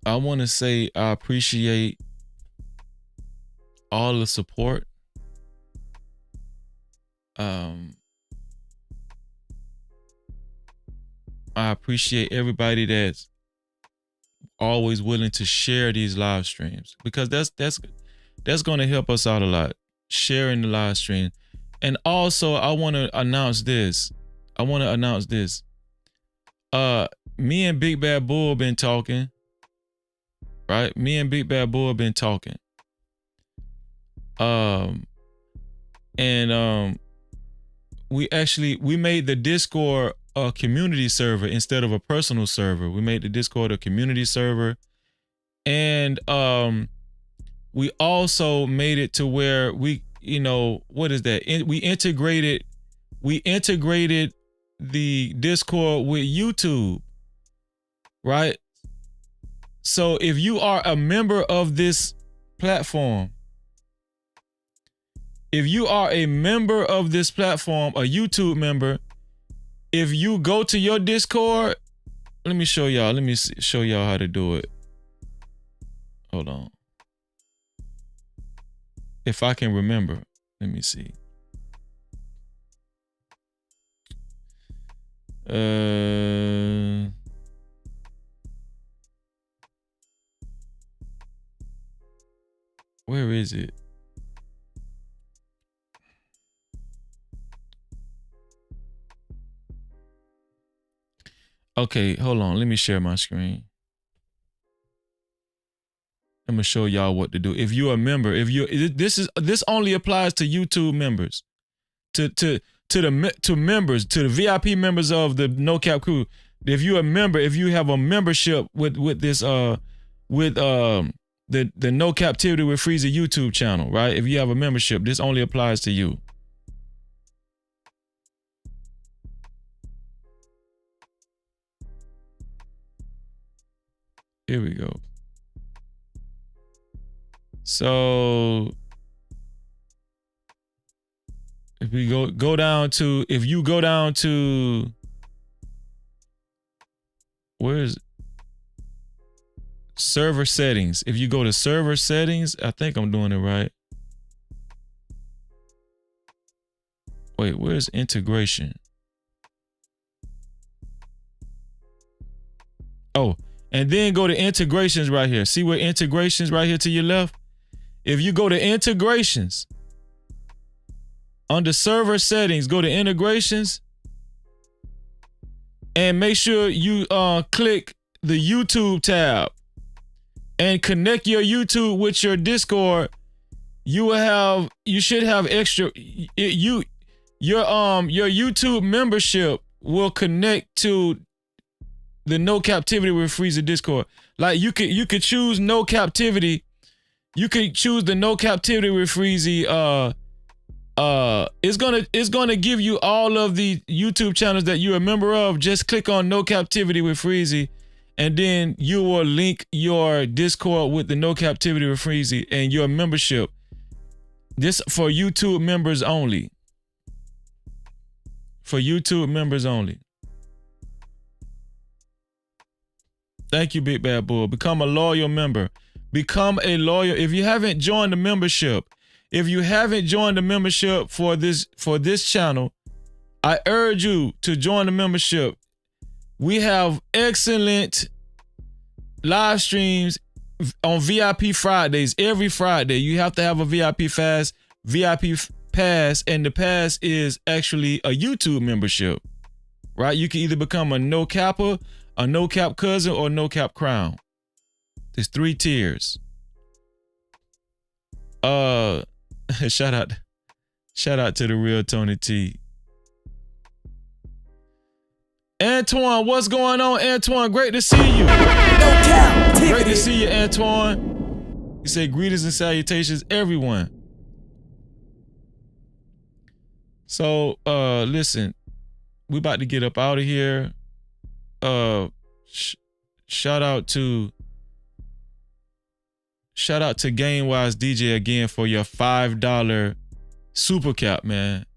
A: I want to say I appreciate all the support. I appreciate everybody that's always willing to share these live streams, because that's going to help us out a lot, sharing the live stream. And also I want to announce this. Me and Big Bad Bull been talking, right? Me and Big Bad Bull been talking. We made the Discord a community server instead of a personal server. We made the Discord a community server. And we also made it to where we, what is that? We integrated the Discord with YouTube, right? So if you are a member of this platform, a YouTube member, if you go to your Discord, let me show y'all how to do it. Hold on. If I can remember, let me see. Where is it? Okay, hold on. Let me share my screen. I'm gonna show y'all what to do. If you're a member, this only applies to YouTube members, to members, to the VIP members of the No Cap crew. If you're a member, if you have a membership with this the No Captivity with Freezy YouTube channel, right? If you have a membership, this only applies to you. Here we go. So if we go down to, if you go down to, where's server settings? If you go to server settings, I think I'm doing it right. Wait, where's integration? Oh, and then go to integrations right here. See where integrations right here to your left? If you go to integrations, under server settings, go to integrations and make sure you click the YouTube tab and connect your YouTube with your Discord. You should have extra, your YouTube membership will connect to the No Captivity with Freezer Discord. Like you could choose No Captivity. You could choose the No Captivity with Freezy. It's gonna give you all of the YouTube channels that you're a member of. Just click on No Captivity with Freezy, And then you will link your Discord with the No Captivity with Freezy and your membership. This for YouTube members only. For YouTube members only. Thank you, Big Bad Bull. Become a loyal member. Become a loyal. If you haven't joined the membership, for this channel, I urge you to join the membership. We have excellent live streams on VIP Fridays. Every Friday, you have to have a VIP pass, and the pass is actually a YouTube membership, right? You can either become a no capper, a no cap cousin, or no cap crown. There's 3 tiers. Shout out to the real Tony T. Antoine, what's going on, Antoine? Great to see you. Great to see you, Antoine. You say greetings and salutations, everyone. So, listen, we about to get up out of here. Shout out to GameWise DJ again for your $5 super cap, man.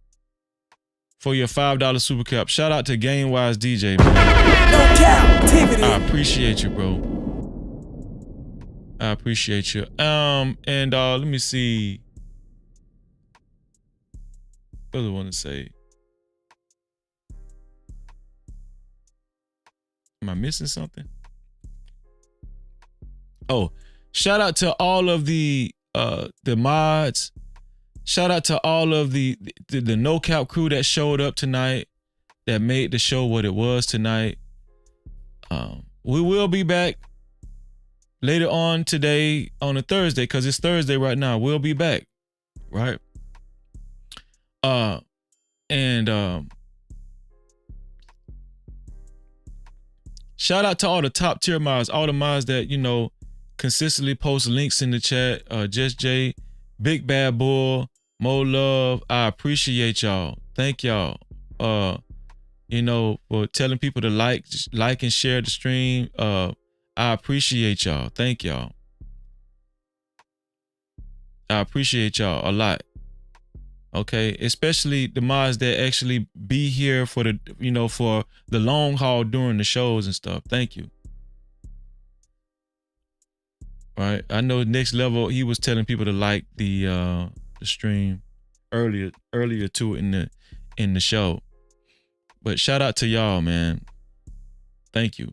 A: For your $5 super cap. Shout out to GameWise DJ, man. No Cap-tivity. I appreciate you, bro. I appreciate you. And let me see. What do I want to say? Am I missing something? Oh, shout out to all of the mods. Shout out to all of the No Cap crew that showed up tonight, that made the show what it was tonight. We will be back later on today on a Thursday, because it's Thursday right now. We'll be back, right? Shout out to all the top tier mods, all the mods that, you know, consistently post links in the chat. Just Jay, Big Bad Bull, Mo Love. I appreciate y'all. Thank y'all. You know, for telling people to like and share the stream. I appreciate y'all. Thank y'all. I appreciate y'all a lot. Okay, especially the mods that actually be here for the, you know, for the long haul during the shows and stuff. Thank you. All right, I know Next Level, he was telling people to like the stream earlier to it in the show. But shout out to y'all, man. Thank you.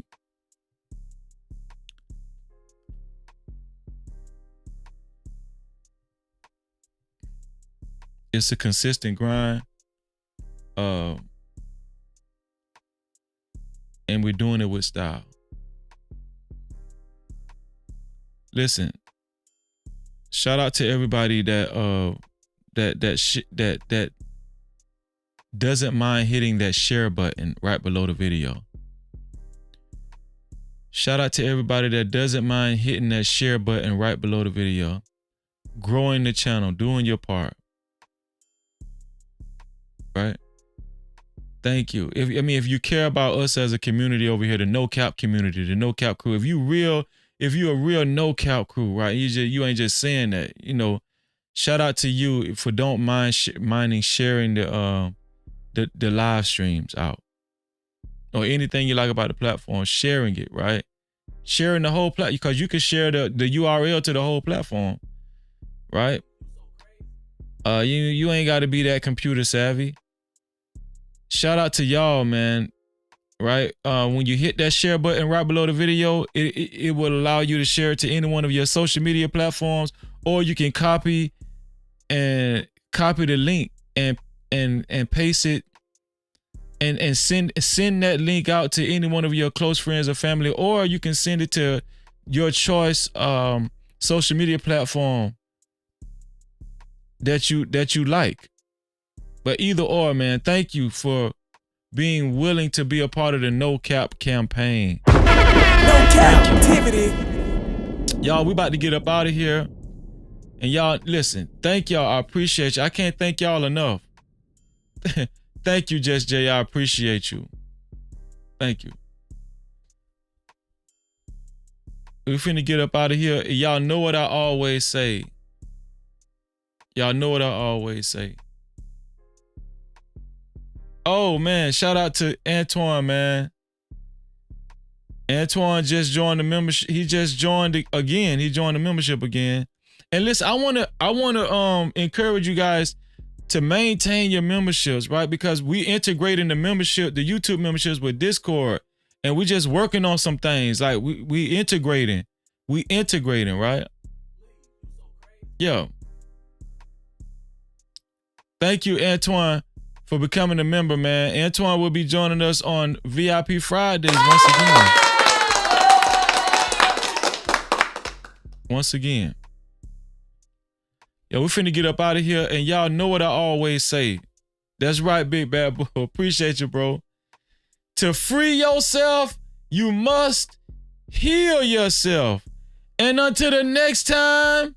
A: It's a consistent grind. And we're doing it with style. Listen, shout out to everybody that doesn't mind hitting that share button right below the video. Shout out to everybody that doesn't mind hitting that share button right below the video. Growing the channel, doing your part. Right? Thank you. If you care about us as a community over here, the No Cap community, the No Cap crew, if you're a real No Cap crew, right? You ain't just saying that, you know. Shout out to you for don't minding sharing the live streams out, or anything you like about the platform, sharing it, right? Sharing the whole platform, because you can share the URL to the whole platform, right? You ain't got to be that computer savvy. Shout out to y'all, man. Right? When you hit that share button right below the video, it will allow you to share it to any one of your social media platforms, or you can copy the link and paste it and send that link out to any one of your close friends or family, or you can send it to your choice social media platform that you like. But either or, man, thank you for being willing to be a part of the No Cap campaign. No Cap-tivity. Y'all, we about to get up out of here. And y'all, listen, thank y'all. I appreciate you. I can't thank y'all enough. Thank you, Just Jay. I appreciate you. Thank you. We finna get up out of here. Y'all know what I always say. Y'all know what I always say. Oh, man. Shout out to Antoine, man. Antoine just joined the membership. He just joined again. He joined the membership again. And listen, I wanna encourage you guys to maintain your memberships, right? Because we integrating the membership, the YouTube memberships with Discord, and we just working on some things. Like we integrating, right? Yo. Thank you, Antoine, for becoming a member, man. Antoine will be joining us on VIP Fridays once again. Yo, we finna get up out of here, and y'all know what I always say. That's right, Big Bad Boy. Appreciate you, bro. To free yourself, you must heal yourself. And until the next time,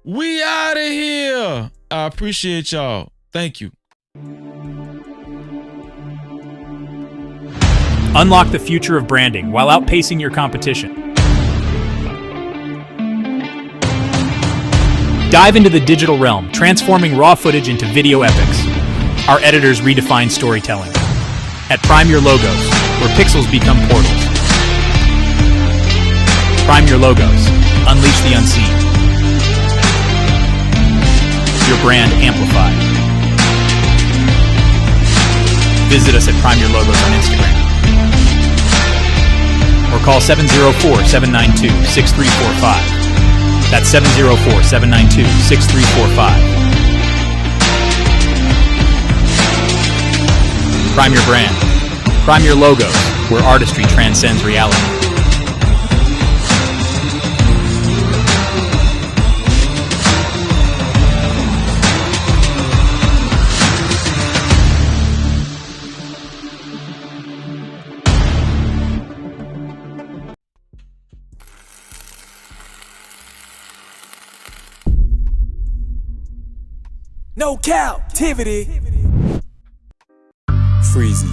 A: we out of here. I appreciate y'all. Thank you.
I: Unlock the future of branding while outpacing your competition. Dive into the digital realm, transforming raw footage into video epics. Our editors redefine storytelling. At Prime Your Logos, where pixels become portals. Prime Your Logos. Unleash the unseen. Your brand amplified. Visit us at Prime Your Logos on Instagram. Or call 704-792-6345. That's 704-792-6345. Prime your brand. Prime your logos, where artistry transcends reality.
F: No Cap-tivity. Freezy.